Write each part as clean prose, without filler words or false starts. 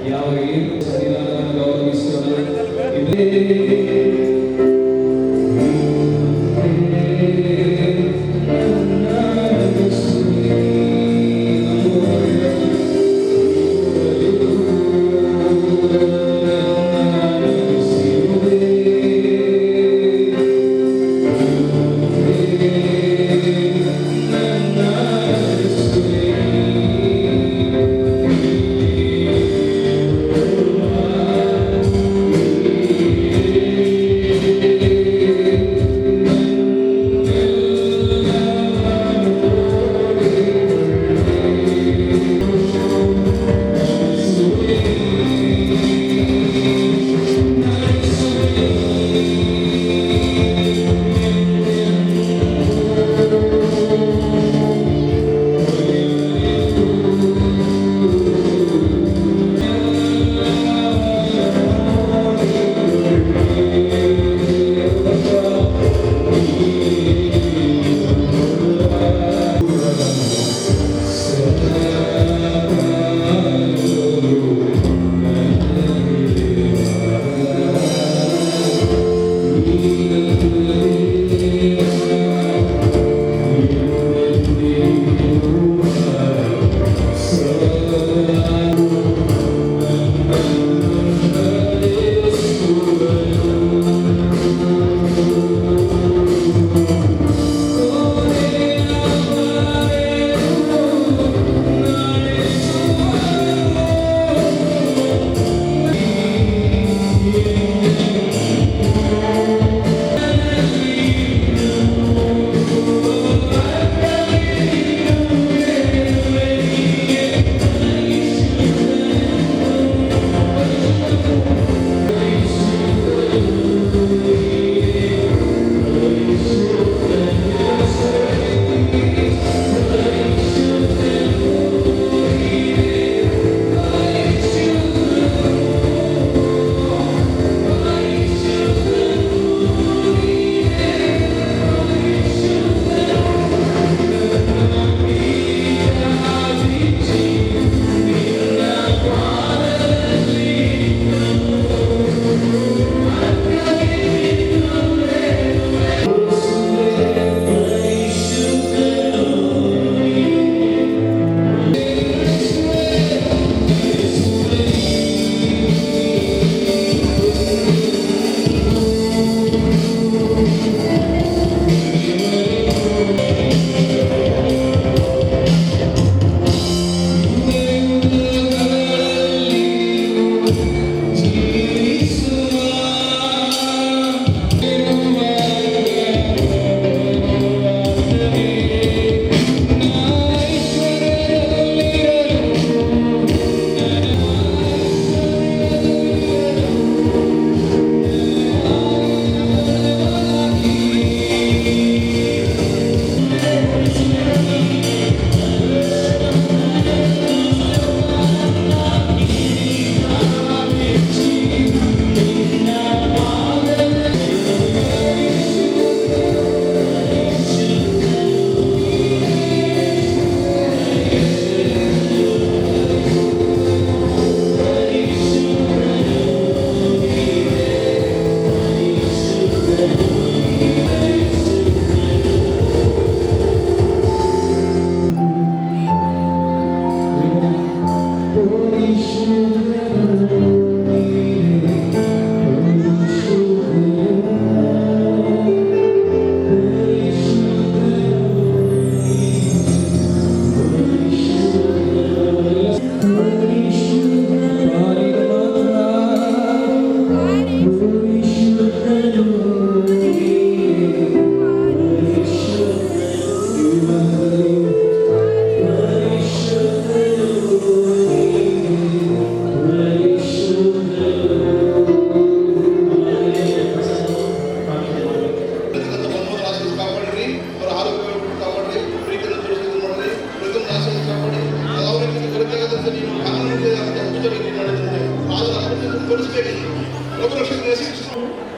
ಯಾವ ಏನು ಸನ್ನಿಧಾನವನ್ನು ಗೌರವಿಸೋಣ.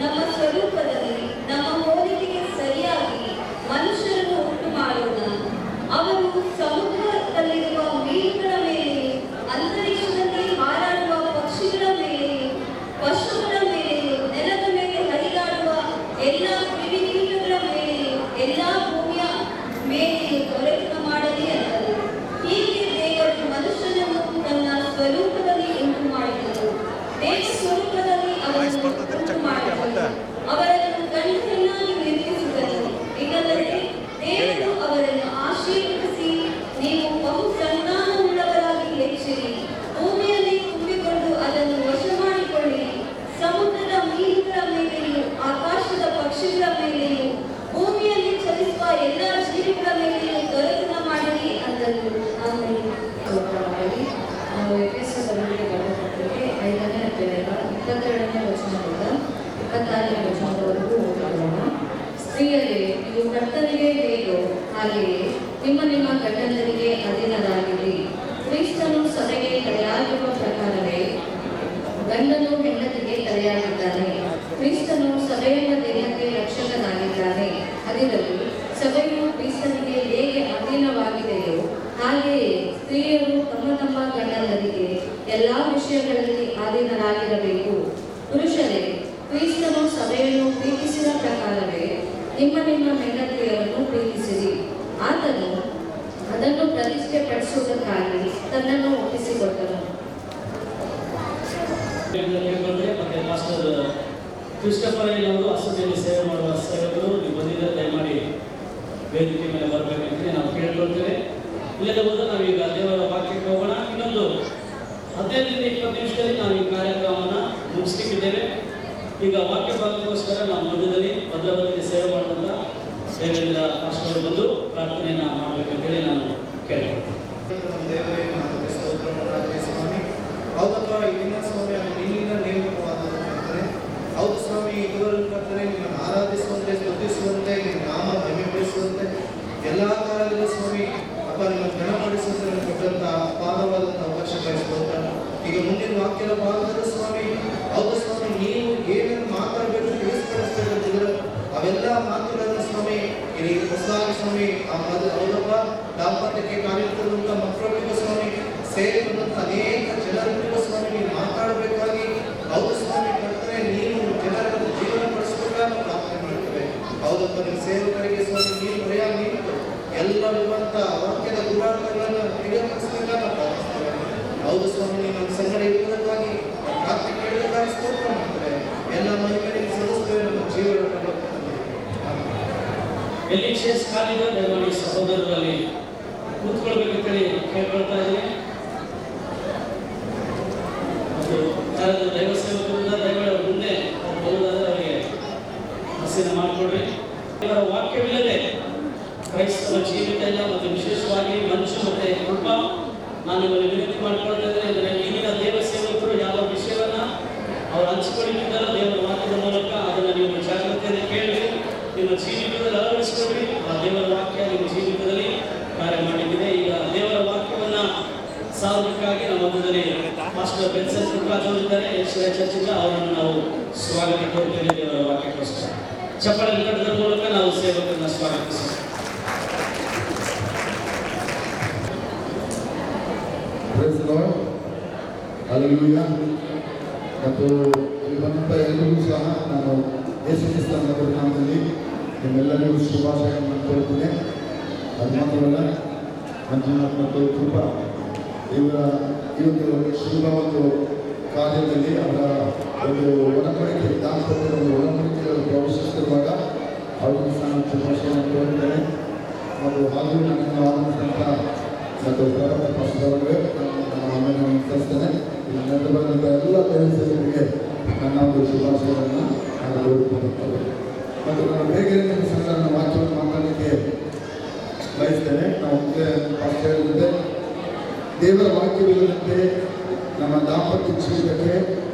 ನಮ್ಮ ಸ್ವರೂಪದಲ್ಲಿ ನಮ್ಮ ಹೋಲಿಕೆಗೆ ಸರಿಯಾಗಿ ಮನುಷ್ಯರನ್ನು ಉಂಟು ಮಾಡೋಣ. ಅವರು ಸಮುದ್ರದಲ್ಲಿರುವ ಮೀನುಗಳ ಮೇಲೆ, ಅಂತರಿಕ್ಷದಲ್ಲಿ ಹಾರಾಡುವ ಎಲ್ಲಾ ವಿಷಯಗಳಲ್ಲಿ ಅಧೀನರಾಗಿರಬೇಕು. ಪುರುಷರೇ, ಕ್ರಿಸ್ತನು ಸಭೆಯನ್ನು ಪ್ರೀತಿಸಿದ ಪ್ರಕಾರವೇ ನಿಮ್ಮ ಹೆಂಡತಿಯರನ್ನು ಪ್ರೀತಿಸಿರಿ. ಆತನು ಅದನ್ನು ಪ್ರತಿಷ್ಠೆ ಪಡಿಸುವುದಕ್ಕಾಗಿ ತನ್ನನ್ನು ಒಪ್ಪಿಸಿಕೊಟ್ಟನು. ಮತ್ತೆ ಮಾಸ್ಟರ್ ಕ್ರಿಸ್ಟಫರ್ ಅವರು ಅಸಭೆಯಲ್ಲಿ ಸೇವೆ ಮಾಡುವ ಸೇವಕರು ನೀವು ಬಂದಿದ್ದರೆ ದಯಮಾಡಿ ವೇದಿಕೆ ಮೇಲೆ ಬರಬೇಕಂತ ನಾವು ಕೇಳ್ಕೊಳ್ತೇವೆ. ಇಲ್ಲದ ಹೋದ್ರೆ ನಾವೀಗ ದೇವರ ವಾಕ್ಯಕ್ಕೆ ಹೋಗೋಣ. ಇನ್ನೊಂದು 15-20 ನಿಮಿಷದಲ್ಲಿ ನಾವು ಈ ಕಾರ್ಯಕ್ರಮವನ್ನು ಮುಗಿಸ್ಲಿಕ್ಕಿದ್ದೇವೆ. ಈಗ ವಾಕ್ಯ ಭಾಗಕ್ಕೋಸ್ಕರ ನಾವು ಮಧ್ಯದಲ್ಲಿ ಭದ್ರವಾಗಿ ಸೇವೆ ಮಾಡುವಂಥ ಸೇವೆಯಿಂದ ಮಾಸ್ಟರ್ ಬಂದು ಪ್ರಾರ್ಥನೆಯನ್ನು ಮಾಡಬೇಕಂತೇಳಿ ನಾನು ಕೇಳ್ಕೊಳ್ತೇನೆ. ಹೌದಪ್ಪ, ಇಲ್ಲಿನ ಸ್ವಾಮಿ ನಿನ್ನಿಂದ ನೇಮಕವಾದರೆ ಹೌದು ಸ್ವಾಮಿ, ಇದುವರೆಗೂ ಕರ್ತನೆ ನಿಮ್ಮನ್ನು ಆರಾಧಿಸುವಂತೆ, ಸ್ತುತಿಸುವಂತೆ, ನಿಮ್ಮ ನಾಮ ಮಹಿಮೆಪಡಿಸುವಂತೆ ಎಲ್ಲ ಕಾಲದಲ್ಲಿ ಸ್ವಾಮಿ ಅಪ್ಪ ನಿಮ್ಮನ್ನು ಘನಪಡಿಸುವಂತೆ ನಮಗೆ ಕೊಟ್ಟಂತ ಅಪಾರವಾದಂಥ ಅವಕಾಶ ಬಯಸ್ಕೊಳ್ತಾರೆ. ಈಗ ಮುಂದಿನ ವಾಕ್ಯದ ಭಾಗದಲ್ಲಿ ಸ್ವಾಮಿ ಹೌದು ಸ್ವಾಮಿ, ನೀವು ಏನೇನು ಮಾತಾಡಬೇಕು ತಿಳಿಸ್ಪಡಿಸ್ಬೇಕಂತಿದ್ರೆ ಅವೆಲ್ಲ ಮಾತುಗಳನ್ನು ಸ್ವಾಮಿ ಈಗ ಹೊಸದಾಗಿ ಸ್ವಾಮಿ ಹೌದಪ್ಪ ದಾಂಪತ್ಯಕ್ಕೆ ಕಾರ್ಯಕ್ರಮದ ಮಕ್ಕಳಿಗೂ ಸ್ವಾಮಿ ಸೇರಿದಂಥ ಅನೇಕ ಜನರಿಗೂ ಸ್ವಾಮಿ ನೀವು ಮಾತಾಡಬೇಕಾಗಿ ಹೌದು ಸ್ವಾಮಿ ಕರ್ತನೆ ನೀವು ಜನರನ್ನು ಜೀವನ ಪಡಿಸಬೇಕಾದ ಪ್ರಾರ್ಥನೆ ಮಾಡ್ತೇವೆ. ಹೌದಪ್ಪ, ನಿಮ್ಮ ಸೇವಕರಿಗೆ ಸ್ವಾಮಿ ನೀವು ಹೊರೆಯಾಗಿ ನಿಂತು ಎಲ್ಲವಿರುವಂಥ ವಾಕ್ಯದ ಗುಣಾರ್ಥಗಳನ್ನು ತಿಳಿಯಪಡಿಸಬೇಕಾದ ಪ್ರಾರ್ಥಿಸ್ತೇವೆ. ಹೌದು ಸ್ವಾಮಿ, ನೀವು ನಮ್ಮ ಸಂಗಡ ಇರುವುದಕ್ಕಾಗಿ ಪ್ರಾರ್ಥನೆ ಕೇಳಬೇಕಾಗಿ ಸ್ತೋತ್ರ ಮಾಡ್ತೇವೆ. ಎಲ್ಲ ಮಹಿಮೆಗೆ ಸಲ್ಲಿಸ್ತೇವೆ ನಮ್ಮ ಜೀವನ. ಎಲ್ಲಿ ಶೇಷ ಕಾಲಿದೆ ದಯಮಾಡಿ ಸಹೋದರರಲ್ಲಿ ಕೂತ್ಕೊಳ್ಬೇಕಂತೇಳಿ ಕೇಳ್ಕೊಳ್ತಾ ಇದ್ದೀನಿ. ಮತ್ತು ಯಾರಾದರೂ ದೈವ ಸೇವಕರಿಂದ ದಯಮಾಡಿ ಅವ್ರ ಮುಂದೆ ಬರುವುದಾದರೆ ಅವರಿಗೆ ಹಸಿನ ಮಾಡಿಕೊಡ್ರಿ. ಇವರ ವಾಕ್ಯವಿಲ್ಲದೆ ಕ್ರೈಸ್ತವ ಜೀವಿತ ಇಲ್ಲ. ಮತ್ತು ವಿಶೇಷವಾಗಿ ಮನುಷ್ಯ ಮತ್ತು ಕೃಪ ನಾನು ನಿಮ್ಮಲ್ಲಿ ವಿನಂತಿ ಮಾಡಿಕೊಳ್ತಾ ಇದ್ದೇನೆ. ಈಗಿನ ದೇವ ಸೇವಕರು ಯಾವ ವಿಷಯವನ್ನು ಅವರು ಹಂಚಿಕೊಳ್ಳಿದ್ದಾರೋ ದೇವರ ವಾಕ್ಯದ ಮೂಲಕ ಅದನ್ನು ನೀವು ಜಾಗ್ರತೆಯನ್ನು ಕೇಳಿ ನಿಮ್ಮ ಜೀವಿತದಲ್ಲಿ ಅಳವಡಿಸಿಕೊಳ್ಳಿ. ಆ ದೇವರ ವಾಕ್ಯ ನಿಮ್ಮ ಜೀವಿತದಲ್ಲಿ ಕಾರ್ಯ ಮಾಡಿದ್ದಿದೆ. ಈಗ ದೇವರ ವಾಕ್ಯವನ್ನು ಸಾಧನಕ್ಕಾಗಿ ನಮ್ಮ ಮಧ್ಯದಲ್ಲಿ ಮಾಸ್ಟರ್ ಬೆನ್ಸನ್ ಪ್ರಕಾಶ್ ಅವರಿದ್ದಾರೆ, ಯಶಸ್ವಿ ಚರ್ಚಿಂದ ಅವರನ್ನು ನಾವು ಸ್ವಾಗತ ಕೋರ್ತೇವೆ. ದೇವರ ವಾಕ್ಯಕ್ಕೋಸ್ಕರ ಚಪ್ಪಳ ಕಟ್ಟದ ಮೂಲಕ ನಾವು ಸೇವಕರನ್ನು ಸ್ವಾಗತಿಸಿ. ಹಲ್ಲೆಲೂಯಾ. ಮತ್ತು ಬಂದಂಥ ಎಲ್ಲರಿಗೂ ಸಹ ನಾನು ಯೇಸು ಕ್ರಿಸ್ತನ ನಾಮದಲ್ಲಿ ನಿಮ್ಮೆಲ್ಲರಿಗೂ ಶುಭಾಶಯಗಳನ್ನು ಕೋರುತ್ತೇನೆ. ಅದು ಮಾತ್ರವಲ್ಲ, ಮಂಜುನಾಥ್ ಮತ್ತು ಕೃಪಾ ಇವರ ಈ ಒಂದು ಶುಭ ಒಂದು ಕಾರ್ಯದಲ್ಲಿ ಅವರ ಒಂದು ಒಡಂಬಡಿಕೆ ದಾಂಪತ್ಯದ ಒಂದು ಒಡಂಬಡಿಕೆಗಳನ್ನು ಪ್ರವೇಶಿಸುತ್ತಿರುವಾಗ ಅವರಿಗೂ ಸಹ ಶುಭಾಶಯವನ್ನು ಕೋರುತ್ತೇನೆ. ಮತ್ತು ಹಾಗೂ ನನ್ನನ್ನು ಆನಂದಿಸಿದಂಥ ಮತ್ತು ಪ್ರಭಾವ ಪಕ್ಷದವರಿಗೆ ನಾನು ಸಲ್ಲಿಸ್ತೇನೆ. ಇಲ್ಲಿ ಬಂದಂಥ ಎಲ್ಲ ದೇವಸ್ಥಾನಗಳಿಗೆ ನನ್ನ ಒಂದು ಶುಭಾಶಯವನ್ನು ನಾನು ಕೋರಿಕೊಳ್ಳುತ್ತೇನೆ. ಮತ್ತು ನಾನು ಬೇಗ ಸಂಘಟನೆ ವಾಕ್ಯವನ್ನು ಮಾತಾಡಲಿಕ್ಕೆ ಬಯಸ್ತೇನೆ. ನಾವು ಫಸ್ಟ್ ಹೇಳಿದಂತೆ ದೇವರ ವಾಕ್ಯವಿಲ್ಲದಂತೆ ನಮ್ಮ ದಾಂಪತ್ಯ ಜೀವಿತಕ್ಕೆ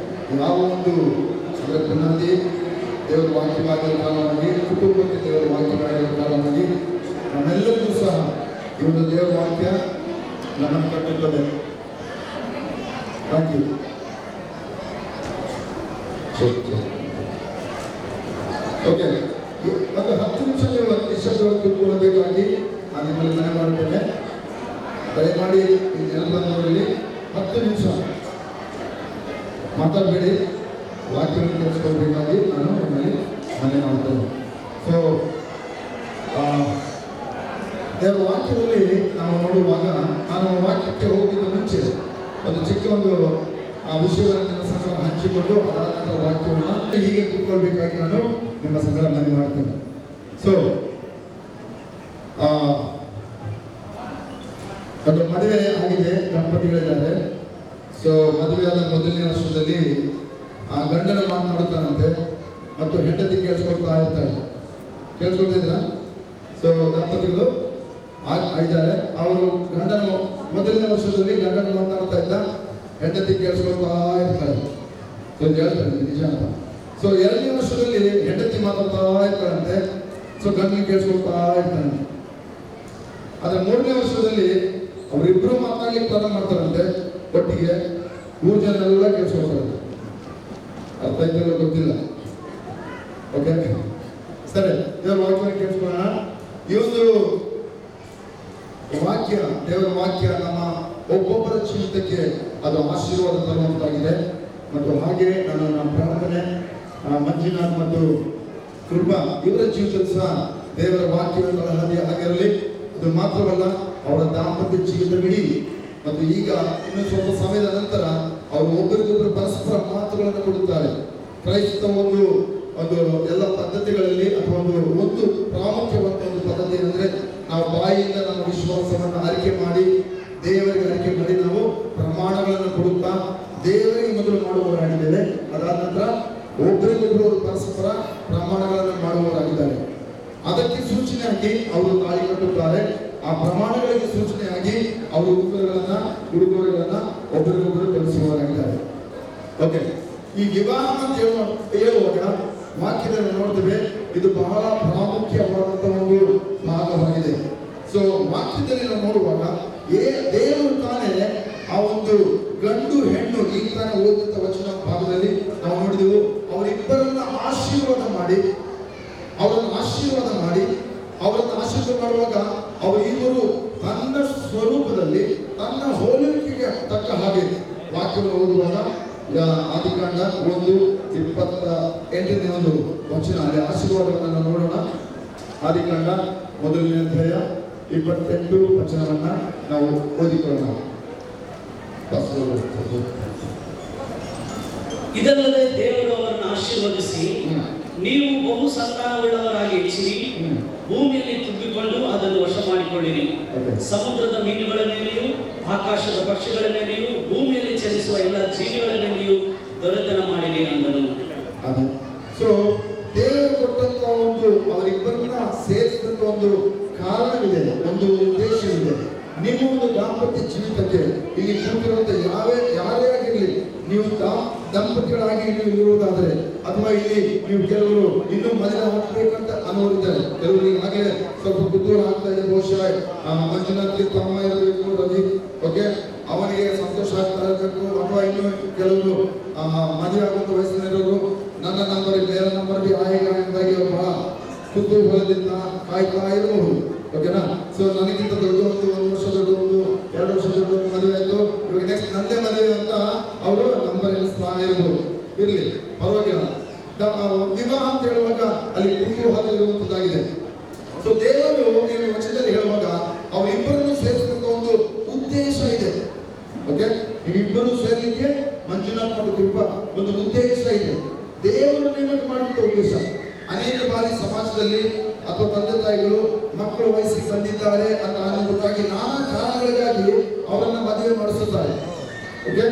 ಯಾವ ಒಂದು ಅದರ ಬುನಾದಿ ದೇವರ ವಾಕ್ಯವಾಗಿರೋ ಕಾಲವಾಗಿ, ಕುಟುಂಬಕ್ಕೆ ದೇವರ ವಾಕ್ಯವಾಗಿರೋ ಕಾಲವಾಗಿ ನಮ್ಮೆಲ್ಲರಿಗೂ ಸಹ ಈ ಒಂದು ದೇವರ ವಾಕ್ಯ ನಮ್ಮನ್ನು ಕಟ್ಟಿಕೊಳ್ಳದೆ. Thank you. ಓಕೆ, ಮತ್ತು 10 ನಿಮಿಷ ನೀವು ನಿಶ್ಶಬ್ದವಾಗಿ ಕೂತ್ಕೊಳ್ಳಬೇಕಾಗಿ ನಾನು ನಿಮ್ಮಲ್ಲಿ ಮನೆ ಮಾಡುತ್ತೇನೆ. ದಯಮಾಡಿ ಈ ನೆಲದಲ್ಲಿ 10 ನಿಮಿಷ ಮಾತಾಡಬೇಡಿ, ವಾಕ್ಯವನ್ನು ಕೇಳಿಸ್ಕೊಳ್ಬೇಕಾಗಿ ನಾನು ನಿಮ್ಮಲ್ಲಿ ಮನೆ ಮಾಡ್ತೇನೆ. ಸೊ ದೇವರ ವಾಕ್ಯದಲ್ಲಿ ನಾವು ನೋಡುವಾಗ ನಾನು ವಾಕ್ಯಕ್ಕೆ ಹೋಗಿದ್ದ ಮುಂಚೆ ಒಂದು ಚಿಕ್ಕ ಒಂದು ಆ ವಿಷಯವನ್ನು ನಿಮ್ಮ ಸಂಗಡ ಹಂಚಿಕೊಂಡು ಅದಾದ ನಂತರ ವಾಕ್ಯವನ್ನು ಹೀಗೆ ಕೂತ್ಕೊಳ್ಬೇಕಾಗಿ ನಾನು ನಿಮ್ಮ ಸಂಗಡ ಮನೆ ಮಾಡ್ತೇನೆ. ಸೊ ಅದು ಮದುವೆ ಆಗಿದೆ, ದಂಪತಿಗಳಿದ್ದಾರೆ. ಸೊ ಮದುವೆಯಾದ ಮೊದಲನೇ ವರ್ಷದಲ್ಲಿ ಆ ಗಂಡನ ಮಾತನಾಡುತ್ತಾನಂತೆ ಮತ್ತು ಹೆಂಡತಿ ಕೇಳಿಸ್ಕೊಳ್ತಾ ಇರ್ತಾಳೆ. ಕೇಳಿಸ್ಕೊಳ್ತಿದ್ರ? ಸೊ ದಂಪತಿಗಳು ಇದ್ದಾರೆ. ಅವರು ಗಂಡನ ಮೊದಲನೇ ವರ್ಷದಲ್ಲಿ ಗಂಡನ ಮಾತನಾಡ್ತಾ ಇದ್ದ, ಹೆಂಡತಿ ಕೇಳಿಸ್ಕೊಳ್ತಾ ಇರ್ತಾಳೆ. ಸೊ ಹೇಳ್ತಾರೆ ನಿಜ ಅಂತ. ಸೊ 2ನೇ ವರ್ಷದಲ್ಲಿ ಹೆಂಡತಿ ಮಾತಾಡ್ತಾ ಇರ್ತಾಳಂತೆ. ಸೊ ಗಂಡನ ಕೇಳಿಸ್ಕೊಳ್ತಾ ಇರ್ತಾನೆ. ಆದರೆ 3ನೇ ವರ್ಷದಲ್ಲಿ ಅವರಿಬ್ಬರು ಮಾತಾಡ್ಲಿಕ್ಕೆ ಪ್ರಾರಂಭ ಮಾಡ್ತಾರಂತೆ ಒಟ್ಟಿಗೆ. 3 ಜನ ಎಲ್ಲ ಕೇಳಿಸ್ಕೊಳ್ತಾರೆ. ಅರ್ಥ ಆಯ್ತಲ್ಲ ಗೊತ್ತಿಲ್ಲ. ಓಕೆ, ಸರಿ, ದೇವರ ವಾಕ್ಯವನ್ನು ಕೇಳಿಸ್ಕೊಳ್ಳೋಣ. ಈ ಒಂದು ವಾಕ್ಯ, ದೇವರ ವಾಕ್ಯ ನಮ್ಮ ಒಬ್ಬೊಬ್ಬರ ಜೀವಿತಕ್ಕೆ ಅದು ಆಶೀರ್ವಾದ ತರುವಂತಾಗಿದೆ. ಮತ್ತು ಹಾಗೆ ನನ್ನ ಪ್ರಾರ್ಥನೆ ಮಂಜುನಾಥ್ ಮತ್ತು ಕೃಪಾ ಇವರ ಜೀವಿತದಲ್ಲಿ ಸಹ ದೇವರ ವಾಕ್ಯಗಳ ಆಗಿರಲಿ. ಇದು ಮಾತ್ರವಲ್ಲ, ಅವರ ದಾಂಪತ್ಯ ಜೀವಿತವಿಡೀ ಮತ್ತು ಈಗ ಇನ್ನು ಸ್ವಲ್ಪ ಸಮಯದ ನಂತರ ಅವರು ಒಬ್ಬರಿಗೊಬ್ಬರು ಪರಸ್ಪರ ಮಾತುಗಳನ್ನು ಕೊಡುತ್ತಾರೆ. ಕ್ರೈಸ್ತ ಒಂದು ಎಲ್ಲ ಪದ್ಧತಿಗಳಲ್ಲಿ ಅಥವಾ ಒಂದು ಪ್ರಾಮುಖ್ಯವಾದ ಒಂದು ಪದ್ಧತಿ ಏನಂದ್ರೆ, ನಾವು ಬಾಯಿಯಿಂದ ನಮ್ಮ ವಿಶ್ವಾಸವನ್ನು ಅರಿಕೆ ಮಾಡಿ ದೇವರಿಗೆ ಅರಿಕೆ ಮಾಡಿ ನಾವು ಪ್ರಮಾಣಗಳನ್ನು ಕೊಡುತ್ತಾ ದೇವರಿಗೆ ಮೊದಲು ಮಾಡುವವರಾಗಿದ್ದೇವೆ. ಅದಾದ ನಂತರ ಒಬ್ಬರಿಗೊಬ್ಬರು ಪರಸ್ಪರ ಪ್ರಮಾಣಗಳನ್ನು ಮಾಡುವವರಾಗಿದ್ದಾರೆ. ಅದಕ್ಕೆ ಸೂಚನೆಯಾಗಿ ಅವರು ತಾಳಿ ಕಟ್ಟುತ್ತಾರೆ. ಆ ಪ್ರಮಾಣಗಳಿಗೆ ಸೂಚನೆಯಾಗಿ ಅವರು ಉಡುಗೊರೆಗಳನ್ನ ಒಬ್ಬರಿಗೊಬ್ಬರು ಕಲಿಸುವವರಾಗಿದ್ದಾರೆ. ಓಕೆ, ಈ ವಿವಾಹ ಅಂತ ಹೇಳುವಾಗ ವಾಕ್ಯದಲ್ಲಿ ನೋಡ್ತೇವೆ, ಇದು ಬಹಳ ಪ್ರಾಮುಖ್ಯವಾದಂತಹ ಒಂದು ಭಾಗವಾಗಿದೆ. ಸೊ ವಾಕ್ಯದಲ್ಲಿ ನಾವು ನೋಡುವಾಗ ದೇವರು ತಾನೇ ಆ ಒಂದು ಗಂಡು ಹೆಣ್ಣು ಈಗ ತಾನೇ ಓದಿದಂತ ವಚನ ಭಾಗದಲ್ಲಿ ನಾವು ನೋಡಿದೆವು, ಅವರಿಬ್ಬರನ್ನ ಆಶೀರ್ವಾದ ಮಾಡಿ ಅವರನ್ನು ಆಶೀರ್ವಾದ ಮಾಡುವಾಗ ಅವರಿಬ್ಬರು ತನ್ನ ಸ್ವರೂಪದಲ್ಲಿ ತನ್ನ ಹೋಲಿಕೆಗೆ ತಕ್ಕ ಹಾಗೆ ವಾಕ್ಯವನ್ನು ಓದುವಾಗ ಆದಿಕಾಂಡ 1:28 ಒಂದು ವಚನ, ಅಲ್ಲಿ ಆಶೀರ್ವಾದವನ್ನು ನೋಡೋಣ. ಆದಿಕಾಂಡ 1ನೇ ಅಧ್ಯಾಯ 28 ವಚನವನ್ನ ನಾವು ಓದಿಕೊಳ್ಳೋಣ. ಇದಲ್ಲದೆ ದೇವರು ಅವರನ್ನು ಆಶೀರ್ವದಿಸಿ, ನೀವು ಬಹು ಸಂತಾನವುಳ್ಳವರಾಗಿ ಹೆಚ್ಚಿರಿ, ಭೂಮಿಯಲ್ಲಿ ತುಂಬಿಕೊಂಡು ಅದನ್ನು ವಶ ಮಾಡಿಕೊಳ್ಳಿರಿ, ಸಮುದ್ರದ ಮೀನುಗಳ ಮೇಲೆಯೂ ಆಕಾಶದ ಪಕ್ಷಿಗಳ ಮೇಲೆಯೂ ಭೂಮಿಯಲ್ಲಿ ಚಲಿಸುವ ಎಲ್ಲ ಜೀವಿಗಳ ಮೇಲೆಯೂ ದೊರೆತನ ಮಾಡಿರಿ ಅಂದನು. ಸೊ ದೇವರು ಕೊಟ್ಟಂತ ಅವರಿಬ್ಬರನ್ನ ಸೇರಿಸಿದಂತ ಒಂದು ಕಾರಣವಿದೆ, ಒಂದು ಉದ್ದೇಶವಿದೆ. ನಿಮ್ಮ ಒಂದು ದಾಂಪತ್ಯ ಜೀವಿತಕ್ಕೆ ಇಲ್ಲಿ ಕೂತಿರುವಂತ ಯಾರೇ ಆಗಿರಲಿ, ನೀವು ದಂಪತಿಗಳಾಗಿ ನೀವು ಇರುವುದಾದರೆ ಅಥವಾ ಇಲ್ಲಿ ನೀವು ಕೆಲವರು ಇನ್ನೂ ಮದುವೆ ಹಾಕಬೇಕಂತ ಅನ್ನೋರಿದ್ದಾರೆ. ಕೆಲವರು ಹಾಗೆ ಸ್ವಲ್ಪ ಕುತೂಹಲ ಆಗ್ತಾ ಇದೆ, ಬಹುಶಃ ಮಂಜುನಾಥ್ ತಮ್ಮ ಇರಬೇಕು, ರವಿ ಓಕೆ ಅವನಿಗೆ ಸಂತೋಷ ಆಗ್ತಾ ಇರಬೇಕು, ಅಥವಾ ಇನ್ನು ಕೆಲವರು ಮದುವೆ ಆಗುವಂತ ವಯಸ್ಸಿನವರು ನನ್ನ ನಂಬರ್ ಬೇರೆ ನಂಬರ್ ಆಗ ಎಂದಾಗಿ ಅವರು ಬಹಳ ಕುತೂಹಲದಿಂದ ಕಾಯ್ತಾ ಇರಬಹುದು. ಓಕೆನಾ? ಸೊ ನನಗಿಂತ ದೊಡ್ಡ 1 ವರ್ಷ ದೊಡ್ಡ 2 ವರ್ಷ ದೊಡ್ಡ ಮದುವೆ ಆಯ್ತು, ಇವಾಗ ನೆಕ್ಸ್ಟ್ ನಂದೇ ಮದುವೆ ಅಂತ ಅವರು ನಂಬರ್ ಎಣಿಸ್ತಾ ಇರಬಹುದು. ಇರ್ಲಿ, ಪರವಾಗಿಲ್ಲ. ವಿವಾಹ ಅಂತ ಹೇಳುವಾಗ ಅಲ್ಲಿ ಕುತೂಹಲ ಇರುವಂತದ್ದಾಗಿದೆ. ಸೊ ದೇವರು ನೀವು ವಚನದಲ್ಲಿ ಹೇಳುವಾಗ ಅವರಿಬ್ಬರನ್ನು ಸೇರಿಸಿದಂತ ಒಂದು ಉದ್ದೇಶ ಇದೆ. ಓಕೆ, ನೀವಿಬ್ಬರು ಸೇರಲಿಕ್ಕೆ ಮಂಜುನಾಥ್ ಮತ್ತು ಕೃಪಾ ಒಂದು ಉದ್ದೇಶ ಇದೆ. ದೇವರು ನೇಮಕ ಮಾಡುವಂತ ಉದ್ದೇಶ. ಅನೇಕ ಬಾರಿ ಸಮಾಜದಲ್ಲಿ ಅಥವಾ ತಂದೆ ತಾಯಿಗಳು ಮಕ್ಕಳು ವಯಸ್ಸಿಗೆ ಬಂದಿದ್ದಾರೆ ಅಂತ ಅನ್ನೋದಕ್ಕಾಗಿ ನಾನಾ ಕಾರಣಗಳಿಗಾಗಿ ಅವರನ್ನ ಮದುವೆ ಮಾಡಿಸುತ್ತಾರೆ. ಓಕೆ,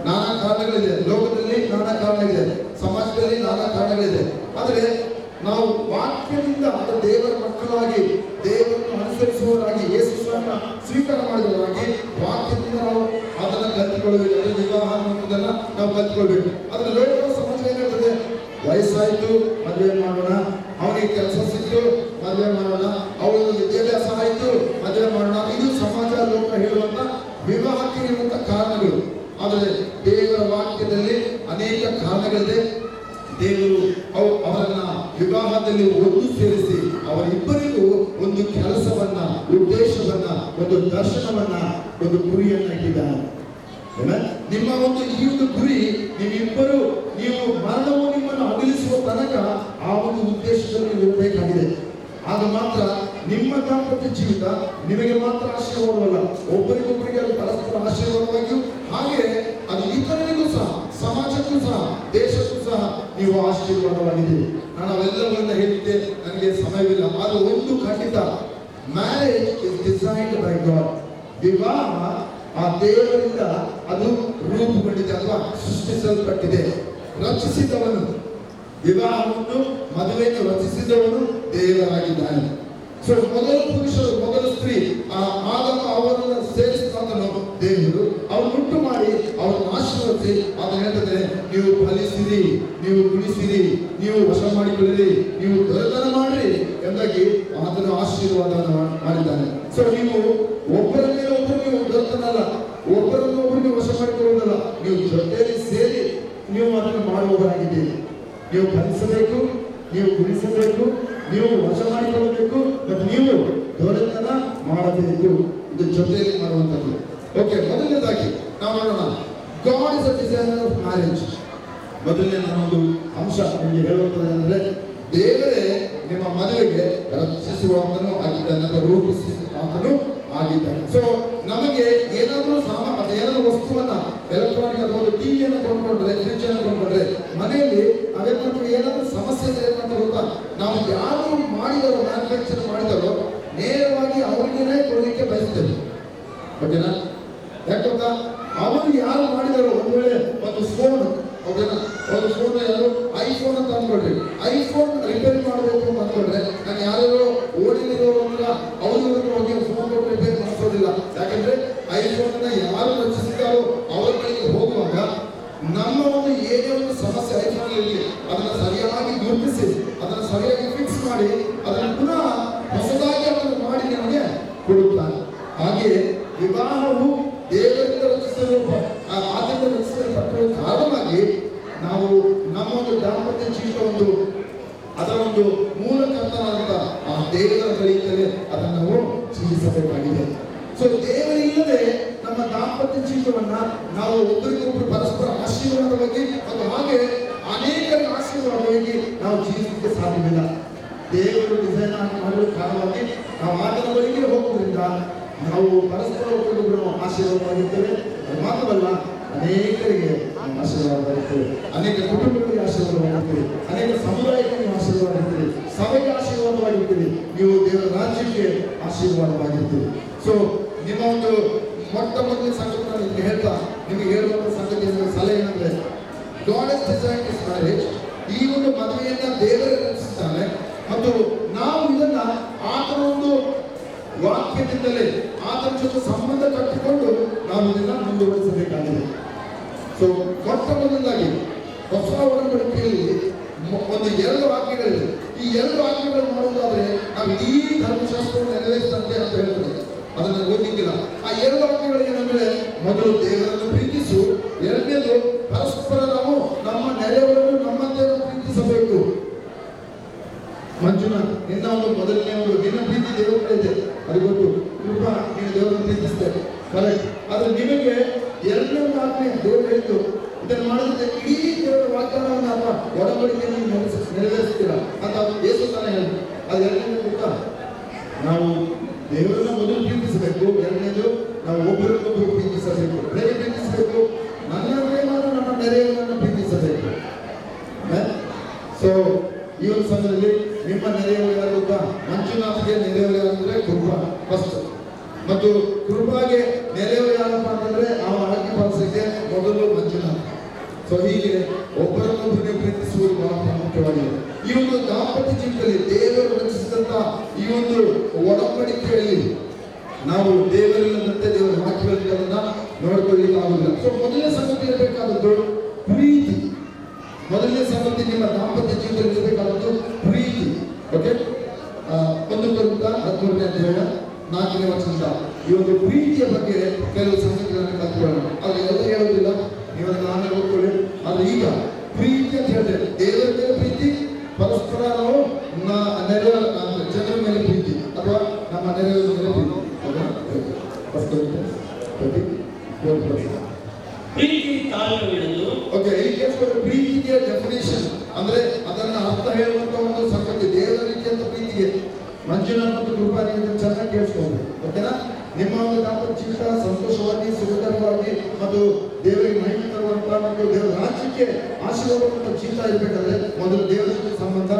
ನಾನಾ ಕಾರಣಗಳಿದೆ, ಲೋಕದಲ್ಲಿ ನಾನಾ ಕಾರಣಗಳಿದೆ, ಸಮಾಜದಲ್ಲಿ ನಾನಾ ಕಾರಣಗಳಿದೆ. ಆದರೆ ನಾವು ವಾಕ್ಯದಿಂದ ಅಥವಾ ದೇವರ ಮಕ್ಕಳಾಗಿ ದೇವರನ್ನು ಅನುಸರಿಸುವವರಾಗಿ ಯೇಸು ಸ್ವಾಮಿನ ಸ್ವೀಕಾರ ಮಾಡಿದವರಾಗಿ ವಾಕ್ಯದಿಂದ ನಾವು ಅದನ್ನ ಕಲ್ತ್ಕೊಳ್ಬೇಕು. ಅದೇ ವಿವಾಹ ಅನ್ನೋದನ್ನ ನಾವು ಕಲ್ತ್ಕೊಳ್ಬೇಕು. ಅದ್ರ ಲೋಕದ ಸಮಾಜ ಏನಿರ್ತದೆ, ವಯಸ್ಸಾಯ್ತು ಮದುವೆ ಮಾಡೋಣ, ಅವನಿಗೆ ಕೆಲಸ ಸಿಕ್ತು ಮದುವೆ ಮಾಡೋಣ, ಅವಳಿಗೆ ವಿದ್ಯಾಭ್ಯಾಸ ಆಯ್ತು ಮದುವೆ ಮಾಡೋಣ, ಇದು ಸಮಾಜ ಲೋಕ ಹೇಳುವಂತ ವಿವಾಹಕ್ಕೆ ಇರುವಂತ ಕಾರಣಗಳು. ಆದರೆ ದೇವರ ವಾಕ್ಯದಲ್ಲಿ ಅನೇಕ ಕಾರಣಗಳಿದೆ. ದೇವರು ಅವರನ್ನ ವಿವಾಹದಲ್ಲಿ ಒಂದು ಸೇರಿಸಿ ಅವರಿಬ್ಬರಿಗೂ ಒಂದು ಕೆಲಸವನ್ನ, ಉದ್ದೇಶವನ್ನ, ಒಂದು ದರ್ಶನವನ್ನ, ಒಂದು ಗುರಿಯನ್ನ ಇಟ್ಟಿದ್ದಾನೆ. ನಿಮ್ಮ ಈ ಒಂದು ಗುರಿ, ನೀವಿಬ್ಬರು ನೀವು ಮರಣವು ನಿಮ್ಮನ್ನು ಅಗಲಿಸುವ ತನಕ ಆ ಒಂದು ಉದ್ದೇಶದಲ್ಲಿ ಇರಬೇಕಾಗಿದೆ. ಆಗ ಮಾತ್ರ ನಿಮ್ಮ ದಾಂಪತ್ಯ ಜೀವಿತ ನಿಮಗೆ ಮಾತ್ರ ಆಶೀರ್ವಾದವಲ್ಲ, ಒಬ್ಬರಿಗೊಬ್ಬರಿಗೆ ಅದು ಪರಸ್ಪರ ಆಶೀರ್ವಾದವಾಗಿಯೂ, ಹಾಗೆ ಅದು ಇತರರಿಗೂ ಸಹ, ಸಮಾಜಕ್ಕೂ ಸಹ, ದೇಶಕ್ಕೂ ಸಹ ನೀವು ಆಶೀರ್ವಾದವಾಗಿದ್ದೀರಿ. ನಾನು ಅವೆಲ್ಲವನ್ನ ಹೇಳಿದ್ದೆ, ನನಗೆ ಸಮಯವಿಲ್ಲ. ಅದು ಒಂದು ಖಂಡಿತ, marriage is designed by god. ವಿವಾಹ ಆ ದೇವರಿಂದ ಅದು ರೂಪುಗೊಂಡಿದೆ ಅಥವಾ ಸೃಷ್ಟಿಸಲ್ಪಟ್ಟಿದೆ. ರಚಿಸಿದವನು ವಿವಾಹವನ್ನು, ಮದುವೆಯನ್ನು ರಚಿಸಿದವನು ದೇವರಾಗಿದ್ದಾನೆ. ಸೊ ಮೊದಲ ಪುರುಷರು, ಮೊದಲ ಸ್ತ್ರೀ ಆದಮ ಅವರನ್ನು ಸೇರಿಸಿದವನು ದೇವರು. ಅವನ್ನುಂಟು ಮಾಡಿ ಅವರನ್ನು ಆಶೀರ್ವದಿಸಿ ಅದನ್ನು ಹೇಳ್ತಾರೆ, ನೀವು ಫಲಿಸಿರಿ, ನೀವು ಗುಣಿಸಿರಿ, ನೀವು ವಶ ಮಾಡಿಕೊಳ್ಳಿರಿ, ನೀವು ದೊರೆತನ ಮಾಡಿರಿ ಎಂದಾಗಿ ಆತನು ಆಶೀರ್ವಾದವನ್ನು ಮಾಡಿದ್ದಾನೆ. ಸೊ ನೀವು ಒಬ್ಬರ ಮೇಲೆ ಒಬ್ಬರು ನೀವು ದೊರೆತನಲ್ಲ, ಒಬ್ಬರನ್ನು ಒಬ್ಬರು ನೀವು ವಶ ಮಾಡಿಕೊಳ್ಳುವುದಲ್ಲ, ನೀವು ಜೊತೆಯಲ್ಲಿ ಸೇರಿ ನೀವು ಅದನ್ನು ಮಾಡುವವರಾಗಿದ್ದೀರಿ. ನೀವು ಫಲಿಸಬೇಕು, ನೀವು ಗುಣಿಸಬೇಕು, ನೀವು ವಶ ಮಾಡಿಕೊಳ್ಳಬೇಕು ಮತ್ತು ನೀವು ದೊರೆತನ ಮಾಡಬೇಕು. ಇದು ಜೊತೆಯಲ್ಲಿ ಮಾಡುವಂಥದ್ದು. God is a designer of marriage. ಮೊದಲನೇ ನಾನೊಂದು ಅಂಶ ನಿಮಗೆ ಹೇಳುವಂಥದ್ದು ಅಂದರೆ ದೇವರೇ ನಿಮ್ಮ ಮದುವೆಗೆ ರಚಿಸುವಂತನೂ ಆಗಿದ್ದಾನೆ ಅಥವಾ ರೂಪಿಸುವಂತನೂ ಆಗಿದ್ದಾನೆ. ಸೊ ನಮಗೆ ಏನಾದರೂ ಏನಾದರೂ ವಸ್ತುವನ್ನ ಎಲೆಕ್ಟ್ರಾನಿಕ್ ಅಥವಾ ಒಂದು ಟಿವಿಯನ್ನು ಕೊಂಡ್ಕೊಂಡ್ರೆ, ಫ್ರಿಜ್ ಅನ್ನು ಕೊಂಡ್ಕೊಂಡ್ರೆ ಮನೆಯಲ್ಲಿ ಅವೇನಾದ್ರೂ ಏನಾದರೂ ಸಮಸ್ಯೆ ಏನಂತ ಗೊತ್ತಾ, ನಾವು ಯಾರು ಮಾಡಿದರೋ ಮ್ಯಾನುಫ್ಯಾಕ್ಚರ್ ಮಾಡಿದರೋ ನೇರವಾಗಿ ಅವ್ರಿಗೇನೆ ಕೊಡಲಿಕ್ಕೆ ಬಯಸ್ತೇವೆ. ಓಕೆನಾ? ಯಾಕಂತ ಅವರು ಯಾರು ಮಾಡಿದಾರೋ ಒಂದು ವೇಳೆ ಒಂದು ಫೋನ್, ಓಕೆನಾ, ಒಂದು ಫೋನ್ ಯಾರು ಐಫೋನ್ ಅಂತ ಅನ್ಕೊಳ್ರಿ, ಐಫೋನ್ ರಿಪೇರಿ ಮಾಡಬೇಕು ಅಂತ ಅನ್ಕೊಂಡ್ರೆ ನಾನು ಯಾರು ಓಡಿಲಿರೋರು ಅಂತ ಅವ್ರಿಗೆ ಹೋಗಿ ಫೋನ್ ಕೊಟ್ಟು ರಿಪೇರಿ ಮಾಡಿಸೋದಿಲ್ಲ. ಯಾಕಂದ್ರೆ ಐಫೋನ್ ಅನ್ನ ಯಾರು ರಚಿಸಿದಾರೋ ಅವರ ಬಳಿಗೆ ಹೋಗುವಾಗ ನಮ್ಮ ಒಂದು ಏನೇ ಒಂದು ಸಮಸ್ಯೆ ಐಫೋನ್ ಇರಲಿ ಅದನ್ನ ಸರಿಯಾಗಿ ಗುರುತಿಸಿ ಅದನ್ನ ಸರಿಯಾಗಿ ಫಿಕ್ಸ್ ಮಾಡಿ ಅದನ್ನು ಪುನಃ ಹೊಸದಾಗಿ ಅದನ್ನು ಮಾಡಿ ನಮಗೆ ಕೊಡುತ್ತಾನೆ. ಹಾಗೆಯೇ ವಿವಾಹವು ದೇವರಿಂದ ಆತನಿಂದ ರಚಿಸಲ್ಪಟ್ಟಿರುವ ಕಾರಣವಾಗಿ ನಾವು ನಮ್ಮ ಒಂದು ದಾಂಪತ್ಯ ಜೀವಿತ ಅದರ ಒಂದು ಮೂಲಕರ್ತನಾದಂತ ಆ ದೇವರ ಬಳಿಯಲ್ಲಿ ಅದನ್ನು ನಾವು ಜೀವಿಸಬೇಕಾಗಿದೆ. ಸೊ ದೇವರಿಲ್ಲದೆ ನಮ್ಮ ದಾಂಪತ್ಯ ಜೀವಿತವನ್ನ ನಾವು ಒಬ್ಬರಿಗೊಬ್ಬರು ಪರಸ್ಪರ ಆಶೀರ್ವಾದವಾಗಿ ಮತ್ತು ಹಾಗೆ ಅನೇಕರ ಆಶೀರ್ವಾದವಾಗಿ ನಾವು ಜೀವಿಸಲಿಕ್ಕೆ ಸಾಧ್ಯವಿಲ್ಲ. ದೇವರು ಡಿಸೈನ್ ಮಾಡುವ ಕಾರಣವಾಗಿ ನಾವು ಆತನ ಬಳಿಗೆ ಹೋಗುವುದರಿಂದ ನಾವು ಪರಸ್ಪರ ಒಬ್ಬರಿಗೊಬ್ಬರು ಆಶೀರ್ವಾದವಾಗಿರ್ತೇವೆ. ಅದು ಮಾತ್ರವಲ್ಲ, ಅನೇಕರಿಗೆ ಆಶೀರ್ವಾದವಾಗಿರ್ತೇವೆ, ಅನೇಕ ಕುಟುಂಬಗಳಿಗೆ ಆಶೀರ್ವಾದವಾಗಿರ್ತೇವೆ, ಅನೇಕ ಸಮುದಾಯಗಳಿಗೆ ಆಶೀರ್ವಾದವಾಗಿರ್ತೇವೆ, ಸಭೆಗೆ ಆಶೀರ್ವಾದವಾಗಿರ್ತೀವಿ, ನೀವು ದೇವರ ರಾಜ್ಯಕ್ಕೆ ಆಶೀರ್ವಾದವಾಗಿರ್ತೀವಿ. ಸೊ ನಿಮ್ಮ ಒಂದು ಮೊಟ್ಟ ಮೊದಲ ಸಂಗತಿ ನಾನು ನಿಮಗೆ ಹೇಳ್ತಾ ನಿಮಗೆ ಹೇಳುವಂತ ಸಂಗತಿ ಸಲಹೆ ಏನಂದ್ರೆ, god has designed this marriage. ಈ ಒಂದು ಮದುವೆಯನ್ನ ದೇವರೇ ರಚಿಸಿದ್ದಾನೆ ಮತ್ತು ನಾವು ಇದನ್ನ ಆತನ ಒಂದು ವಾಕ್ಯದಿಂದಲೇ ಆತನ ಜೊತೆ ಸಂಬಂಧ ಕಟ್ಟಿಕೊಂಡು ನಾವು ಇದನ್ನ ಮುಂದುವರಿಸಬೇಕಾಗಿದೆ. ಸೊ ಮೊಟ್ಟ ಮೊದಲಾಗಿ ಹೊಸ ಒಡಂಬಡಿಕೆಯಲ್ಲಿ ಒಂದು 2 ವಾಕ್ಯಗಳಿವೆ. ಈ 2 ವಾಕ್ಯಗಳು ಮಾಡುವುದಾದ್ರೆ ನಾವು ಇಡೀ ಧರ್ಮಶಾಸ್ತ್ರವನ್ನು ನೆರವೇರಿಸಿದಂತೆ ಅಂತ ಹೇಳ್ತಾರೆ. ಅದನ್ನು ಓದಿಕ್ಕಿಲ್ಲ. ಆ 2 ವಾಕ್ಯಗಳು ಏನಂದ್ರೆ, ಮೊದಲು ದೇವರನ್ನು ಪ್ರೀತಿಸು, ಎರಡನೇದು ಪರಸ್ಪರ ನಾವು ನಮ್ಮ ನೆರೆಯವರನ್ನು ನಮ್ಮಂತೆ ಪ್ರೀತಿಸಬೇಕು. ಮಂಜುನಾಥ್, ನಿನ್ನ ಒಂದು ಮೊದಲನೇ ಒಂದು ನಿನ್ನ ಪ್ರೀತಿ ದೇವರ ಇದೆ, ಅದು ಗೊತ್ತು. ಕೃಪಾ, ನೀನು ದೇವರನ್ನು ಪ್ರೀತಿಸ್ತೇವೆ, ಕರೆಕ್ಟ್. ಆದ್ರೆ ನಿಮಗೆ 2ನೇ ಆಜ್ಞೆ ದೇವರು ಹೇಳಿದ್ದು, ಇದನ್ನು ಮಾಡಿದ್ರೆ ಇಡೀ ದೇವರ ವಾಗ್ದಾನವನ್ನು ಅಥವಾ ಒಡಂಬಡಿಕೆಯನ್ನು ನೆರವೇರಿಸ್ತೀರಾ ಅಂತ ಯೇಸು ತಾನೇ ಹೇಳಿದ್ರು. ಅದು 2ನೇ ಗೊತ್ತಾ, ನಾವು ದೇವರನ್ನ ಮೊದಲು ಪ್ರೀತಿಸಬೇಕು, 2ನೇದು ನಾವು ಒಬ್ಬರಿಗೊಬ್ಬರು ಪ್ರೀತಿಸಬೇಕು. ಹೇಗೆ ಪ್ರೀತಿಸಬೇಕು? ನನ್ನ ಪ್ರೇಮವನ್ನು ನಮ್ಮ ನೆರೆಯವರನ್ನು ಪ್ರೀತಿಸಬೇಕು. ಸೊ ಈ ಒಂದು ಸಮಯದಲ್ಲಿ ನಿಮ್ಮ ನೆರೆಯವರು ಯಾರು ಗೊತ್ತಾ? ಮಂಜುನಾಥ್ಗೆ ನೆರೆಯವರು ಯಾರಂದ್ರೆ ಕೃಪಾ ಫಸ್ಟ್, ಮತ್ತು ಕೃಪಾಗೆ ನೆರೆಯವರು ಯಾರಪ್ಪ ಅಂತಂದ್ರೆ ಅವನ ಆಜ್ಞೆ ಪಾಲಿಸಲಿಕ್ಕೆ ಮೊದಲು ಮಂಜುನಾಥ್. ಸೊ ಹೀಗೆ ಒಬ್ಬರನ್ನೊಬ್ಬರಿಗೆ ಪ್ರೀತಿಸುವುದು ಬಹಳ ಪ್ರಾಮುಖ್ಯವಾಗಿದೆ. ಈ ಒಂದು ದಾಂಪತ್ಯ ಜೀವಿತದಲ್ಲಿ ದೇವರು ರಚಿಸಿದಂತ ಈ ಒಂದು ಒಡಂಬಡಿಕೆಯಲ್ಲಿ ನಾವು ದೇವರಿಲ್ಲದಂತೆ ದೇವರ ವಾಕ್ಯಗಳಲ್ಲಿ ಅದನ್ನ ನೋಡ್ಕೊಳ್ಳಿಕ್ಕೆ ಆಗುದಿಲ್ಲ. ಸೊ ಮೊದಲನೇ ಸಂಗತಿ ಇರಬೇಕಾದದ್ದು ಪ್ರೀತಿ. ಮೊದಲನೇ ಸಂಗತಿ ನಿಮ್ಮ ದಾಂಪತ್ಯ ಜೀವಿತದಲ್ಲಿ ಇರಬೇಕಾದದ್ದು ಪ್ರೀತಿ. ಓಕೆ, 1 ಕೊರಿಂಥ 13ನೇ ಅಧ್ಯಾಯ 4ನೇ ವಚನದಿಂದ ಈ ಒಂದು ಪ್ರೀತಿಯ ಬಗ್ಗೆ ಕೆಲವು ಸಂಗತಿಗಳನ್ನು ಕಲ್ತ್ಕೊಳ್ಳೋಣ. ಅದು ಎಲ್ಲ ಹೇಳೋದಿಲ್ಲ, ನೀವು ನಾನು ಓದ್ಕೊಳ್ಳಿ. ಆದ್ರೆ ಈಗ ಪ್ರೀತಿ ಅಂತ ಹೇಳಿದ್ರೆ ದೇವರ ಮೇಲೆ ಪ್ರೀತಿ, ಪರಸ್ಪರ ನಾವು ಜನರ ಮೇಲೆ ಪ್ರೀತಿ ಅಥವಾ ನಮ್ಮ ನೆರೆಯವರ ಮೇಲೆ ಪ್ರೀತಿ. ಪ್ರೀತಿ ತಾಳ್ಮೆಯುಳ್ಳದ್ದು. ಓಕೆ, ಈ ಕೇಳಿಸ್ಕೊಂಡ್ರೆ ಪ್ರೀತಿಗೆ ಡೆಫಿನೇಷನ್ ಅಂದ್ರೆ ಅದನ್ನ ಅರ್ಥ ಹೇಳುವಂತ ಒಂದು ಸಂಗತಿ ದೇವರ ರೀತಿಯಂತ ಪ್ರೀತಿಗೆ. ಮಂಜುನಾಥ್ ಮತ್ತು ಕೃಪಾ ನೀವು ಚೆನ್ನಾಗಿ ಕೇಳಿಸ್ಕೊಂಡು, ಓಕೆನಾ? ನಿಮ್ಮ ಒಂದು ದಾಂಪತ್ಯ ಜೀವಿತ ಸಂತೋಷವಾಗಿ, ಸುಖಕರವಾಗಿ ಮತ್ತು ದೇವರಿಗೆ ಮಹಿಮೆ ತರುವಂತ ಮತ್ತು ದೇವರ ರಾಜ್ಯಕ್ಕೆ ಆಶೀರ್ವಾದ ಜೀವಿತ ಇರಬೇಕಾದ್ರೆ ಮೊದಲು ದೇವರ ಜೊತೆ ಸಂಬಂಧ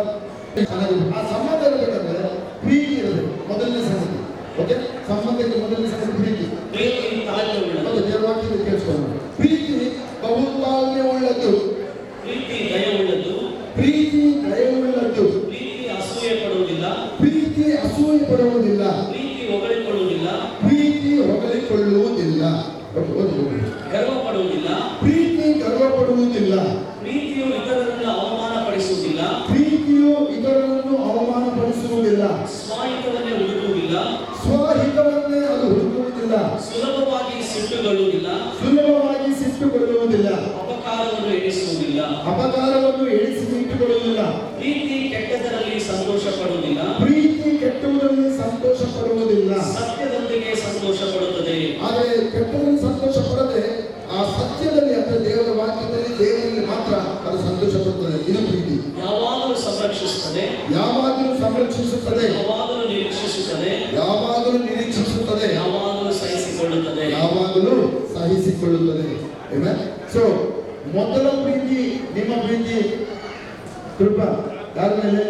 ಚೆನ್ನಾಗಿರ್ಬೇಕು. ಆ ಸಂಬಂಧ ಇರಬೇಕಾದ್ರೆ ಪ್ರೀತಿ ಇರಬೇಕು, ಮೊದಲನೇ ಸಂಗತಿ. ಓಕೆ, ಸಂಬಂಧಕ್ಕೆ ಮೊದಲನೇ ಸಂಗತಿ ಪ್ರೀತಿ. ಮತ್ತು ದೇವರ ವಾಕ್ಯ ಕೇಳಿಸ್ಕೊಂಡು, ಪ್ರೀತಿ ಬಹುತಾಳ್ಮೆ ಉಳ್ಳದ್ದು, ಪ್ರೀತಿ ದಯವುಳ್ಳದ್ದು, ಪ್ರೀತಿ ದಯವುಳ್ಳದ್ದು, ಪ್ರೀತಿ ಅಸೂಯೆ ಪಡುವುದಿಲ್ಲ, ಪ್ರೀತಿ ಅಸೂಯೆ ಪಡುವುದಿಲ್ಲ, ಪ್ರೀತಿ ಹೊಗಳಿಕೊಳ್ಳುವುದಿಲ್ಲ, ಪ್ರೀತಿ ಹೊಗಳಿಕೊಳ್ಳುವುದಿಲ್ಲ, ಗರ್ವ ಪಡುವುದಿಲ್ಲ, ಪ್ರೀತಿ ಗರ್ವ ಪಡುವುದಿಲ್ಲ, ಪ್ರೀತಿಯು ಇತರರನ್ನು ಅವಮಾನಪಡಿಸುವುದಿಲ್ಲ, ಪ್ರೀತಿಯು ಇತರರನ್ನು ಅವಮಾನಪಡಿಸುವುದಿಲ್ಲ, ಸ್ವಹಿತವನ್ನೇ ಹುಡುಕುವುದಿಲ್ಲ, ಸ್ವಹಿತವನ್ನೇ ಅದು ಹುಡುಕುವುದಿಲ್ಲ, ಸುಲಭವಾಗಿ ಸಿಟ್ಟುಗೊಳ್ಳುವುದಿಲ್ಲ, ಸುಲಭವಾಗಿ ಸಿಟ್ಟುಕೊಳ್ಳುವುದಿಲ್ಲ, ಅಪಕಾರವನ್ನು ಎಣಿಸುವುದಿಲ್ಲ, ಅಪಕಾರವನ್ನು ಎಣಿಸಿ ಇಟ್ಟುಕೊಳ್ಳುವುದಿಲ್ಲ, ಪ್ರೀತಿ ಕೆಟ್ಟದರಲ್ಲಿ ಸಂತೋಷ ಪಡುವುದಿಲ್ಲ, ಪ್ರೀತಿ ಕೆಟ್ಟುವುದರಲ್ಲಿ ಸಂತೋಷ ಪಡುವುದಿಲ್ಲ, ಸತ್ಯದೊಂದಿಗೆ ಸಂತೋಷ ಪಡುತ್ತದೆ. ಆದರೆ ಕೆಟ್ಟದಲ್ಲಿ ಸಂತೋಷ ಪಡದೆ ಆ ಸತ್ಯದಲ್ಲಿ ನಿರೀಕ್ಷಿಸುತ್ತದೆ, ಯಾವಾಗಲೂ ನಿರೀಕ್ಷಿಸುತ್ತದೆ, ಯಾವಾಗಲೂ ನಿರೀಕ್ಷಿಸುತ್ತದೆ, ಯಾವಾಗಲೂ ಸಹಿಸಿಕೊಳ್ಳುತ್ತದೆ. ಯಾವಾಗಲೂ ಸಹಿಸಿಕೊಳ್ಳುತ್ತದೆ. ಸೊ ಮೊದಲ ಪ್ರೀತಿ, ನಿಮ್ಮ ಪ್ರೀತಿ ಕೃಪಾ ಯಾರ ಮೇಲೆ?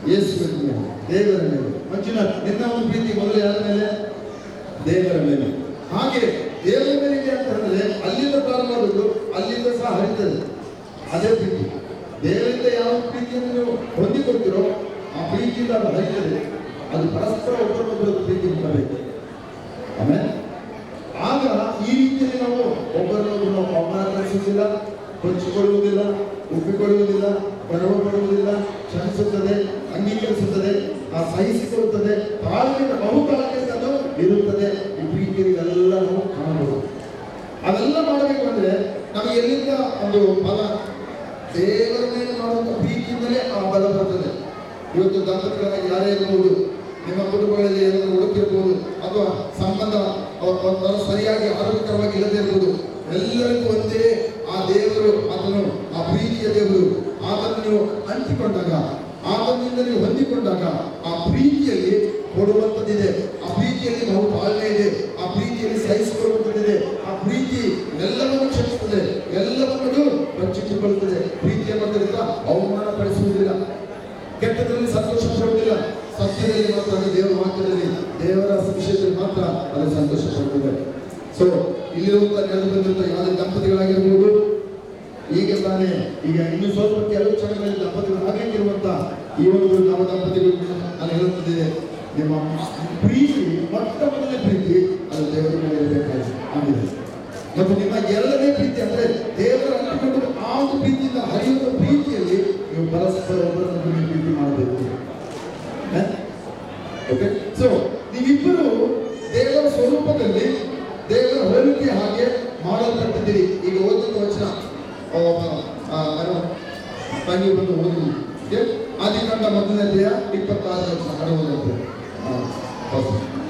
ಯೇಸುವಿನ ಮೇಲೆ, ದೇವರ ಮೇಲೆ. ಮಂಜುನಾಥ್, ನಿನ್ನ ಒಂದು ಪ್ರೀತಿ ಮೊದಲು ಯಾರ ಮೇಲೆ? ದೇವರ ಮೇಲೆ. ಹಾಗೆ ದೇವರ ಮೇಲೆ ಇದೆ ಅಂತ ಹೇಳಿದ್ರೆ ಅಲ್ಲಿಂದ ಪ್ರಾರಂಭವಾದದ್ದು ಅಲ್ಲಿಂದ ಸಹ ಹರಿತದೆ. ಅದೇ ಪ್ರೀತಿ. ದೇವರಿಂದ ಯಾವ ಪ್ರೀತಿಯನ್ನು ನೀವು ಹೊಂದಿಕೊಳ್ತೀರೋ ಆ ಪ್ರೀತಿಯಿಂದ ಅದು ಹರಿತದೆ. ಅದು ಪರಸ್ಪರ ಒಬ್ಬರೊಬ್ಬರ ಪ್ರೀತಿ ಬರಬೇಕು. ಆಮೇಲೆ ಆಗ ಈ ರೀತಿಯಲ್ಲಿ ನಾವು ಒಬ್ಬರನ್ನೊಬ್ಬರು ನಾವು ಅವಮಾನಿಸುವುದಿಲ್ಲ, ಹೊಂಚಿಕೊಳ್ಳುವುದಿಲ್ಲ, ಒಪ್ಪಿಕೊಳ್ಳುವುದಿಲ್ಲ, ಗರ್ವ ಪಡುವುದಿಲ್ಲ, ಕ್ಷಮಿಸುತ್ತದೆ, ಅಂಗೀಕರಿಸುತ್ತದೆ, ಆ ಸಹಿಸಿಕೊಳ್ಳುತ್ತದೆ, ತಾಳ್ಮೆಯಿಂದ ಬಹುತಾಳ್ಮೆಯಿಂದ ಅದು ಇರುತ್ತದೆ. ಈ ಪ್ರೀತಿಯಲ್ಲಿ ಎಲ್ಲ ನಾವು ಕಾಣಬಹುದು. ಅದೆಲ್ಲ ಮಾಡಬೇಕು ಅಂದ್ರೆ ನಮಗೆ ಎಲ್ಲಿಂದ ಒಂದು ಫಲ? ದೇವರ ಮೇಲೆ ಮಾಡುವಂಥ ಪ್ರೀತಿಯಿಂದಲೇ ಆ ಬಲ ಬರ್ತದೆ. ಇವತ್ತು ದಂಪತಿಗಳಾಗಿ ಯಾರೇ ಇರಬಹುದು, ನಿಮ್ಮ ಕುಟುಂಬಗಳಲ್ಲಿ ಏನಾದರೂ ಹುಡುಕಿರ್ಬೋದು, ಅಥವಾ ಸಂಬಂಧ ಸರಿಯಾಗಿ ಆರೋಗ್ಯಕರವಾಗಿ ಇಲ್ಲದೇ ಇರ್ಬೋದು, ಎಲ್ಲರಿಗೂ ಒಂದೇ ಆ ದೇವರು, ಅದನ್ನು ಆ ಪ್ರೀತಿಯ ದೇವರು, ಅದನ್ನು ನೀವು ಅಂಟಿಕೊಂಡಾಗ, ಆತನಿಂದ ನೀವು ಹೊಂದಿಕೊಂಡಾಗ ಆ ಪ್ರೀತಿಯಲ್ಲಿ ಕೊಡುವಂಥದ್ದಿದೆ, ಆ ಪ್ರೀತಿಯಲ್ಲಿ ಬಹು ತಾಳ್ಮೆ ಇದೆ, ಆ ಪ್ರೀತಿಯಲ್ಲಿ ಸಹಿಸಿಕೊಳ್ಳುವಂಥದ್ದಿದೆ, ಆ ಪ್ರೀತಿ ಎಲ್ಲವನ್ನು ಕ್ಷಮಿಸುತ್ತದೆ, ಎಲ್ಲವನ್ನು ರಕ್ಷಿಸಿಕೊಳ್ಳುತ್ತದೆ. ಪ್ರೀತಿಯ ಮಧ್ಯದಿಂದ ಅವಮಾನ ಪಡಿಸುವುದಿಲ್ಲ, ಕೆಟ್ಟದಲ್ಲಿ ಸಂತೋಷ ಪಡುವುದಿಲ್ಲ, ಸತ್ಯದಲ್ಲಿ ಮಾತ್ರ, ಅದು ದೇವರ ವಾಕ್ಯದಲ್ಲಿ, ದೇವರ ವಿಷಯದಲ್ಲಿ ಮಾತ್ರ ಅದು ಸಂತೋಷ ಪಡುತ್ತದೆ. ಸೊ ಇಲ್ಲಿರುವಂತಹ ನಡೆದು ಬಂದಿರುವಂಥ ಯಾವುದೇ ದಂಪತಿಗಳಾಗಿರ್ಬೋದು, ಈಗ ತಾನೇ ಈಗ ಇನ್ನು ಸ್ವಲ್ಪ ಕೆಲವು ಕ್ಷಣಗಳಲ್ಲಿ ದಂಪತಿಗಳು ಆಗಲಿಕ್ಕಿರುವಂತ ಈ ಒಂದು ನವ ದಂಪತಿಗಳು ನಾನು ಹೇಳುತ್ತಿದ್ದೇನೆ, ನಿಮ್ಮ ಪ್ರೀತಿ ಮೊಟ್ಟ ಮೊದಲನೇ ಪ್ರೀತಿ ಅದು ದೇವರ ಮೇಲೆ ಇರಬೇಕಾಗಿದೆ. ಮತ್ತು ನಿಮ್ಮ ಎರಡನೇ ಪ್ರೀತಿ ಅಂದ್ರೆ ದೇವರ ಅಂಟಿಕೊಂಡು ಆ ಒಂದು ಪ್ರೀತಿಯಿಂದ ಹರಿಯುವ ಪ್ರೀತಿಯಲ್ಲಿ ನೀವು ಪರಸ್ಪರ ಒಬ್ಬರನ್ನು ಪ್ರೀತಿ ಮಾಡಬೇಕು. ಓಕೆ, ಸೊ ನೀವಿಬ್ಬರು ದೇವರ ಸ್ವರೂಪದಲ್ಲಿ, ದೇವರ ಹೋಲಿಕೆ ಹಾಗೆ ಮಾಡಲ್ಪಟ್ಟಿದ್ದೀರಿ. ಈಗ ಓದುವ ವಚನ ತಂಗಿ ಬಂದು ಓದಿ, ಆದಿಕಾಂಡ 1ನೇ 26ನೇ ವಚನ ಹಡವುದಂತೆ.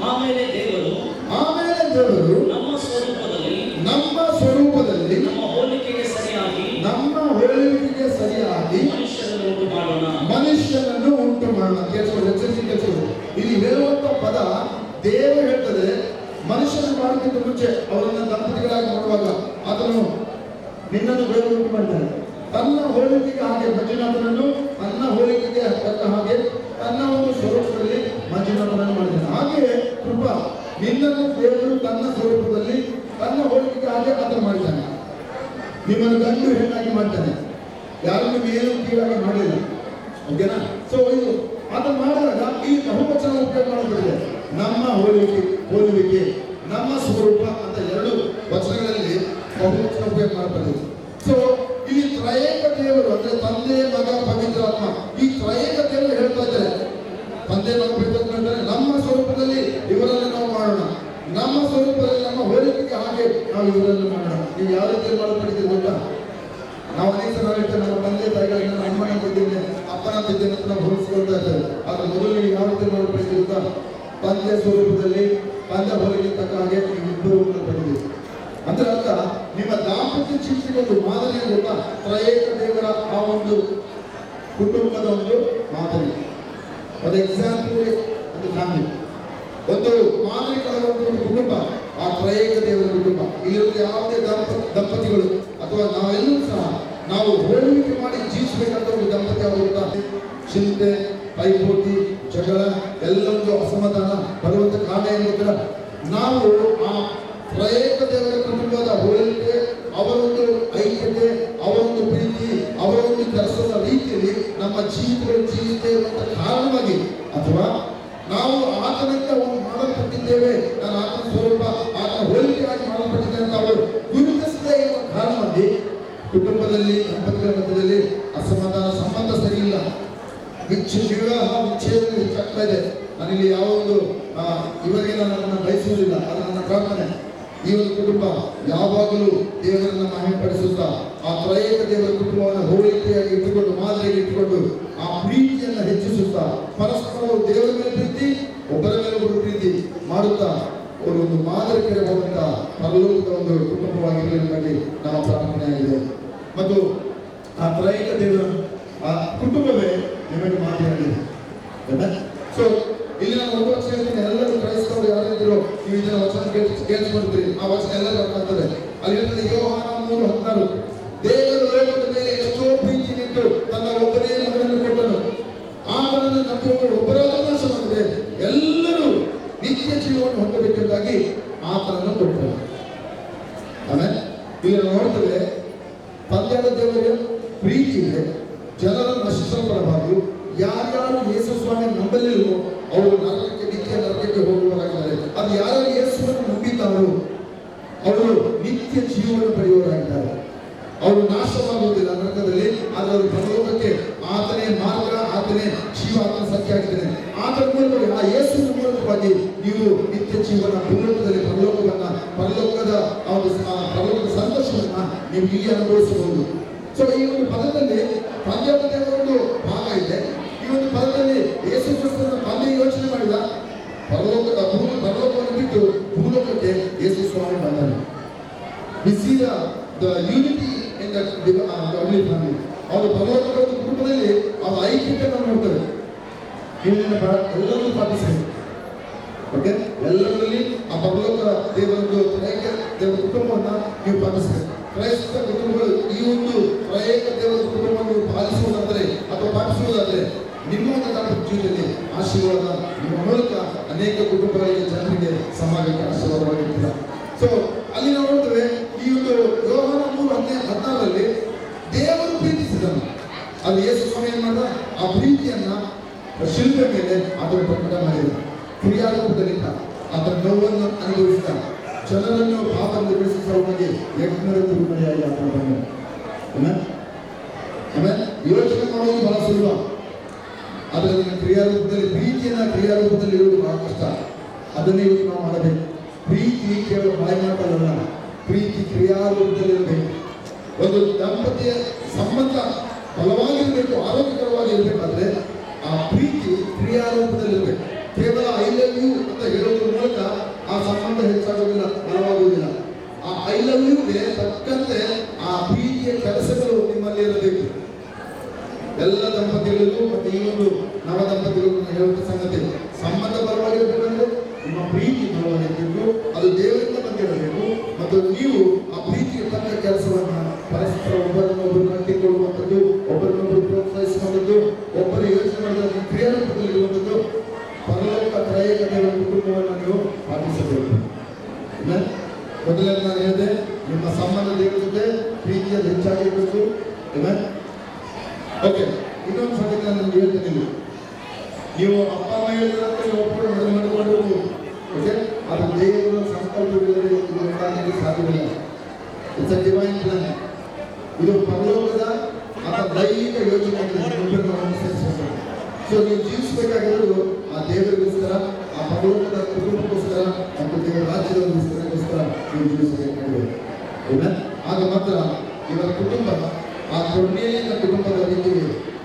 ಆಮೇಲೆ ದೇವರು ನಮ್ಮ ಸ್ವರೂಪದಲ್ಲಿ ನಮ್ಮ ಹೋಲಿಕೆಗೆ ಸರಿಯಾಗಿ ಮನುಷ್ಯನನ್ನು ಉಂಟು ಮಾಡೋಣ. ಕೇಳಿಸ್ಕೊಂಡು ಎಚ್ಚರಿಸಿ. ಇಲ್ಲಿ ಹೇಳುವಂತ ಪದ ದೇವರು ಹೇಳ್ತದೆ, ಮನುಷ್ಯನ ಮಾಡೋದಕ್ಕಿಂತ ಮುಂಚೆ ಅವರನ್ನ ದಂಪತಿಗಳಾಗಿ ಮಾಡುವಾಗ ಅದನ್ನು ನಿನ್ನನ್ನು ದೇವರು ಉಂಟು ಮಾಡ್ತಾನೆ. ತನ್ನ ಹೋಲಿಕೆಗೆ ಹಾಗೆ ಮಂಜುನಾಥನನ್ನು, ತನ್ನ ಹೋಲಿಕೆಗೆ ತಕ್ಕ ಹಾಗೆ ತನ್ನ ಒಂದು ಸ್ವರೂಪದಲ್ಲಿ ಮಂಜುನಾಥನನ್ನು ಮಾಡಿದ್ದಾನೆ. ಹಾಗೆಯೇ ಕೃಪಾ, ನಿನ್ನನ್ನು ದೇವರು ತನ್ನ ಸ್ವರೂಪದಲ್ಲಿ ತನ್ನ ಹೋಲಿಕೆಗೆ ಹಾಗೆ ಅದನ್ನು ಮಾಡಿದ್ದಾನೆ. ನಿಮ್ಮನ್ನು ಗಂಡು ಹೆಣ್ಣಾಗಿ ಮಾಡ್ತಾನೆ, ಯಾರನ್ನು ಏನು ಕೀಳಾಗಿ ಮಾಡಿಲ್ಲ. ಓಕೆನಾ? ಸೊ ಇದು ಅದನ್ನು ಮಾಡಿದಾಗ ಈ ಬಹುವಚನ ಉಪಯೋಗ ಮಾಡಲ್ಪಟ್ಟಿದೆ. ನಮ್ಮ ಹೋಲುವಿಕೆ, ನಮ್ಮ ಸ್ವರೂಪ ಅಂತ ಎರಡು ವಚನಗಳಲ್ಲಿ ಬಹುವಚನ ಉಪಯೋಗ ಮಾಡಲ್ಪಟ್ಟಿದೆ. ಸೊ ಇಲ್ಲಿ ತ್ರಯೇಕ ದೇವರು ಅಂದ್ರೆ ತಂದೆ, ಮಗ, ಪವಿತ್ರಾತ್ಮ, ಈ ತ್ರಯೇಕ ದೇವರು ಹೇಳ್ತಾ ಇದ್ದಾರೆ, ತಂದೆ, ಮಗ, ಪವಿತ್ರಾತ್ಮ ಹೇಳ್ತಾರೆ, ನಮ್ಮ ಸ್ವರೂಪದಲ್ಲಿ ಇವರನ್ನು ನಾವು ಮಾಡೋಣ, ನಮ್ಮ ಸ್ವರೂಪದಲ್ಲಿ ನಮ್ಮ ಹೋಲಿಕೆಗೆ ಹಾಗೆ ನಾವು ಇವರನ್ನು ಮಾಡೋಣ. ನೀವು ಯಾವ ರೀತಿ ಮಾಡಲ್ಪಟ್ಟಿದ್ದೀರಿ ಗೊತ್ತಾ? ನಾವು ಅನೇಕ ಸಲ ಹೇಳ್ತೇವೆ, ನಮ್ಮ ತಂದೆ ತಾಯಿಗಳಿಗೆ ನಾನು ಅಮ್ಮನಂತಿದ್ದೇನೆ, ಅಪ್ಪನಂತಿದ್ದೇನೆ ಅಂತ ನಾವು ಹೋಲಿಸಿಕೊಳ್ತಾ ಇದ್ದೇವೆ. ಆದ್ರೆ ಮೊದಲು ನೀವು ಯಾವ ರೀತಿ ಮಾಡಲ್ಪಟ್ಟಿದ್ದೀರಿ ಗೊತ್ತಾ? ತಂದೆ ಸ್ವರೂಪದಲ್ಲಿ, ತಂದೆ ಹೋಲಿಕೆ ತಕ್ಕ ಹಾಗೆ ಇಬ್ಬರು ಮಾಡಲ್ಪಟ್ಟಿದ್ದೀರಿ. ಅಂದ್ರೆ ಅರ್ಥ, ನಿಮ್ಮ ದಾಂಪತ್ಯ ಜೀವನಕ್ಕೆ ಒಂದು ಮಾದರಿ ಗೊತ್ತಾ? ತ್ರಯೇಕ ದೇವರ ಆ ಒಂದು ಕುಟುಂಬದ ಒಂದು ಮಾದರಿ, ಒಂದು ಎಕ್ಸಾಂಪಲ್, ಒಂದು ಫ್ಯಾಮಿಲಿ, ಒಂದು ಮಾದರಿಕವಾದ ಒಂದು ಕುಟುಂಬ, ಆ ತ್ರಯೇಕ ದೇವರ ಕುಟುಂಬ. ಇಲ್ಲಿರುವ ಯಾವುದೇ ದಂಪತಿಗಳು ಅಥವಾ ನಾವೆಲ್ಲರೂ ಸಹ ನಾವು ಹೋಲಿಕೆ ಮಾಡಿ ಜೀವಿಸಬೇಕಂತ ಒಂದು ದಂಪತಿ ಆಗುತ್ತಾ ಚಿಂತೆ, ಪೈಪೋಟಿ, ಜಗಳ, ಎಲ್ಲೊಂದು ಅಸಮಾಧಾನ ಬರುವಂತ ಕಾರಣ ಏನು ಗೊತ್ತಿಲ್ಲ. ನಾವು ಆ ತ್ರಯೇಕ ದೇವರ ಕುಟುಂಬದ ಹೋಲಿಕೆ, ಅವರೊಂದು ಐಕ್ಯತೆ, ಅವರೊಂದು ಪ್ರೀತಿ, ಅವರೊಂದು ಕೆಲಸದ ರೀತಿಯಲ್ಲಿ ನಮ್ಮ ಜೀವಿತಗಳು ಜೀವಿತೇ ಇರುವಂತ ಕಾರಣವಾಗಿ, ಅಥವಾ ನಾವು ಆತನಿಂದ ಒಂದು ಮಾಡಲ್ಪಟ್ಟಿದ್ದೇವೆ, ನಾನು ಆತನ ಸ್ವರೂಪ, ಆತನ ಹೋಲಿಕೆಯಾಗಿ ಮಾಡಲ್ಪಟ್ಟಿದ್ದೇವೆ ಅಂತ ಅವರು ಗುರುತಿಸದೇ ಇರುವ ಕಾರಣವಾಗಿ ಕುಟುಂಬದಲ್ಲಿ, ದಂಪತಿಗಳ ಮಧ್ಯದಲ್ಲಿ ಅಸಮಾಧಾನ, ಸಂಬಂಧ ಸರಿಯಿಲ್ಲ, ವಿವಾಹ ವಿಚ್ಛೇದನ ಹೆಚ್ಚಾಗ್ತಾ ಇದೆ. ನನಗೆ ಯಾವ ಒಂದು ಇವರಿಗೆ ನನ್ನನ್ನು ಬಯಸುವುದಿಲ್ಲ, ಅದು ನನ್ನ ಪ್ರಾರ್ಥನೆ. ಈ ಒಂದು ಕುಟುಂಬ ಯಾವಾಗಲೂ ದೇವರನ್ನ ಮಹಿಮೆಪಡಿಸುತ್ತಾ ಆ ತ್ರಯೇಕ ದೇವರ ಕುಟುಂಬವನ್ನು ಹೋಲಿಕೆಯಾಗಿ ಇಟ್ಟುಕೊಂಡು, ಮಾದರಿಯಾಗಿ ಇಟ್ಟುಕೊಂಡು ಆ ಪ್ರೀತಿಯನ್ನು ಹೆಚ್ಚಿಸುತ್ತಾ, ಪರಸ್ಪರ ದೇವರ ಮೇಲೆ ಪ್ರೀತಿ, ಒಬ್ಬರ ಮೇಲೆ ಒಬ್ಬರು ಪ್ರೀತಿ ಮಾಡುತ್ತಾ ಅವರು ಒಂದು ಮಾದರಿ ಕಡೆ ಹೋಗುವಂತ ಪರಲೋಕದ ಒಂದು ಕುಟುಂಬವಾಗಿರಲಿ ನಮ್ಮ ಪ್ರಾರ್ಥನೆಯಾಗಿದೆ. ಮತ್ತು ಆ ತ್ರಯೇಕ ದೇವರ ಆ ಕುಟುಂಬವೇ ನಿಮಗೆ ಮಾದರಿಯಾಗಿದೆ. ಸೊ ಇಲ್ಲಿ ನಾನು ಒಂದು ವರ್ಷ ಹೇಳ್ತೀನಿ, ಎಲ್ಲರೂ ಕ್ರೈಸ್ತವರು ಯಾರಿದ್ರು ನೀವು ಇದನ್ನ ವಚನ ಕೇಳಿಸ್ಕೊಳ್ತೀರಿ, ಆ ವಚನ ಎಲ್ಲರೂ ಅರ್ಥ ಆಗ್ತದೆ. ಅಲ್ಲಿ ಹೇಳ್ತದೆ ಯೋಹಾನ 3:16, ದೇವರು ಲೋಕದ ಮೇಲೆ ಎಷ್ಟೋ ಪ್ರೀತಿಯಿಟ್ಟು ತನ್ನ ಒಬ್ಬನೇ ಮಗನನ್ನು ಕೊಟ್ಟನು, ಆತನನ್ನು ನಂಬುವವರು ಒಬ್ಬರಾದರೂ ನಾಶವಾಗದೆ ಎಲ್ಲರೂ ನಿತ್ಯ ಜೀವವನ್ನು ಹೊಂದಬೇಕೆಂದಾಗಿ ಆತನನ್ನು ಕೊಟ್ಟನು. ಆಮೇಲೆ ಈಗ ನಾವು ನೋಡ್ತೇವೆ, ತಂದೆಯಾದ ದೇವರ ಪ್ರೀತಿ ಇದೆ, ಜನರನ್ನು ನಶಿಸಲ್ಪಡಬಾರದು. ಯಾರ್ಯಾರು ಯೇಸು ಸ್ವಾಮಿ ನಂಬಲಿಲ್ಲವೋ ಅವರು ನಿತ್ಯ ನರಕಕ್ಕೆ ಹೋಗುವವರಾಗಿದ್ದಾರೆ. ಅದು ಯಾರು ಯೇಸುವನ್ನು ನಂಬಿದ್ದಾರೋ ಅವರು ನಿತ್ಯ ಜೀವನ ಪಡೆಯುವವರಾಗಿದ್ದಾರೆ. ಅವರು ನಾಶವಾಗುವುದಿಲ್ಲ ನರಕದಲ್ಲಿ, ಆದರೆ ಅವರು ಪರಲೋಕಕ್ಕೆ ಆತನೇ ಮಾರ್ಗ, ಆತನೇ ಜೀವ, ಆತನ ಸತ್ಯ ಆಗಿದ್ದಾನೆ. ಆತನ ಮೂಲಕ ಆ ಯೇಸುವಿನ ಮೂಲಕವಾಗಿ ನೀವು ನಿತ್ಯ ಜೀವನ ಭೂಲೋಕದಲ್ಲಿ ಪರಲೋಕದ ಪರಲೋಕದ ಸಂತೋಷವನ್ನ ನೀವು ಇಲ್ಲಿ ಅನುಭವಿಸಬಹುದು. ಸೊ ಈ ಒಂದು ಪದದಲ್ಲಿ ತಂದೆಯಾದ ದೇವರೊಂದು ಭಾಗ ಇದೆ. ಈ ಒಂದು ಪದದಲ್ಲಿ ಯೇಸು ಕ್ರಿಸ್ತನ ತಂದೆ ಯೋಚನೆ ಮಾಡಿದ ಪರಲೋಕವನ್ನು ಬಿಟ್ಟು ಭೂಲೋಕಕ್ಕೆ ಯೇಸು ಸ್ವಾಮಿ ಬಂದನು. We see the unity in the family. ಅವರು ಪರಲೋಕದ ಒಂದು ಕುಟುಂಬದಲ್ಲಿ ಅವರ ಐಕ್ಯತೆಯನ್ನು ನೋಡ್ತಾರೆ. ಎಲ್ಲರೂ ಪಾಲಿಸಬೇಕು. ಓಕೆ, ಎಲ್ಲರಲ್ಲಿ ಆ ಪರಲೋಕ ದೇವರದ್ದು ದೇವರ ಕುಟುಂಬವನ್ನ ನೀವು ಪಾಲಿಸಬೇಕು. ಕ್ರೈಸ್ತ ಕುಟುಂಬಗಳು ಈ ಒಂದು ತ್ರೈಕ ದೇವರ ಕುಟುಂಬವನ್ನು ಪಾಲಿಸುವುದಾದರೆ ಅಥವಾ ಪಾಲಿಸುವುದಾದರೆ ನಿಮ್ಮ ಒಂದು ದಾಂಪತ್ಯ ಜೀವನದಲ್ಲಿ ಆಶೀರ್ವಾದ ನಿಮ್ಮ ಮೂಲಕ ಅನೇಕ ಕುಟುಂಬಗಳಿಗೆ, ಜನರಿಗೆ, ಸಮಾಜಕ್ಕೆ ಆಶೀರ್ವಾದವಾಗಿರ್ತೀರ. ಸೊ ಅಲ್ಲಿ ನಾವು ನೋಡ್ತೇವೆ, ಈ ಒಂದು ಯೋಹಾನ 3:16 ದೇವರು ಪ್ರೀತಿಸಿದನು. ಅಲ್ಲಿ ಯೇಸು ಸ್ವಾಮಿ ಏನ್ ಮಾಡಿದ, ಆ ಪ್ರೀತಿಯನ್ನ ಶಿಲ್ಪೆ ಮೇಲೆ ಅದರ ಪ್ರಕಟ ಮಾಡಿದ. ಕ್ರಿಯಾರೂಪದಲ್ಲಿದ್ದ, ಅದರ ನೋವನ್ನು ಅನುಭವಿಸಿದ, ಜನರನ್ನು ಪಾಪದಿಂದ ಬಿಡಿಸುವುದಕ್ಕೆ ಯಜ್ಞದ ತಿರುಮಲೆಯಾಗಿ ಆತನು ಬಂದನು. ಆಮೇಲೆ ಯೋಚನೆ ಮಾಡೋದು ಬಹಳ ಸುಲಭ, ಆದರೆ ಕ್ರಿಯಾರೂಪದಲ್ಲಿ ಕ್ರಿಯಾರೂಪದಲ್ಲಿ ಇರುವುದು ಬಹಳ ಕಷ್ಟ. ಅದನ್ನೇ ಇವತ್ತು ನಾವು ಮಾಡಬೇಕು. ಪ್ರೀತಿ ಕೇವಲ ಬಾಯಿ ಮಾತಲ್ಲ, ಪ್ರೀತಿ ಕ್ರಿಯಾರೂಪದಲ್ಲಿರಬೇಕು. ಒಂದು ದಾಂಪತ್ಯ ಸಂಬಂಧ ಬಲವಾಗಿರಬೇಕು, ಆರೋಗ್ಯಕರವಾಗಿರಬೇಕಾದ್ರೆ ಆ ಪ್ರೀತಿ ಕ್ರಿಯಾರೂಪದಲ್ಲಿರಬೇಕು. ಕೇವಲ ಐ ಲವ್ ಯು ಅಂತ ಹೇಳೋದ್ರ ಮೂಲಕ ಆ ಸಂಬಂಧ ಹೆಚ್ಚಾಗುವುದಿಲ್ಲ, ಬಲವಾಗುವುದಿಲ್ಲ. ಆ ಐ ಲವ್ ಯುಗೆ ತಕ್ಕಂತೆ ಆ ಪ್ರೀತಿಯ ಕೆಲಸಗಳು ನಿಮ್ಮಲ್ಲಿ ಇರಬೇಕು. ಎಲ್ಲ ದಂಪತಿಗಳಿಗೂ ಮತ್ತು ಈ ಒಂದು ನವ ದಂಪತಿಗಳಿಗೂ ಹೇಳುವಂತ ಸಂಗತಿ, ಸಂಬಂಧ ಬಲವಾಗಿರಬೇಕಂದ್ರೆ ನಿಮ್ಮ ಪ್ರೀತಿ ಬಲವಾಗಿರಬೇಕು, ಅದು ದೇವರಿಂದ ಬಂದಿರಬೇಕು. ಮತ್ತು ನೀವು ಆ ಪ್ರೀತಿಗೆ ತಕ್ಕ ಕೆಲಸವನ್ನ ಪರಸ್ಪರ ಒಬ್ಬರನ್ನೊಬ್ಬರು ಕಟ್ಟಿಕೊಳ್ಳುವಂಥದ್ದು, ಒಬ್ಬರನ್ನೊಬ್ಬರು ಪ್ರೋತ್ಸಾಹಿಸುವಂಥದ್ದು, ಒಬ್ಬರು ಯೋಚನೆ ಮಾಡಿದ ಕ್ರಿಯಾರೂಪದಲ್ಲಿರುವಂಥದ್ದು, ಪರಲೋಕ ತ್ರೈಕ ದೇವರ ಕುಟುಂಬವನ್ನು ನೀವು ಪಾಲಿಸಬೇಕು. ಮೊದಲನೇ ನಾನು ಹೇಳಿದೆ, ನಿಮ್ಮ ಸಂಬಂಧ ದೇವರ ಜೊತೆ ಪ್ರೀತಿಯಲ್ಲಿ ಹೆಚ್ಚಾಗಿರಬೇಕು. ಓಕೆ, ಇನ್ನೊಂದು ಸಂಗತಿ ನಾನು ನಿಮ್ಗೆ ಹೇಳ್ತೇನೆ. ನೀವು ಅಪ್ಪ ಅಮ್ಮ ಹೇಳಿದಂತೆ ಒಬ್ಬರು ಮದುವೆ ಮಾಡಿಕೊಂಡು, ಓಕೆ, ಅದು ದೇವರ ಸಂಕಲ್ಪವಿಲ್ಲದೆ ಇದು ಉಂಟಾಗಲಿಕ್ಕೆ ಸಾಧ್ಯವಿಲ್ಲ. It's a divine plan. ಇದು ಪರಲೋಕದ ಅಥವಾ ದೈಹಿಕ ಯೋಜನೆ. ಸೊ ನೀವು ಜೀವಿಸಬೇಕಾಗಿರೋದು ಆ ದೇವರಿಗೋಸ್ಕರ, ಆ ಪರಲೋಕದ ಕುಟುಂಬಕ್ಕೋಸ್ಕರ ಮತ್ತು ದೇವರ ರಾಜ್ಯದಗೋಸ್ಕರ ನೀವು ಜೀವಿಸಬೇಕಾಗಿದೆ. ಆಗ ಮಾತ್ರ ಇವರ ಕುಟುಂಬ ಆ ಕೊರ್ನೇಲಿಯನ ಕುಟುಂಬದ ರೀತಿ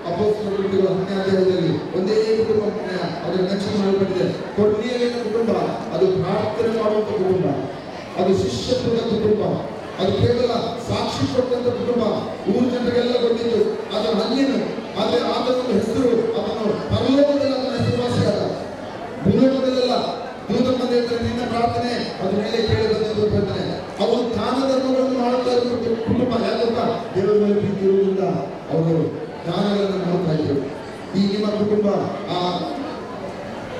ಅಪೊಸ್ತಲರ ಕೃತ್ಯಗಳ 10ನೇ ಅಧ್ಯಾಯದಲ್ಲಿ ಒಂದೇ ಕುಟುಂಬ ಅದರ ಮೆನ್ಷನ್ ಮಾಡಲ್ಪಟ್ಟಿದೆ. ಕೊರ್ನೇಲಿಯನ ಕುಟುಂಬ ಅದು ಪ್ರಾರ್ಥನೆ ಮಾಡುವಂತ ಕುಟುಂಬ, ಅದು ಶಿಷ್ಯತ್ವದ ಕುಟುಂಬ, ಅದು ಕೇವಲ ಸಾಕ್ಷಿ ಕೊಟ್ಟಂತ ಕುಟುಂಬ. ಊರು ಜನರಿಗೆಲ್ಲ ಗೊತ್ತಿತ್ತು ಅದರ ಅನ್ಯನು, ಆದರೆ ಆತನೊಂದು ಹೆಸರು, ಅವನು ಪರಲೋಕದಲ್ಲಿ ಅವನ ಹೆಸರುವಾಸಿಯಾದ, ಭೂಲೋಕದಲ್ಲೆಲ್ಲ ದೂತ ಬಂದ ಹೇಳ್ತಾರೆ ನಿನ್ನ ಪ್ರಾರ್ಥನೆ ಅದ್ರ ಮೇಲೆ ಕೇಳಿ ಬಂದಿದ್ದು ಬರ್ತಾನೆ. ಅವರು ದಾನ ಧರ್ಮಗಳನ್ನು ಮಾಡುತ್ತಾ ಇರುವ ಕುಟುಂಬ. ಯಾಕಂತ ದೇವರ ಮೇಲೆ ಪ್ರೀತಿ ಇರುವುದಿಲ್ಲ, ಅವರು ದಾನಗಳನ್ನು ಮಾಡ್ತಾ ಇದ್ರು. ಈ ನಿಮ್ಮ ಕುಟುಂಬ ಆ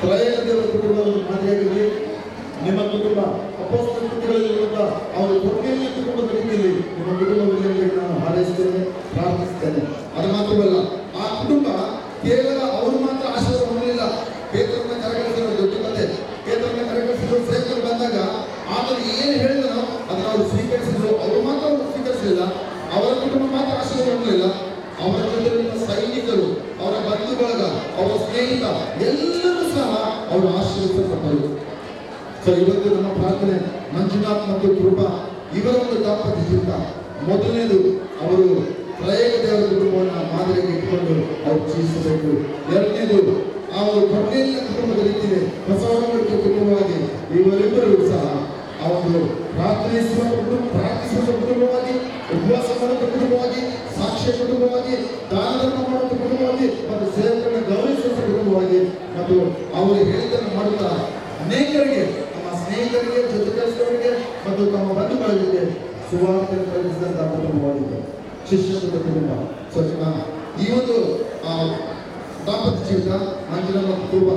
ತ್ರೈಕ ದೇವರ ಕುಟುಂಬದ ಮಾದರಿಯಾಗಿರಲಿ. ನಿಮ್ಮ ಕುಟುಂಬ ಅಪೊಸ್ತಲರ ಕೃತ್ಯಗಳಲ್ಲಿರುವಂತ ಅವರು ಕೊರ್ನೇಲಿಯ ಕುಟುಂಬದ ರೀತಿಯಲ್ಲಿ ನಿಮ್ಮ ಕುಟುಂಬದಲ್ಲಿ ನಾನು ಹಾರೈಸುತ್ತೇನೆ, ಪ್ರಾರ್ಥಿಸುತ್ತೇನೆ. ಅದು ಮಾತ್ರವಲ್ಲ, ಆ ಕುಟುಂಬ ಕೇವಲ ಅವರು ಮಾತ್ರ ಆಶೀರ್ವಾದ ಹೊಂದಲಿಲ್ಲ. ಪೇತ್ರನ ಕರೆಕಳಿಸಿದ ದೊಡ್ಡ ಕಥೆ. ಪೇತ್ರನ ಕರೆಕಳಿಸಿದ್ರು, ಸೇವಕರು ಬಂದಾಗ ಆತನು ಏನು ಹೇಳಿದನೋ ಅದನ್ನು ಅವರು ಸ್ವೀಕರಿಸಿದ್ರು. ಅವರು ಮಾತ್ರ ಸ್ವೀಕರಿಸಲಿಲ್ಲ, ಅವರ ಕುಟುಂಬ ಮಾತ್ರ ಆಶೀರ್ವಾದ ಹೊಂದಲಿಲ್ಲ. ಅವರ ಜೊತೆಗಿನ ಸೈನಿಕರು, ಅವರ ಬಂಧು ಬಳಗ, ಅವರ ಸ್ನೇಹಿತ ಎಲ್ಲರೂ ಸಹ ಅವರು ಆಶೀರ್ವದಿಸಲ್ಪಟ್ಟರು. ಸೊ ಇವತ್ತು ನಮ್ಮ ಪ್ರಾರ್ಥನೆ ಮಂಜುನಾಥ್ ಮತ್ತು ಕೃಪಾ ಇವರ ಒಂದು ದಾಂಪತ್ಯ ಜೀವಿತ, ಮೊದಲನೇದು ಅವರು ತ್ರೈಕ ದೇವರ ಕುಟುಂಬವನ್ನು ಮಾದರಿಗೆ ಇಟ್ಟುಕೊಂಡು ಅವರು ಜೀವಿಸಬೇಕು. ಎರಡನೇದು ಅವರು ಕೊರ್ನೇಲಿಯನ ಕುಟುಂಬದ ರೀತಿಯಲ್ಲಿ ಬಸವನಗುಡಿಯ ಕುಟುಂಬವಾಗಿ ಇವರಿಬ್ಬರು ಸಹ ಅವರು ಪ್ರಾರ್ಥಿಸುವ ಕುಟುಂಬವಾಗಿ, ಉಪವಾಸ ಮಾಡುವ ಕುಟುಂಬವಾಗಿ, ಸಾಕ್ಷ್ಯ ಕುಟುಂಬವಾಗಿ, ದಾನ ಧರ್ಮ ಮಾಡುವ ಕುಟುಂಬವಾಗಿ ಮತ್ತು ಸೇವಕರನ್ನು ಗೌರವಿಸುವ ಕುಟುಂಬವಾಗಿ ಮತ್ತು ಮತ್ತು ಅವರು ಹೇಳಿದ್ದನ್ನು ಮಾಡುತ್ತಾ ಅನೇಕರಿಗೆ, ನಮ್ಮ ಸ್ನೇಹಿತರಿಗೆ, ಜೊತೆ ಕೆಲಸದವರಿಗೆ ಮತ್ತು ತಮ್ಮ ಬಂಧು ಬಳಗಕ್ಕೆ ಸುವಾರ್ತೆ ಕಲಿಸಿದಂತಹ ಕುಟುಂಬವಾಗಿತ್ತು, ಶಿಷ್ಯರ ಕುಟುಂಬ. ಸೊ ಈ ಒಂದು ದಾಂಪತ್ಯ ಜೀವಿತ ಮಂಜುಳ ಮತ್ತು ಕುಟುಂಬ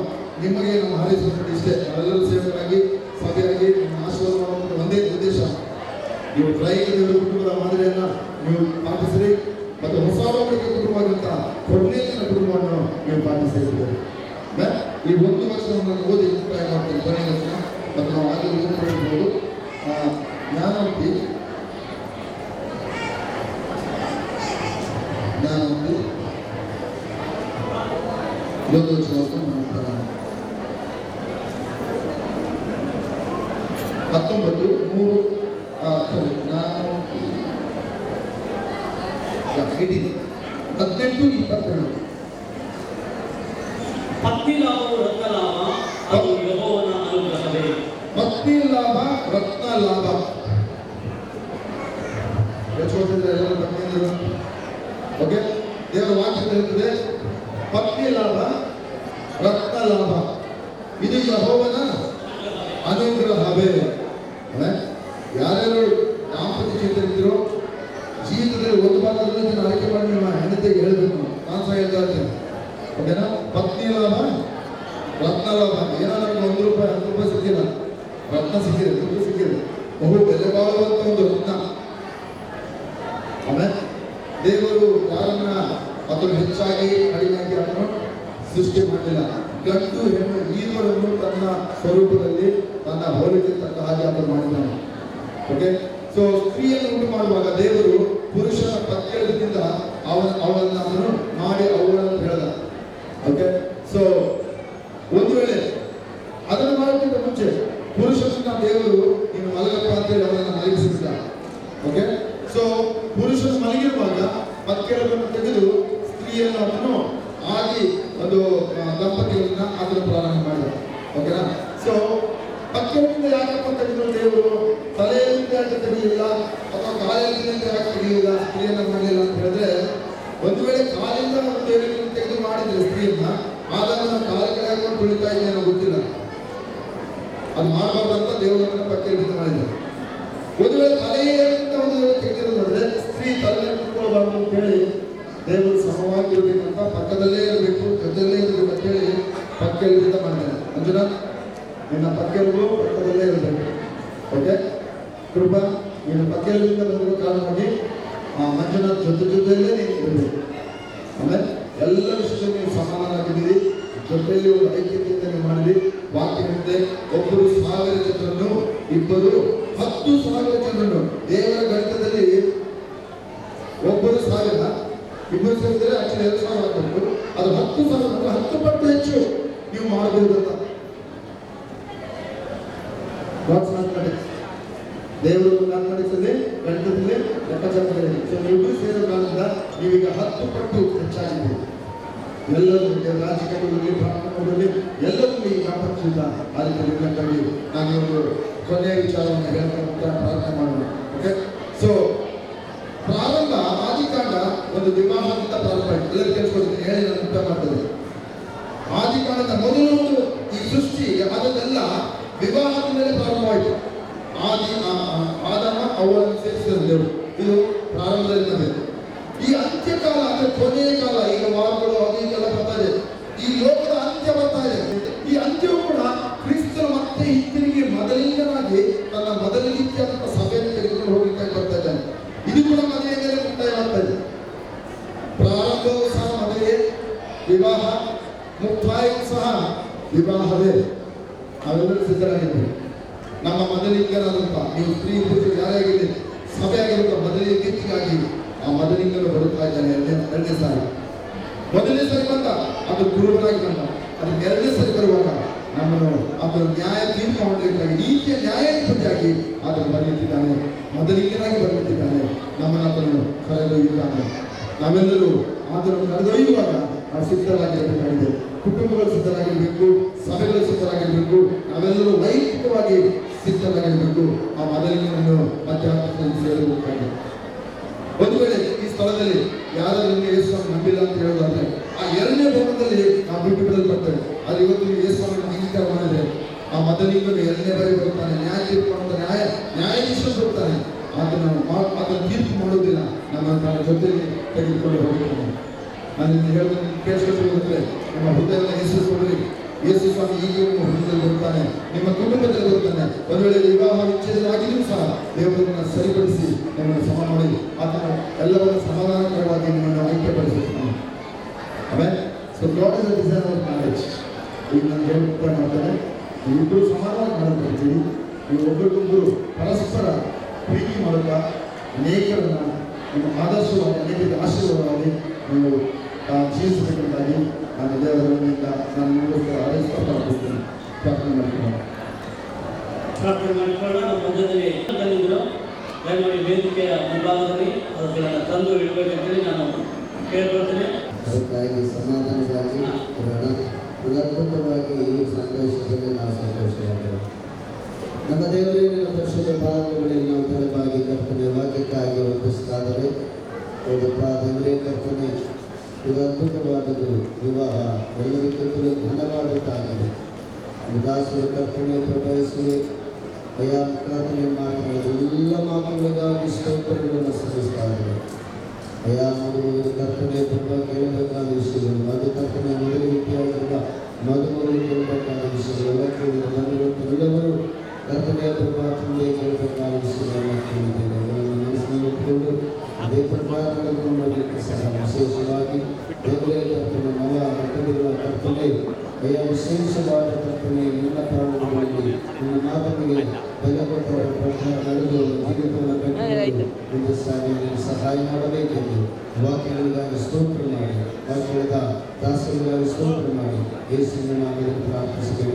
ನಿಮಗೆ ನಮ್ಮ ಹಾರೈಸುವಂತ ಇಷ್ಟೇ. ನಾವೆಲ್ಲರೂ ಸೇವಕರಾಗಿ ಸಭೆಯಾಗಿ ನಿಮ್ಮ ಆಶೀರ್ವಾದ ಮಾಡುವಂಥ ಒಂದೇ ಉದ್ದೇಶ, ನೀವು ತ್ರೈಕ ದೇವರ ಕುಟುಂಬದ ಮಾದರಿಯನ್ನ ನೀವು ಪಾಲಿಸಿರಿ ಮತ್ತು ಹೊಸ ಒಬ್ಬರಿಗೆ ಕುಟುಂಬವಾದಂತಹ ಕೊಡ್ನೇಲಿನ ಕುಟುಂಬವನ್ನು ನೀವು ಪಾಲಿಸಿದ್ದೀರಿ. ಈ ಒಂದು ವರ್ಷವನ್ನು ಓದಿ ಮುಕ್ತಾಯ ಮಾಡ್ತೀವಿ, ಕೊನೆಯ ವರ್ಷ. ಮತ್ತು ನಾವು ಆಗಲೇ ಓದ್ಕೊಂಡಿರ್ಬೋದು. ಜ್ಞಾನವಂತಿ ಇವತ್ತು ವರ್ಷ 18-22 ಪತ್ನಿ ಲಾಭವು ರತ್ನ ಲಾಭ, ಅದು ಯೆಹೋವನ ಅನುಗ್ರಹವೇ. ಪತ್ನಿ ಲಾಭ ರತ್ನ ಲಾಭ. ಎಲ್ಲರೂ ಪತ್ನಿಯರು ಓಕೆ. ದೇವರ ವಾಕ್ಯ ಹೇಳ್ತದೆ ಪತ್ನಿ ಲಾಭ ರತ್ನ ಲಾಭ, ಇದು ಯೆಹೋವನ ಅನುಗ್ರಹವೇ. ಯಾರ್ಯಾರು ದಾಂಪತ್ಯ ಜೀವಿತರಿದ್ದೀರೋ ಜೀವಿತದಲ್ಲಿ ಒಂದು ಭಾಗದಲ್ಲಿ ನಾನು ಆಯ್ಕೆ ಮಾಡಿ ನಿಮ್ಮ ಹೆಂಡತಿಗೆ ಹೇಳಬೇಕು. ನಾನು ಸಹ ಹೇಳ್ತಾ ಇರ್ತೇನೆ, ಓಕೆನಾ? ಪತ್ನಿ ಲಾಭ ರತ್ನ ಲಾಭ. ಏನಾದ್ರೂ ₹1 ₹10 ಸಿಕ್ಕಿಲ್ಲ, ರತ್ನ ಸಿಕ್ಕಿದೆ, ದುಡ್ಡು ಸಿಕ್ಕಿದೆ, ಬಹು ಬೆಲೆ ಬಾಳುವಂತ ಒಂದು ರತ್ನ. ಆಮೇಲೆ ದೇವರು ಯಾರನ್ನ ಅದನ್ನು ಹೆಚ್ಚಾಗಿ ಕಡಿಮೆಯಾಗಿ ಅದನ್ನು ಸೃಷ್ಟಿ ಮಾಡಲಿಲ್ಲ. ಗಂಡು ಹೆಣ್ಣು ಈರುಗಳನ್ನು ತನ್ನ ಸ್ವರೂಪದಲ್ಲಿ ತನ್ನ ಹೋಲಿಕೆ ತಕ್ಕ ಹಾಗೆ ಅದನ್ನು ಮಾಡಿದ್ದಾನೆ. ಓಕೆ. ಸೊ ಸ್ತ್ರೀಯನ್ನು ಉಂಟು ಮಾಡುವಾಗ ದೇವರು ಪುರುಷನ ಪತ್ಯದಿಂದ ಅವಳನ್ನು ಅದನ್ನು ಮಾಡಿ ಅವುಗಳನ್ನು ಹೇಳ್ದ. ಓಕೆ. ಸೊ ಒಂದು ವೇಳೆ ಅದನ್ನು ಮಾಡೋಕ್ಕಿಂತ ಮುಂಚೆ ಪುರುಷನ ದೇವರು ನೀನು ಮಲಗಪ್ಪ ಅಂತೇಳಿ ಅವರನ್ನು ಮಲಗಿಸಿದ್ದ. ಓಕೆ. ಸೊ ಪುರುಷನು ಮಲಗಿರುವಾಗ ಪತ್ಯಗಳನ್ನು ತೆಗೆದು ಸ್ತ್ರೀಯನ್ನು ಅದನ್ನು ಆಗಿ ಒಂದು ದಂಪತಿಗಳನ್ನ ಅದನ್ನು ಪ್ರಾರಂಭ ಮಾಡಿದ. ಓಕೆನಾ? ಸೊ ಪತ್ಯದಿಂದ ಯಾಕಪ್ಪ ತೆಗೆದು ದೇವರು? ತಲೆಯಿಂದ ಯಾಕೆ ತೆಗೆಯಲಿಲ್ಲ ಅಥವಾ ಕಾಲಿನಿಂದ ಯಾಕೆ ತೆಗೆಯಲಿಲ್ಲ, ಸ್ತ್ರೀಯನ್ನ ಮಾಡಲಿಲ್ಲ ಅಂತ ಹೇಳಿದ್ರೆ, ಒಂದು ವೇಳೆ ಕಾಲಿಂದ ದೇವರಿಗೆ ತೆಗೆದು ಮಾಡಿದ್ರೆ ಸ್ತ್ರೀಯನ್ನ, ಆದನ್ನು ಕಾಲ ಕಡೆ ಹಾಕೊಂಡು ತುಳಿತಾ ಇದೆಯೋ ಗೊತ್ತಿಲ್ಲ, ಅದು ಮಾಡಬಾರ್ದಂತ ದೇವರನ್ನ ಪತ್ಯದಿಂದ ಮಾಡಿದ್ದಾರೆ. ಒಂದು ವೇಳೆ ತಲೆಯಿಂದ ಒಂದು ವೇಳೆ ತೆಗೆದಿರೋದಾದ್ರೆ ಸ್ತ್ರೀ ತಲೆ ಕುತ್ಕೊಳ್ಬಾರ್ದು ಅಂತ ಹೇಳಿ ದೇವರು ಸಮವಾಗಿರ್ಬೇಕಂತ, ಪಕ್ಕದಲ್ಲೇ ಇರಬೇಕು, ಜೊತೆಯಲ್ಲೇ ಇರಬೇಕು ಅಂತ ಹೇಳಿ ಪಕ್ಕೆಯಿಂದ ಮಾಡಿದ್ದಾರೆ. ಅಂಜನಾ, ನಿನ್ನ ಪಕ್ಕೆಲ್ಲೂ ಪಕ್ಕದಲ್ಲೇ ಇರಬೇಕು. ಓಕೆ. ಕೃಪಾ, ನಿನ್ನ ಪಕ್ಕೆಲ್ಲಿಂದ ಬಂದಿರೋ ಕಾರಣವಾಗಿ ಮಂಜುನಾಥ್ ಜೊತೆಯಲ್ಲೇ ನೀನು ಇರಬೇಕು. ಆಮೇಲೆ ಎಲ್ಲ ವಿಷಯದಲ್ಲಿ ನೀವು ಸಮಾನರಾಗಿದ್ದೀರಿ, ಜೊತೆಯಲ್ಲಿ ಒಂದು ಐಕ್ಯತೆಯಿಂದ ನೀವು ಮಾಡಿರಿ. ವಾಕ್ಯವಿದೆ, ಒಬ್ಬರು 1000 ಜನರನ್ನು, ಇಬ್ಬರು 10,000 ಜನರನ್ನು. ದೇವರ ಗಣಿತದಲ್ಲಿ ಒಬ್ಬರು 1000, ಇಬ್ಬರು ಸೇರಿದರೆ ಆಕ್ಚುಲಿ 2,000 ಆಗಬೇಕು. ಅದು 10,000, 10 ಪಟ್ಟು ಹೆಚ್ಚು ನೀವು ಮಾಡಬಹುದು ಅಂತ ದೇವರು ನಾಲ್ಕನೇ ಗಣಿತದಲ್ಲಿ ಲೆಕ್ಕಾಚಾರದಲ್ಲಿ. ಸೊ ನೀವು ಸೇರೋ ಕಾರಣದಿಂದ ನೀವೀಗ 10 ಪಟ್ಟು ಹೆಚ್ಚಾಗಿದೆ. ಎಲ್ಲರೂ ರಾಜಕೀಯದಲ್ಲಿ, ಪ್ರಾರ್ಥನೆಗಳಲ್ಲಿ ಎಲ್ಲರೂ ಈ ಕಾಪಾಡಿಸಿಲ್ಲ. ಅದಕ್ಕಾಗಿ ನಾನು ಒಂದು ಕೊನೆಯ ವಿಚಾರವನ್ನು ಹೇಳ್ತಾ ಪ್ರಾರ್ಥನೆ ಮಾಡೋಣ. ಓಕೆ. ಸೊ ಪ್ರಾರಂಭ ಆದಿಕಾಂಡ ಒಂದು ವಿವಾಹದಿಂದ ಪ್ರಾರಂಭ ಆಯಿತು. ಎಲ್ಲರೂ ಕೇಳಿಸ್ಕೊಳ್ತೀನಿ, ಹೇಳಿ ನಾನು ಮುಕ್ತ ಮಾಡ್ತೇನೆ. ಆದಿಕಾಂಡದ ಮೊದಲೊಂದು ಈ ಸೃಷ್ಟಿ ಅದನ್ನೆಲ್ಲ ವಿವಾಹದ ಮೇಲೆ ಪ್ರಾರಂಭವಾಯಿತು. ಆದಾಮ ಅವಳನ್ನು ಸೇರಿಸಿದ ದೇವರು. ಇದು ಪ್ರಾರಂಭದಲ್ಲಿ ನಮಗೆ ಈ ಅಂತ್ಯಕಾಲ ಅಂದ್ರೆ ಕೊನೆಯ ಕಾಲ. ಈಗ ವಾರಗಳು ಅದು ಇದೆಲ್ಲ ಬರ್ತಾ ಇದೆ, ಈ ಲೋಕದ ಅಂತ್ಯ ಬರ್ತಾ ಇದೆ. ಈ ಅಂತ್ಯವು ಕೂಡ ಕ್ರಿಸ್ತರು ಮತ್ತೆ ಹಿಂತಿರುಗಿ ಮೊದಲಿಂಗನಾಗಿ ತನ್ನ ಮೊದಲಿನಿತ್ಯದ ಸಭೆಯನ್ನು ತೆಗೆದುಕೊಂಡು ಹೋಗ್ಲಿಕ್ಕೆ ಬರ್ತಾ ಇದ್ದಾನೆ. ಇದು ಕೂಡ ಮದುವೆಯ ಮೇಲೆ ಮುಕ್ತಾಯವಾಗ್ತಾ ಇದೆ. ಪ್ರಾರಂಭವೂ ಸಹ ಮದುವೆ, ವಿವಾಹ, ಮುಕ್ತಾಯವೂ ಸಹ ವಿವಾಹವೇ. ನಾವೆಲ್ಲರೂ ಸಿದ್ಧರಾಗಿದ್ದೇವೆ. ನಮ್ಮ ಮೊದಲಿಂಗನಾದಂಥ ನೀವು ಸ್ತ್ರೀ ಪುರುಷರು ಯಾರೇ ಆಗಿರಲಿ, ಸಭೆ ಆಗಿರುವ ಮೊದಲಿಂಗಕ್ಕಾಗಿ ಆ ಮೊದಲಿಂಗನು ಬರುತ್ತಾ ಇದ್ದಾನೆ. ಎರಡನೇ ಸಾರಿ, ಮೊದಲನೇ ಸಾರಿ ಬಂದ ಅದು ಕುರುಬನಾಗಿ ಬಂದ. ಅದಕ್ಕೆ ಎರಡನೇ ಸಾರಿ ಬರುವಾಗ ನಮ್ಮನ್ನು ಅದನ್ನು ನ್ಯಾಯ ತೀರ್ಪು ಮಾಡಲಿಕ್ಕಾಗಿ, ನೀತಿಯ ನ್ಯಾಯಾಧಿಪತಿಯಾಗಿ ಅದನ್ನು ಬರಲಿಕ್ಕಿದ್ದಾನೆ. ಮೊದಲಿಂಗನಾಗಿ ಬರಲಿಕ್ಕಿದ್ದಾನೆ. ನಮ್ಮನ್ನು ಅದನ್ನು ಕರೆದೊಯ್ಯುತ್ತಾನೆ. ನಾವೆಲ್ಲರೂ ಅದನ್ನು ಕರೆದೊಯ್ಯುವಾಗ ನಾವು ಸಿದ್ಧರಾಗಿರಬೇಕಾಗಿದೆ. ಕುಟುಂಬಗಳು ಸಿದ್ಧರಾಗಿರಬೇಕು, ಸಭೆಗಳು ಸಿದ್ಧರಾಗಿರಬೇಕು, ನಾವೆಲ್ಲರೂ ವೈಯಕ್ತಿಕವಾಗಿ ಸಿದ್ಧರಾಗಿರಬೇಕು. ಆ ಮೊದಲಿಂಗನನ್ನು ಮಧ್ಯಾಹ್ನದಲ್ಲಿ ಸೇರಬೇಕಾಗಿದೆ. ಒಂದು ವೇಳೆ ಈ ಸ್ಥಳದಲ್ಲಿ ಯಾರಾದ್ರೂ ಯೇಸುವನ್ನು ನಂಬಿಲ್ಲ ಅಂತ ಹೇಳೋದಾದ್ರೆ, ಆ ಎರಡನೇ ಮೊದಲನೇ ಭವನದಲ್ಲಿ ನಾವು ಬಿಟ್ಟು ಬಿಡಲ್ಪಡ್ತೇವೆ. ಅದು ಇವತ್ತು ಯೇಸುವನ್ನು ಅಂಗೀಕಾರ ಮಾಡಿದ್ರೆ ಆ ಮೊದಲಿಂದಲೂ ಎರಡನೇ ಬಾರಿ ಬರ್ತಾನೆ, ನ್ಯಾಯ ತೀರ್ಪು ಮಾಡುವಂತ ನ್ಯಾಯಾಧೀಶರು ಬರ್ತಾನೆ. ಅದನ್ನು ತೀರ್ಪು ಮಾಡೋದಿಲ್ಲ, ನಮ್ಮ ತನ್ನ ಜೊತೆಗೆ ತೆಗೆದುಕೊಂಡು ಹೋಗುತ್ತಾನೆ. ನಾನು ಹೇಳೋದನ್ನು ಕೇಳಿಸ್ಕೊಳ್ತಿದ್ರೆ ನಿಮ್ಮ ಹೃದಯವನ್ನು ಯೇಸುಕೊಡ್ರಿ. ಯೇಸು ಸ್ವಾಮಿ ಈಗ ನಿಮ್ಮ ಹೃದಯದಲ್ಲಿ ಬರ್ತಾನೆ, ನಿಮ್ಮ ಕುಟುಂಬದಲ್ಲಿ ಬರ್ತಾನೆ. ಒಂದು ವೇಳೆ ವಿವಾಹ ವಿಚ್ಛೇದನ ಆಗಿದ್ರೂ ಸಹ ದೇವರನ್ನು ಸರಿಪಡಿಸಿ ನಿಮ್ಮನ್ನು ಸಮ ಮಾಡಿ ಆತನ ಎಲ್ಲವನ್ನು ಸಮಾಧಾನಕರವಾಗಿ ನಿಮ್ಮನ್ನು ಐಕ್ಯಪಡಿಸುತ್ತಾನೆ. ಆಮೇಲೆ so god is the designer of marriage. ಈಗ ನಾನು ಹೇಳ್ತಾ ಮಾಡ್ತಾನೆ, ನೀವಿಬ್ಬರು ಸಮಾನವಾಗಿ ಮಾಡಲ್ಪಡ್ತೀವಿ. ನೀವು ಒಬ್ಬರಿಗೊಬ್ಬರು ಪರಸ್ಪರ ಪ್ರೀತಿ ಮಾಡುತ್ತಾ ಅನೇಕರನ್ನ ನಿಮ್ಮ ಆದರ್ಶವಾಗಿ ಅನೇಕರಿಗೆ ಆಶೀರ್ವಾದವಾಗಿ ನೀವು ಜೀವಿಸಬೇಕೆಂಬುದಾಗಿ ನಾನು ದೇವರಿಂದ ನಾನು ನಿಮಗೋಸ್ಕರ ಆರೈಸ್ಕೊಳ್ತೀನಿ. ಪ್ರಾರ್ಥನೆ ಮಾಡ್ತೀನಿ. ಪ್ರಾರ್ಥನೆ ಮಾಡಿಕೊಳ್ಳೋಣ. ನಮ್ಮ ಮಧ್ಯದಲ್ಲಿ ತಂದಿದ್ರು ದಯಮಾಡಿ ವೇದಿಕೆಯ ಮುಂಭಾಗದಲ್ಲಿ ಅದನ್ನು ತಂದು ಇಡಬೇಕಂತೇಳಿ ನಾನು ಕೇಳ್ಕೊಳ್ತೇನೆ. ಅದಕ್ಕಾಗಿ ಸಮಾಧಾನವಾಗಿ ಇರೋಣ. ಅದ್ಭುತವಾಗಿ ಈ ಸಂತೋಷದಲ್ಲಿ ನಾವು ಸಂತೋಷವಾಗೋಣ. ನಮ್ಮ ದೇವರಿಗೆ ಪರಿಶುದ್ಧ ಪಾದಗಳಲ್ಲಿ ನಾವು ತಲೆಬಾಗಿ ಕರ್ತನೆ ವಾಕ್ಯಕ್ಕಾಗಿ ವಂದಿಸ್ತಾದರೆ ದೇವರೇ ಕರ್ತನೆ, ಇದು ಅದ್ಭುತವಾದದ್ದು. ವಿವಾಹ ಎಲ್ಲರಿಗಿಂತಲೂ ಘನವಾದದ್ದಾಗಿದೆ. ದಾಸರು ಕರ್ತನೆ ಪ್ರಭಾವಿಸಿ ಅಯ್ಯ ಪ್ರಾರ್ಥನೆ ಮಾತನಾಡಿ ಎಲ್ಲ ಮಾತುಗಳಿಗಾಗಿ ಸ್ತೋತ್ರಗಳನ್ನು ಸಲ್ಲಿಸ್ತಾರೆ. ಅಯ್ಯ ಮಗುವಿನ ಕರ್ತನೆ ತುಂಬ ಕೇಳಬೇಕಾದ ವಿಷಯಗಳು, ಅದು ಕರ್ತನೆ ಮೊದಲ ರೀತಿಯಾಗಿರುವ ಮಧುಮರು ಕೇಳಬೇಕಾದ ವಿಷಯಗಳು, ಎಲ್ಲರೂ ಕರ್ತನೆಯ ಪ್ರಭಾವ ತುಂಬೆ ಕೇಳಬೇಕಾದ ವಿಷಯಗಳನ್ನು ಕೇಳಿದ್ದೇನೆ. ಅದನ್ನು ಮನಸ್ಸಿನಲ್ಲಿ ಇಟ್ಟುಕೊಂಡು ಅದೇ ಪ್ರಭಾವ ನಡೆದುಕೊಳ್ಳಲಿಕ್ಕೆ ಸಹ ವಿಶೇಷವಾಗಿ ದೇವರೇ ಕರ್ತನೆ ಮಗ ಮಕ್ಕಳಿರುವ ಕರ್ತನೆ ಅಯ್ಯ ವಿಶೇಷವಾದ ಕರ್ತನೆ ಎಲ್ಲ ಕಾರಣಗಳಲ್ಲಿ ನಿಮ್ಮ ಮಾತನಿಗೆ ಬೆಲೆ ಕೊಟ್ಟರ ಪ್ರಕಾರ ನಡೆದು ಜೀವಿತವನ್ನು ಕಟ್ಟಿಕೊಂಡು ಮುಂದೆ ಸಾಗಲು ಸಹಾಯ ಮಾಡಬೇಕೆಂದು ವಾಕ್ಯಗಳಿಗಾಗಿ ಸ್ತೋತ್ರ ಮಾಡಿ, ವಾಕ್ಯದ ದಾಸರಿಗಾಗಿ ಸ್ತೋತ್ರ ಮಾಡಿ ಯೇಸುವಿನ ನಾಮದಲ್ಲಿ ಪ್ರಾರ್ಥಿಸಿದ್ದೇವೆ.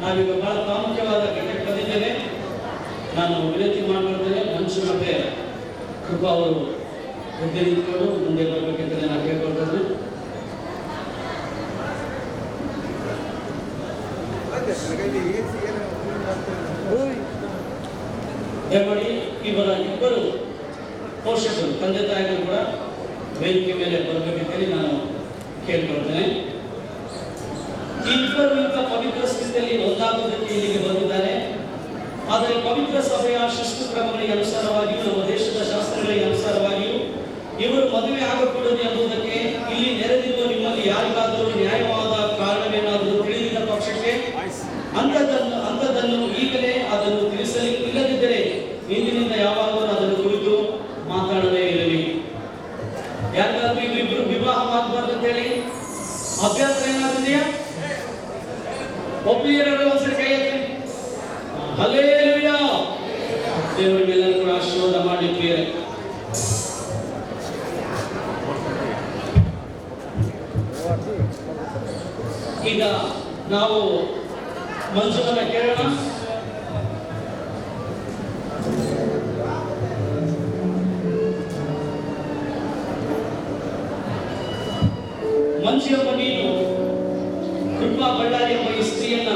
ನಾವೀಗ ಬಹಳ ಪ್ರಾಮುಖ್ಯವಾದ ಘಟಕ್ಕೆ ಬಂದಿದ್ದೇವೆ. ನಾನು ವಿನಂತಿ ಮಾಡಿಕೊಳ್ತೇನೆ, ಮನುಷ್ಯ ಮತ್ತೆ ಕೃಪಾ ಅವರು ಎದ್ದು ನಿಂತ್ಕೊಂಡು ಮುಂದೆ ಬರಬೇಕಂತ ನಾನು ಕೇಳ್ಕೊಳ್ತೇನೆ. ದಯಮಾಡಿ ಇಬ್ಬರು ಪೋಷಕರು ತಂದೆ ತಾಯಿಗಳು ಕೂಡ ವೇದಿಕೆ ಮೇಲೆ ಬರಬೇಕಂತೇಳಿ ನಾನು ಕೇಳ್ಕೊಳ್ತೇನೆ. ಇಬ್ಬರು ಇಂಥ ಪವಿತ್ರ ಸ್ಥಿತಿಯಲ್ಲಿ ಒಂದಾಗುವುದಕ್ಕೆ ಇಲ್ಲಿಗೆ ಬಂದಿದ್ದಾರೆ. ಆದರೆ ಪವಿತ್ರ ಸಭೆಯ ಶಿಸ್ತು ಕ್ರಮಗಳಿಗೆ ಅನುಸಾರವಾಗಿಯೂ ನಮ್ಮ ದೇಶದ ಶಾಸ್ತ್ರಗಳಿಗೆ ಅನುಸಾರವಾಗಿಯೂ ಇವರು ಮದುವೆ ಆಗಕೂಡದು ಎಂಬುದಕ್ಕೆ ಇಲ್ಲಿ ನೆರೆದಿರುವ ನಿಮ್ಮಲ್ಲಿ ಯಾರಿಗಾದರೂ ನ್ಯಾಯವಾದ ಕಾರಣವೇನಾದರೂ ತಿಳಿದಿದ್ದ ಪಕ್ಷಕ್ಕೆ ಅಂಥದ್ದನ್ನು ಈಗಲೇ ಅದನ್ನು ತಿಳಿಸಲಿಲ್ಲದಿದ್ದರೆ ಇಂದಿನಿಂದ ಯಾವಾಗಲೂ ಅದನ್ನು ಕುರಿತು ಮಾತಾಡದೇ ಇರಲಿ. ಯಾರಿಗಾದ್ರೂ ಇಬ್ಬರು ವಿವಾಹ ಆಗಬಾರ್ದು ಅಂತೇಳಿ ಅಭ್ಯಂತರ ಏನಾಗಿದೆಯಾ? ಒಪ್ಪಿಗೆರಡು ಒಂದ್ಸರಿ ಕೈ ಎತ್ತಿ. ಹಲ್ಲೆಲೂಯಾ. ದೇವರ ಮೇಲೆಲ್ಲರೂ ಕೂಡ ಆಶೀರ್ವಾದ ಮಾಡಲಿಕ್ಕೆ ಈಗ ನಾವು ಮಂಜುವನ್ನ ಕೇಳೋಣ. ಮಂಜು ಎಂಬ ನೀನು ಕೃಪಾ ಬಳ್ಳಾರಿ ಎಂಬ ಈ ಸ್ತ್ರೀಯನ್ನ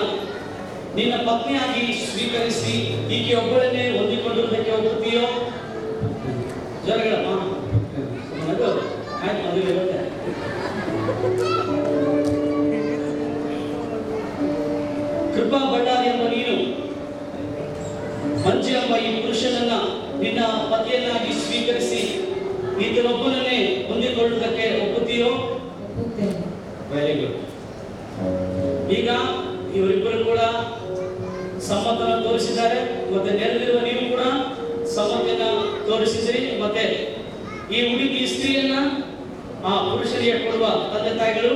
ನಿನ್ನ ಪತ್ನಿಯಾಗಿ ಸ್ವೀಕರಿಸಿ ಈಕೆ ಒಬ್ಬಳನ್ನೇ ಹೊಂದಿಕೊಂಡಿರುವುದಕ್ಕೆ ಒಪ್ಪುತ್ತೀಯೋ? ಜರಗಳಮ್ಮ ಆಯ್ತು, ಮದುವೆ ಇರುತ್ತೆ. ಕೃಪಾ ಬಳ್ಳಾರಿ ಎಂಬ ನೀನು ಮಂಜು ಎಂಬ ಈ ಪುರುಷನನ್ನ ನಿನ್ನ ಪತಿಯನ್ನಾಗಿ ಸ್ವೀಕರಿಸಿ ಈತನೊಬ್ಬನನ್ನೇ ಹೊಂದಿಕೊಳ್ಳುವುದಕ್ಕೆ ಒಪ್ಪುತ್ತೀಯೋ? Very good. ಈಗ ಇವರಿಬ್ಬರು ಕೂಡ ಸಮ್ಮತನ ತೋರಿಸಿದ್ದಾರೆ, ಮತ್ತೆ ನೆರೆದಿರುವ ನೀವು ಕೂಡ ಸಮ್ಮತಿಯನ್ನ ತೋರಿಸಿದ್ರಿ. ಮತ್ತೆ ಈ ಹುಡುಗಿ ಸ್ತ್ರೀಯನ್ನ ಆ ಪುರುಷರಿಗೆ ಕೊಡುವ ತಂದೆ ತಾಯಿಗಳು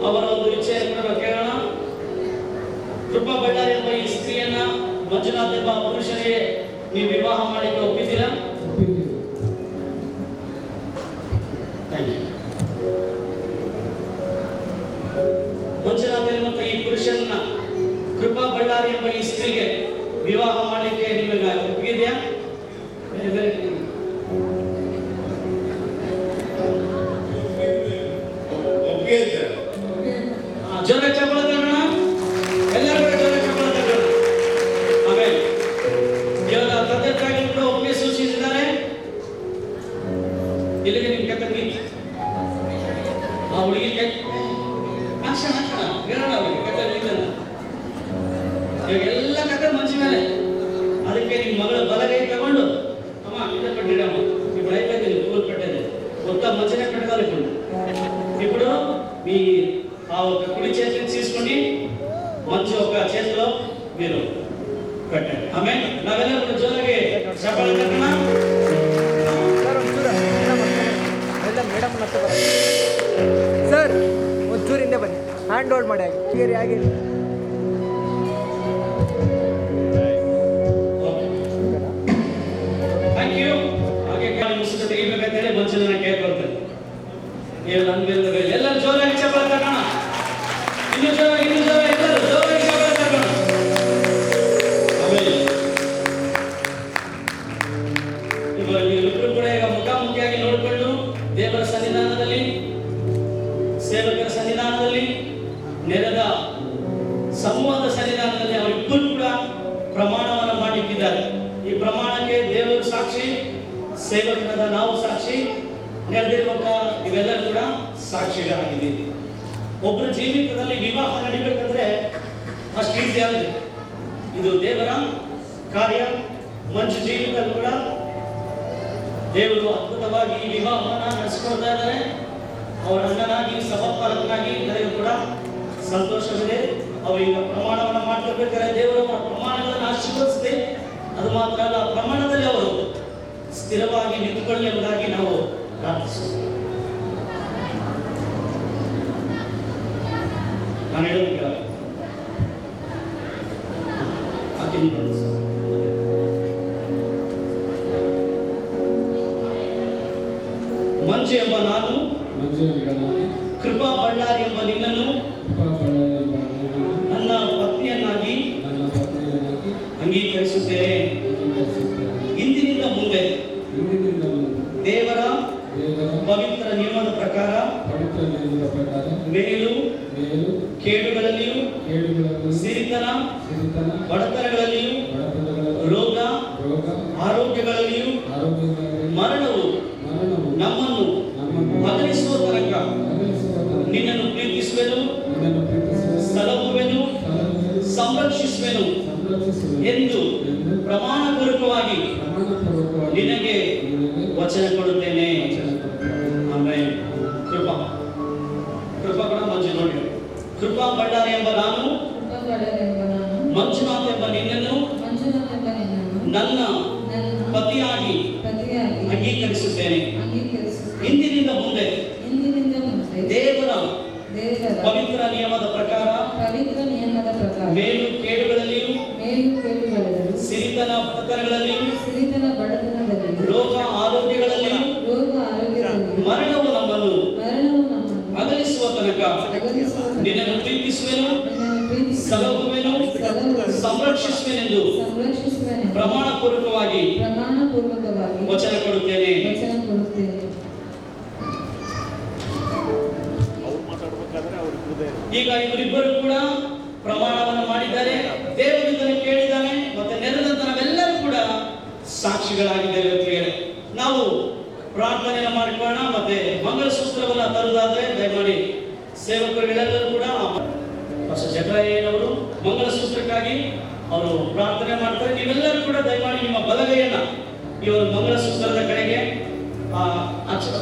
ಅವರ ಒಂದು ಇಚ್ಛೆಯನ್ನು ಕೂಡ ಕೇಳೋಣ. ಕೃಪಾ ಬಳ್ಳಾರಿ ಎಂಬ ಈ ಸ್ತ್ರೀಯನ್ನ ಮಂಜುನಾಥ್ ಎಂಬ ಪುರುಷನಿಗೆ ನೀವು ವಿವಾಹ ಮಾಡಿಕ್ಕೆ ಒಪ್ಪಿದ್ದೀರಾ? ಮಂಜುನಾಥ್ ಎಂಬ ಈ ಪುರುಷನ ಕೃಪಾ ಬಳ್ಳಾರಿ ಎಂಬ ಈ ಸ್ತ್ರೀಗೆ ವಿವಾಹ ಮಾಡಲಿಕ್ಕೆ ನಿಮಗೆ ಒಪ್ಪಿದೆಯಾ? ಜೋರ ಚಪ್ಪಳ ತಗೋಣ, ಎಲ್ಲರೂ ಜೋರ ಚಪ್ಪಳ ತಗೋಣ. ಆಮೇಲೆ ಇವಾಗ ತಂದೆ ತಾಯಿಗಳು ಕೂಡ ಒಪ್ಪಿಗೆ ಸೂಚಿಸಿದ್ದಾರೆ. ನಿಮ್ಮ ಮಗಳ ಬಲಗೈ ತಗೊಂಡು అమ్మ ఇదే పెట్టాము ఇప్పుడు అయిపోయింది పూలు పెట్టేది మొత్తం మంచిగా పెట్టాలి ఇప్పుడు మీ ఆ ఒక కుడి చేతిని తీసుకొని మంచి ఒక చేతిలో మీరు పెట్టండి ఆమె నావెಲ್ಲರೂ ಜೋರಾಗಿ ಚಪ್ಪಾಳೆ ತಟ್ಟೋಣ ಸರ್ ಒಂಚೂರು ಹಿಂದೆ ಬನ್ನಿ ಹ್ಯಾಂಡ್ ಹೋಲ್ಡ್ ಮಾಡಿ ಹಾಗೆ ಥ್ಯಾಂಕ್ ಯು ಹಾಗೆ ಮುಸುಕ ತೆಗಿಬೇಕಂತೇಳಿ ಮುಂಚೆ ನಾನು ಕೇಳ್ಕೊಳ್ತೇನೆ ನೀವು ನನ್ನ ಮೇಲೆ ಎಲ್ಲರೂ ಜೋರಾಗಿ ಚಪ್ಪಾಳೆ ತಟ್ಟೋಣ ಇನ್ನೂ ಜೋರಾಗಿ ಎಲ್ಲರೂ ಜೋರಾಗಿ ಚಪ್ಪಾಳೆ ತಟ್ಟೋಣ ಆಮೇಲೆ ಇಬ್ಬರು ಕೂಡ ಈಗ ಮುಖಾಮುಖಿಯಾಗಿ ನೋಡಿಕೊಂಡು ದೇವರ ಸನ್ನಿಧಾನದಲ್ಲಿ ಸೇವಕರ ಸನ್ನಿಧಾನದಲ್ಲಿ ನೆರೆದ ಸಮೂಹದ ಸನ್ನಿಧಾನದಲ್ಲಿ ಅವರಿಬ್ಬರು ಕೂಡ ಪ್ರಮಾಣವನ್ನು ಮಾಡಿಟ್ಟಿದ್ದಾರೆ. ಈ ಪ್ರಮಾಣಕ್ಕೆ ದೇವರು ಸಾಕ್ಷಿ, ಸೇವಕರಾದ ನಾವು ಸಾಕ್ಷಿ, ನೆರೆದಿರುವಂತ ಇವೆಲ್ಲರೂ ಕೂಡ ಸಾಕ್ಷಿಗಳಾಗಿದ್ದೀವಿ. ಒಬ್ಬರ ಜೀವಿತದಲ್ಲಿ ವಿವಾಹ ನಡಿಬೇಕಂದ್ರೆ ಅಷ್ಟು ಈಸಿ ಆಗಿದೆ. ಇದು ದೇವರ ಕಾರ್ಯ. ಮಂಜು ಜೀವಿತದಲ್ಲಿ ಕೂಡ ದೇವರು ಅದ್ಭುತವಾಗಿ ಈ ವಿವಾಹವನ್ನು ನಡೆಸಿಕೊಳ್ತಾ ಇದ್ದಾರೆ. ಅವರ ಅಣ್ಣನಾಗಿ ಸಭಾಪಾಲಕನಾಗಿ ನನಗೆ ಕೂಡ ಸಂತೋಷವಿದೆ. ಅವರೀಗ ಪ್ರಮಾಣವನ್ನು ಮಾಡ್ತಿರ್ಬೇಕಾದ್ರೆ ದೇವರು ಅವರ ಪ್ರಮಾಣಗಳನ್ನು ಆಶೀರ್ವದಿಸಿದೆ. ಅದು ಮಾತ್ರ ಅಲ್ಲ, ಪ್ರಮಾಣದಲ್ಲಿ ಅವರು ಸ್ಥಿರವಾಗಿ ನಿಂತುಕೊಳ್ಳಿ ಎಂಬುದಾಗಿ ನಾವು ಪ್ರಾರ್ಥಿಸುತ್ತೇವೆ. ನಾನು ಹೇಳೋದಿಲ್ಲ ಮಂಜು ಎಂಬ ನಾನು ಕೃಪಾ ಬಳ್ಳಾರಿ ಎಂಬ ನಿನ್ನನ್ನು ನನ್ನ ಪತ್ನಿಯನ್ನಾಗಿ ಅಂಗೀಕರಿಸುತ್ತೇನೆ. ಇಂದಿನಿಂದ ಮುಂದೆ ದೇವರ ಪವಿತ್ರ ನಿಯಮದ ಪ್ರಕಾರ ಮೇಲು ಕೇಡುಗಳಲ್ಲಿಯೂ ಸಿರಿತನ ಬಡತನಗಳಲ್ಲಿಯೂ ರೋಗ ಆರೋಗ್ಯಗಳಲ್ಲಿಯೂ ಮರಣವು ನಮ್ಮನ್ನು ಅಗಲಿಸುವ ತನಕ ನಿನ್ನನ್ನು ಪ್ರೀತಿಸುವೆನು, ಸಲಹುವೆನು, ಸಂರಕ್ಷಿಸುವೆನು ಎಂದು ಪ್ರಮಾಣಪೂರ್ವಕವಾಗಿ ನಿನಗೆ ವಚನ ಕೊಡುತ್ತೇನೆ. ಆಮೇಲೆ ಕೃಪಾ ಕೂಡ ಮಂಜು ನೋಡಿ. ಕೃಪಾ ಬಳ್ಳಾರಿ ಎಂಬ ನಾನು ಮಂಜುನಾಥ್ ಎಂಬ ನಿನ್ನನ್ನು ನನ್ನ ಪತಿಯಾಗಿ ಅಂಗೀಕರಿಸುತ್ತೇನೆ. ಇಂದಿನಿಂದ ಮುಂದೆ ದೇವರ ಪವಿತ್ರ ನಿಯಮದ ಪ್ರಕಾರ ಮೇಲು ಕೇಡುಗಳಲ್ಲಿಯೂ ಸಿರಿತನ ಬಡತನಗಳಲ್ಲಿಯೂ ರೋಗ ಆರೋಗ್ಯಗಳಲ್ಲಿಯೂ ಮರಣವು ನಮ್ಮನ್ನು ಅಗಲಿಸುವ ತನಕ ನಿನ್ನನ್ನು ಪ್ರೀತಿಸುವೆನು, ಸಲಹುವೆನು, ಸಂರಕ್ಷಿಸುವೆನೆಂದು ಪ್ರಮಾಣಪೂರ್ವಕವಾಗಿ ವಚನ ಕೊಡುತ್ತೇನೆ. ಈಗ ಇವರಿಬ್ಬರು ಕೂಡ ಪ್ರಮಾಣವನ್ನು ಮಾಡಿದ್ದಾರೆ, ದೇವರು ಇದನ್ನು ಕೇಳಿದ್ದಾನೆ, ಮತ್ತೆ ನೆರೆದಂತ ನಾವೆಲ್ಲರೂ ಕೂಡ ಸಾಕ್ಷಿಗಳಾಗಿದ್ದೇವೆ ಅಂತ ಹೇಳಿ ನಾವು ಪ್ರಾರ್ಥನೆಯನ್ನು ಮಾಡಿಕೊಳ್ಳೋಣ. ಮತ್ತೆ ಮಂಗಳಸೂತ್ರವನ್ನು ತರುವುದಾದ್ರೆ ದಯಮಾಡಿ ಸೇವಕರುಗಳೆಲ್ಲರೂ ಕೂಡ ಜಗರಾಯನವರು ಮಂಗಳಸೂತ್ರಕ್ಕಾಗಿ ಅವರು ಪ್ರಾರ್ಥನೆ ಮಾಡ್ತಾರೆ. ನೀವೆಲ್ಲರೂ ಕೂಡ ದಯಮಾಡಿ ನಿಮ್ಮ ಬಲಗೈಯನ್ನ ಇವರು ಮಂಗಳಸೂತ್ರದ ಕಡೆಗೆ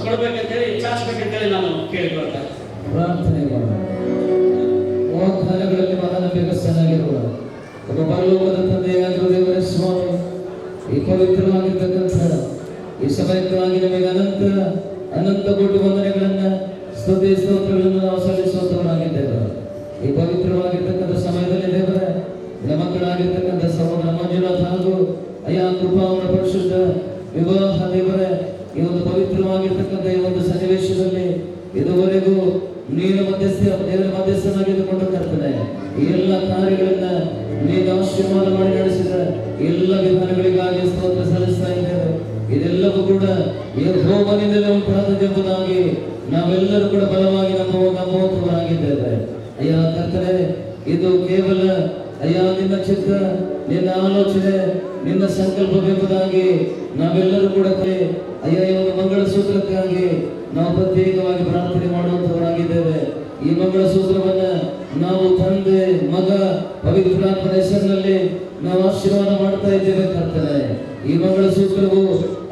ಕೊಡಬೇಕಂತೇಳಿ ಚಾಚಬೇಕಂತೇಳಿ ನಾನು ಕೇಳಿಕೊಳ್ತೇನೆ. ಪ್ರಾರ್ಥನೆ ಮಾಡೋಣ. ವಾಗ್ದಾನಗಳಲ್ಲಿ ಮಹಾನಂಬಿಕಸ್ಥನಾಗಿರುವ ಒಬ್ಬ ಪರಲೋಕದ ತಂದೆಯಾಗಿರುವ ದೇವರ ಸ್ವಾಮಿ, ಈ ಪವಿತ್ರವಾಗಿರ್ತಕ್ಕಂಥ ಈ ಸಮಯಕ್ಕಾಗಿ ನಮಗೆ ಅನಂತ ಕೋಟಿ ವಂದನೆಗಳನ್ನ ಸ್ತುತಿ ಸ್ತೋತ್ರಗಳನ್ನು ನಾವು ಸಲ್ಲಿಸುವಂತವರಾಗಿದ್ದೇವೆ. ಈ ಪವಿತ್ರವಾಗಿರ್ತಕ್ಕಂಥ ಸಮಯದಲ್ಲಿ ದೇವರೇ, ನಮ್ಮ ಮಕ್ಕಳಾಗಿರ್ತಕ್ಕಂಥ ಸಹೋದರ ಮಂಜುನಾಥ್ ಹಾಗೂ ಅಯ್ಯ ಕೃಪಾ ಅವರ ಪರಿಶುದ್ಧ ವಿವಾಹ ದೇವರೇ, ಈ ಒಂದು ಪವಿತ್ರವಾಗಿರ್ತಕ್ಕಂಥ ಈ ಒಂದು ಸನ್ನಿವೇಶದಲ್ಲಿ ಇದುವರೆಗೂ ನೀನು ದೇವರ ಮಧ್ಯಸ್ಥನಾಗಿದ್ದುಕೊಂಡು ಕರ್ತನೆ ಈ ಎಲ್ಲ ಕಾರ್ಯಗಳನ್ನ ನೀನು ಆಶೀರ್ವಾದ ಮಾಡಿ ನಡೆಸಿದ ಎಲ್ಲ ವಿಧಾನಗಳಿಗಾಗಿ ಸ್ತೋತ್ರ ಸಲ್ಲಿಸ್ತಾ ಇದ್ದೇವೆ. ಇದೆಲ್ಲವೂ ಕೂಡ ಯೆಹೋವನಿಂದಲೇ ಉಂಟಾದದೆಂಬುದಾಗಿ ನಾವೆಲ್ಲರೂ ಕೂಡ ಬಲವಾಗಿ ನಂಬುವಂತವರಾಗಿದ್ದೇವೆ. ಅಯ್ಯ ಕರ್ತನೆ, ಇದು ಕೇವಲ ಅಯ್ಯ ನಿನ್ನ ಚಿತ್ತ, ನಿನ್ನ ಆಲೋಚನೆ, ನಿನ್ನ ಸಂಕಲ್ಪವೆಂಬುದಾಗಿ ನಾವೆಲ್ಲರೂ ಕೂಡ ಅಯ್ಯ ಈ ಒಂದು ಮಂಗಳಸೂತ್ರಕ್ಕಾಗಿ ನಾವು ಪ್ರತ್ಯೇಕವಾಗಿ ಪ್ರಾರ್ಥನೆ ಮಾಡುವಂತವರಾಗಿದ್ದೇವೆ. ಈ ಮಂಗಳಸೂತ್ರವನ್ನ ನಾವು ತಂದೆ, ಮಗ, ಪವಿತ್ರಾತ್ಮನ ಹೆಸರಿನಲ್ಲಿ ನಾವು ಆಶೀರ್ವಾದ ಮಾಡ್ತಾ ಇದ್ದೇವೆ ಕರ್ತನೆ. ಈ ಮಂಗಳ ಸೂತ್ರವು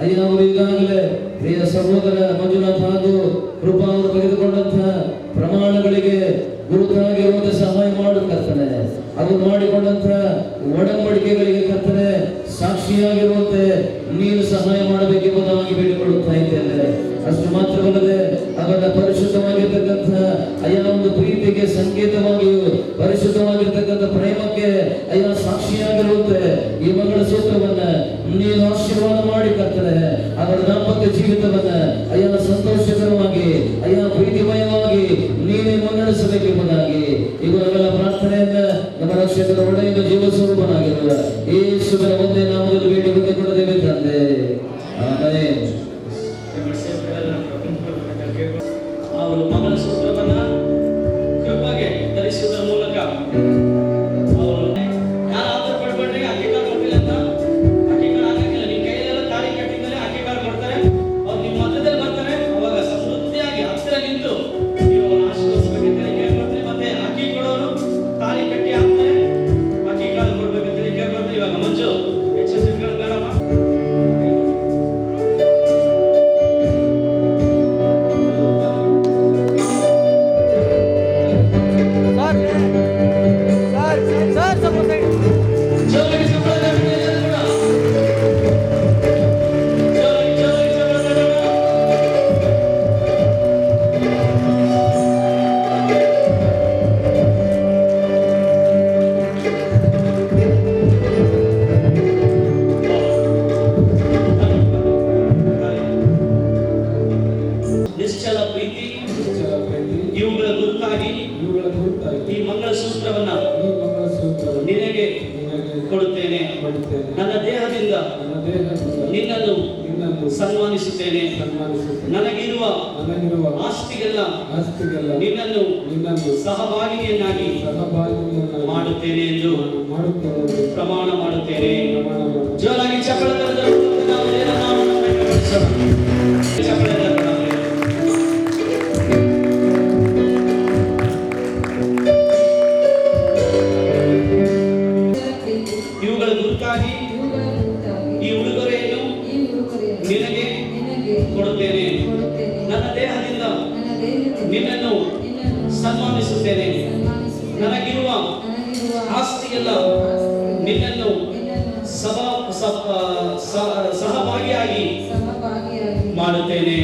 ಅಯ್ಯ ಅವರು ಈಗಾಗಲೇ ಪ್ರಿಯ ಸಹೋದರ ಮಂಜುನಾಥ್ ಹಾಗೂ ಕೃಪಾ ಅವರು ತೆಗೆದುಕೊಂಡಂತಹ ಪ್ರಮಾಣಗಳಿಗೆ ಗುರುತಾಗಿರುವಂತೆ ಸಹಾಯ ಮಾಡು ಕರ್ತನೆ. ಅವರು ಮಾಡಿಕೊಂಡಂತಹ ಒಡಂಬಡಿಕೆಗಳಿಗೆ ಕರ್ತನೆ ಸಾಕ್ಷಿಯಾಗಿರುವಂತೆ ನೀನು ಸಹಾಯ ಮಾಡಬೇಕೆಂಬುದಾಗಿ ಬೇಡಿಕೊಳ್ಳುತ್ತಾ ಇದ್ದೇನೆ. ಅಷ್ಟು ಮಾತ್ರವಲ್ಲದೆ ಅವರ ಪರಿಶುದ್ಧವಾಗಿರ್ತಕ್ಕಂಥ ಅಯ್ಯ ಒಂದು ಪ್ರೀತಿಗೆ ಸಂಕೇತವಾಗಿಯೂ ಪರಿಶುದ್ಧವಾಗಿರ್ತಕ್ಕಂಥ ಪ್ರೇಮಕ್ಕೆ ಅಯ್ಯ ಸಾಕ್ಷಿಯಾಗಿರುವಂತೆ ಈ ಮಂಗಳ ಸೂತ್ರವನ್ನ ನೀನು ಆಶೀರ್ವಾದ ಮಾಡಿ ಕರ್ತನೆ. ಅವರ ದಾಂಪತ್ಯ ಜೀವಿತವನ್ನ ಅಯ್ಯ ಸಂತೋಷಕರವಾಗಿ ಅಯ್ಯ ಪ್ರೀತಿಮಯವಾಗಿ ನೀನೇ ಮುನ್ನಡೆಸಬೇಕೆಂಬುದಾಗಿ ಇವರೆಲ್ಲ ಪ್ರಾರ್ಥನೆಯನ್ನ ನಮ್ಮ ರಕ್ಷಕರ ಒಡೆಯ ಜೀವ ಸ್ವರೂಪನಾಗಿರುವ ಯೇಸುವಿನ ಒಂದೇ ನಾಮದಲ್ಲಿ ಬೇಡಿ ಹೊಂದಿಕೊಳ್ಳುತ್ತೇವೆ ತಂದೆ. ಆಮೆನ್. ಅವರು ಮಂಗಲ ಸೂತ್ರವನ್ನ ಕೃಪೆಗೆ ಧರಿಸುವುದರ ಮೂಲಕ ಅವರು ಯಾರಾದ್ರೂ ಪಡ್ಕೊಂಡ್ರೆ ಅಕ್ಕಿಕಾಳು ಕೊಟ್ಟಿಲ್ಲ ಅಂತ ಅಕ್ಕಿಕಾಳು ಆಗಂಗಿಲ್ಲ. ನಿಮ್ಮ ಕೈಯಲ್ಲೆಲ್ಲ ತಾಳಿ ಕಟ್ಟಿದ್ಮೇಲೆ ಅಕ್ಕಿಕಾಳು ಕೊಡ್ತಾರೆ. ಅವ್ರು ನಿಮ್ಮ ಮಧ್ಯದಲ್ಲಿ ಬರ್ತಾರೆ. ಅವಾಗ ಸಮೃದ್ಧಿಯಾಗಿ ಹತ್ತಿರ ನಿಂತು ನೀವು ಅವ್ರನ್ನ ಆಶೀರ್ವದಿಸಬೇಕಂತೇಳಿ ಕೇಳ್ಕೊಳ್ತೀರಿ. ಮತ್ತೆ ಅಕ್ಕಿ ಕೊಡೋರು ತಾಳಿ ಕಟ್ಟಿ ಆದ್ಮೇಲೆ ಅಕ್ಕಿಕಾಳು ಕೊಡ್ಬೇಕಂತೇಳಿ ಕೇಳ್ಕೊಳ್ತೀರಿ. ಇವಾಗ ಮಂಜು ಹೆಚ್ಚು ಬೇಡಮ್ಮ. ಸರ್ ಸ್ವಲ್ಪ ಸೈಡ್. ಜೋರಾಗಿ ಚಪ್ಪಾಳೆ ತಟ್ಟಲಿ ಎಲ್ಲರೂ ಕೂಡ. ಜೋರಾಗಿ ಚಪ್ಪಾಳೆ ತಟ್ಟೋಣ. ನಿಶ್ಚಲ ಪ್ರೀತಿ ಇವುಗಳ ಗುರುತಾಗಿ ಈ ಮಂಗಳ ಸೂತ್ರವನ್ನ ನಿನಗೆ ಕೊಡುತ್ತೇನೆ. ನನ್ನ ದೇಹದಿಂದ ನಿನ್ನನ್ನು ಸನ್ಮಾನಿಸುತ್ತೇನೆ. ನನಗಿರುವ ಆಸ್ತಿಗೆಲ್ಲ ನಿನ್ನನ್ನು ಸಹಭಾಗಿನಿಯನ್ನಾಗಿ ಮಾಡುತ್ತೇನೆ ಎಂದು ಪ್ರಮಾಣ ಮಾಡುತ್ತೇನೆ. ಜೋರಾಗಿ ಚಪ್ಪಳ ನಾವು ದೇವರನ್ನು ಮಹಿಮೆಪಡಿಸೋಣ. ಚಪ್ಪಳ ಇವುಗಳ ಗುರುತಾಗಿ ಈ ಉಡುಗೊರೆಯನ್ನು ನಿನಗೆ ಕೊಡುತ್ತೇನೆ. ನನ್ನ ದೇಹದಿಂದ ನಿನ್ನನ್ನು ಸನ್ಮಾನಿಸುತ್ತೇನೆ. ನನಗಿರುವ ಆಸ್ತಿಯೆಲ್ಲ ನಿನ್ನನ್ನು ಸಹಭಾಗಿಯಾಗಿ ಮಾಡುತ್ತೇನೆ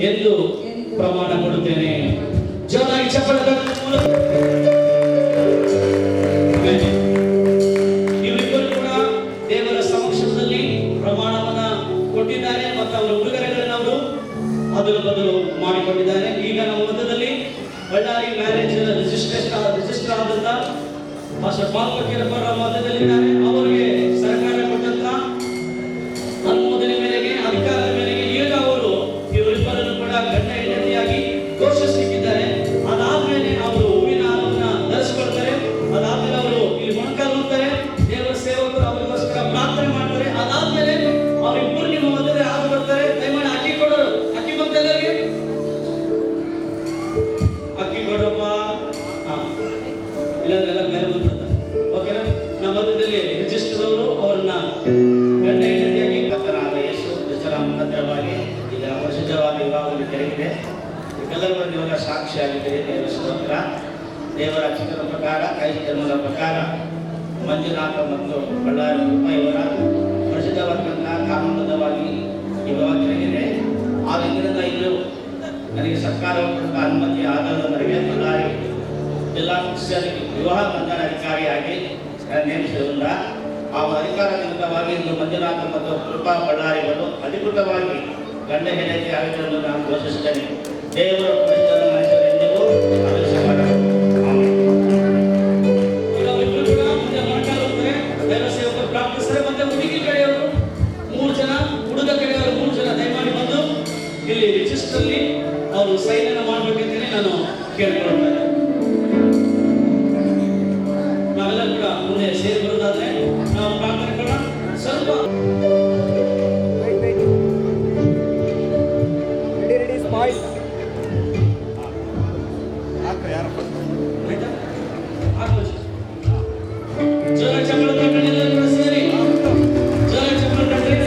ಎಂದು ಪ್ರಮಾಣ ಕೊಡುತ್ತೇನೆ. ಜೋರಾಗಿ ಚಪ್ಪಳ ಇವರಿಬ್ಬರು ಕೂಡ ದೇವರ ಸಮಕ್ಷಮದಲ್ಲಿ ಪ್ರಮಾಣವನ್ನ ಕೊಟ್ಟಿದ್ದಾರೆ ಮತ್ತು ಅವರ ಉಡುಗೊರೆಗಳನ್ನು ಅವರು ಅದರ ಬದಲು ಮಾಡಿಕೊಂಡಿದ್ದಾರೆ. ಈಗ ನಮ್ಮ ಮಧ್ಯದಲ್ಲಿ ಬಳ್ಳಾರಿ ಮ್ಯಾರೇಜ್ ರಿಜಿಸ್ಟರ್ ಆದಂತ ಮಾಸ್ಟರ್ ಪಾಲ್ ಫಕೀರಪ್ಪರ ಮಧ್ಯದಲ್ಲಿದ್ದಾರೆ. ಅವರಿಗೆ ಸರ್ಕಾರ ಕೊಟ್ಟಂತ ಅನುಮೋದನೆ ಮೇರೆಗೆ ಅಧಿಕಾರದ ಮೇರೆಗೆ ಈಗ ಅವರು ಇವರಿಬ್ಬರನ್ನು ಕೂಡ ಗಂಡ ಹೆಂಡತಿಯಾಗಿ ಘೋಷಿಸಿದ್ದಾರೆ. ಅದಾದ್ಮೇಲೆ ಅವರು ಹೂವಿನ ಹಾರವನ್ನು ಧರಿಸಿಕೊಳ್ತಾರೆ. ಅದಾದ್ಮೇಲೆ ಅವರು ಇಲ್ಲಿ ಮೊಣಕಾಲು ಹೋಗ್ತಾರೆ. ದೇವರ ಸೇವಕರು ಅವರಿಗೋಸ್ಕರ ಪ್ರಾರ್ಥನೆ ಮಾಡ್ತಾರೆ. ಅದಾದ್ಮೇಲೆ ಅವರಿಬ್ಬರು ನಿಮ್ಮ ಮಧ್ಯದಲ್ಲಿ ಹಾದು ಬರ್ತಾರೆ. ದಯಮಾಡಿ ಅಕ್ಕಿ ಕೊಡೋರು, ಅಕ್ಕಿ ಬಂದಲ್ಲರಿಗೆ ಅಕ್ಕಿ ಕೊಡಪ್ಪ. ಇಲ್ಲಾಂದ್ರೆಲ್ಲ ಬೇರೆ ಬಂದ ಓಕೆನಾ. ನಮ್ಮ ಮಧ್ಯದಲ್ಲಿ ರಿಜಿಸ್ಟರ್ ಅವರು ಅವ್ರನ್ನ ಗಂಡ ಹೆಂಡತಿಯಾಗಿ ಕರ್ತನಾದ ಯೇಸು ಕ್ರಿಸ್ತನ ಮುಖಾಂತರವಾಗಿ ಈಗ ಪರಿಶುದ್ಧವಾದ ವಿವಾಹವನ್ನು ಜರುಗಿದೆ. ಎಲ್ಲರೂ ಬಂದು ಇವಾಗ ಸಾಕ್ಷಿಯಾಗಿದ್ದೀರಿ. ದೇವರ ಸ್ತೋತ್ರ. ದೇವರ ಚಿತ್ರದ ಪ್ರಕಾರ ಕ್ರೈಸ್ತ ಧರ್ಮದ ಪ್ರಕಾರ ಮಂಜುನಾಥ ಮತ್ತು ಬಳ್ಳಾರಿ ಇವರ ಪರಿಶುದ್ಧವಾದಂತಹ ಕಾನೂನುಬದ್ಧವಾಗಿ ಈ ವಿವಾಹ ಜರುಗಿದೆ. ಆ ದಿನದಿಂದ ಇನ್ನು ನನಗೆ ಸರ್ಕಾರ ಕೊಟ್ಟ ಅನುಮತಿ ಆಧಾರದ ಮೇರೆಗೆ ಬಳ್ಳಾರಿ ಜಿಲ್ಲಾ ಕ್ರಿಶ್ಚಿಯನ್ ವಿವಾಹ ಬಂಧನ ಅಧಿಕಾರಿಯಾಗಿ ನೇಮಿಸಿರುವುದರಿಂದ ಆ ಅಧಿಕಾರದಿಂದ ಇಂದು ಮಂಜುನಾಥ ಮತ್ತು ಕೃಪಾ ಬಳ್ಳಾರಿಗಳು ಅಧಿಕೃತವಾಗಿ ಗಂಡ ಹೆಂಡತಿ ಆಗಿರುವುದನ್ನು ನಾನು ಘೋಷಿಸುತ್ತೇನೆ. ದೇವರ ಪರಿಶುದ್ಧ ಮನುಷ್ಯರೆಂದಿಗೂ ಆದೇಶವಾದ ದೈವ ಸೇವಕರು ಪ್ರಾರ್ಥಿಸಿದರೆ ಮತ್ತೆ ಹುಡುಗಿ ಕಡೆಯವರು 3 ಜನ, ಹುಡುಗ ಕಡೆಯವರು 3 ಜನ ದಯಮಾಡಿ ಬಂದು ಇಲ್ಲಿ ರಿಜಿಸ್ಟರ್ ಅಲ್ಲಿ ಅವರು ಸೈನ್ ಅನ್ನು ಮಾಡಬೇಕಂತೇಳಿ ನಾನು ಕೇಳ್ಕೊಳ್ತೇನೆ. ನಾವೆಲ್ಲರೂ ಕೂಡ ಮುಂದೆ ಸೇರಿ ಬರೋದಾದ್ರೆ ನಾವು ಪ್ರಾರ್ಥನೆ ಕೊಡೋಣ. ಸ್ವಲ್ಪ ರೆಡಿ ಸ್ಮೈಲ್. ಜೋರ ಚಪ್ಪಳ ತಟ್ಟಣಿ ಎಲ್ಲರೂ ಸೇರಿ ಜೋರ ಚಪ್ಪಳ ತಟ್ಟಣಿ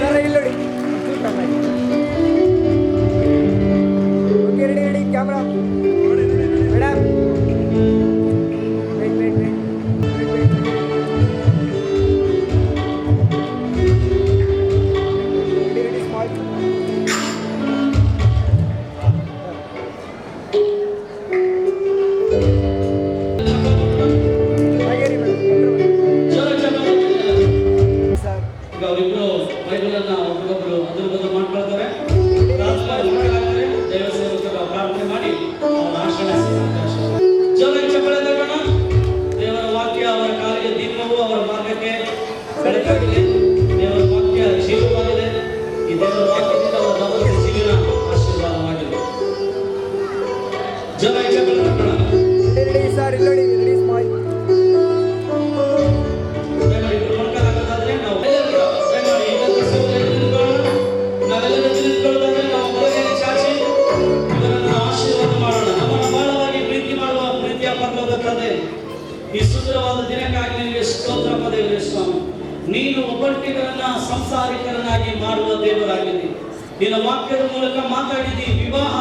ಅವರಿಬ್ರು ಬೈಬಲನ್ನ ಒಬ್ಬರೊಬ್ಬರು ಅದ್ರ ಬದಲು ಮಾಡ್ಕೊಳ್ತಾರೆ, ಪ್ರಾರ್ಥನೆ ದೈವ ಸೇವಕರು ಪ್ರಾರ್ಥನೆ ಮಾಡಿ ಅವರ ಆಶೀರ್ವಾದ ಜೋರಾಗಿ ಚಪ್ಪಾಳೆ ತಗೋಣ. ದೇವರ ವಾಕ್ಯ ಅವರ ಕಾಲಿಗೆ ದೀಪವು, ಅವರ ಮಾರ್ಗಕ್ಕೆ ಬೆಳಕಾಗಿದೆ. ದೇವರ ವಾಕ್ಯ ಜೀವವಾಗಿದೆ. ಈ ದೇವರ ವಾಕ್ಯದಿಂದ ಅವರ ದಾಂಪತ್ಯ ಜೀವನ ಆಶೀರ್ವಾದವಾಗಿದೆ. ಜೋರಾಗಿ ಚಪ್ಪಾಳೆ ತಗೋಣ. ಸರ್ ಇಲ್ಲಿ ರಿಲೀಸ್ ಮಾಡಿ. ಈ ಸುಂದರವಾದ ದಿನಕ್ಕಾಗಿ ನಿಮಗೆ ಸ್ತೋತ್ರಪ್ಪ ದೇವರೇ ಸ್ವಾಮಿ. ನೀನು ಒಬ್ಬಟ್ಟಿಗರನ್ನ ಸಂಸಾರಿಕರನ್ನಾಗಿ ಮಾಡುವ ದೇವರಾಗಿದ್ದಿ. ನಿನ್ನ ವಾಕ್ಯದ ಮೂಲಕ ಮಾತಾಡಿದಿ. ವಿವಾಹ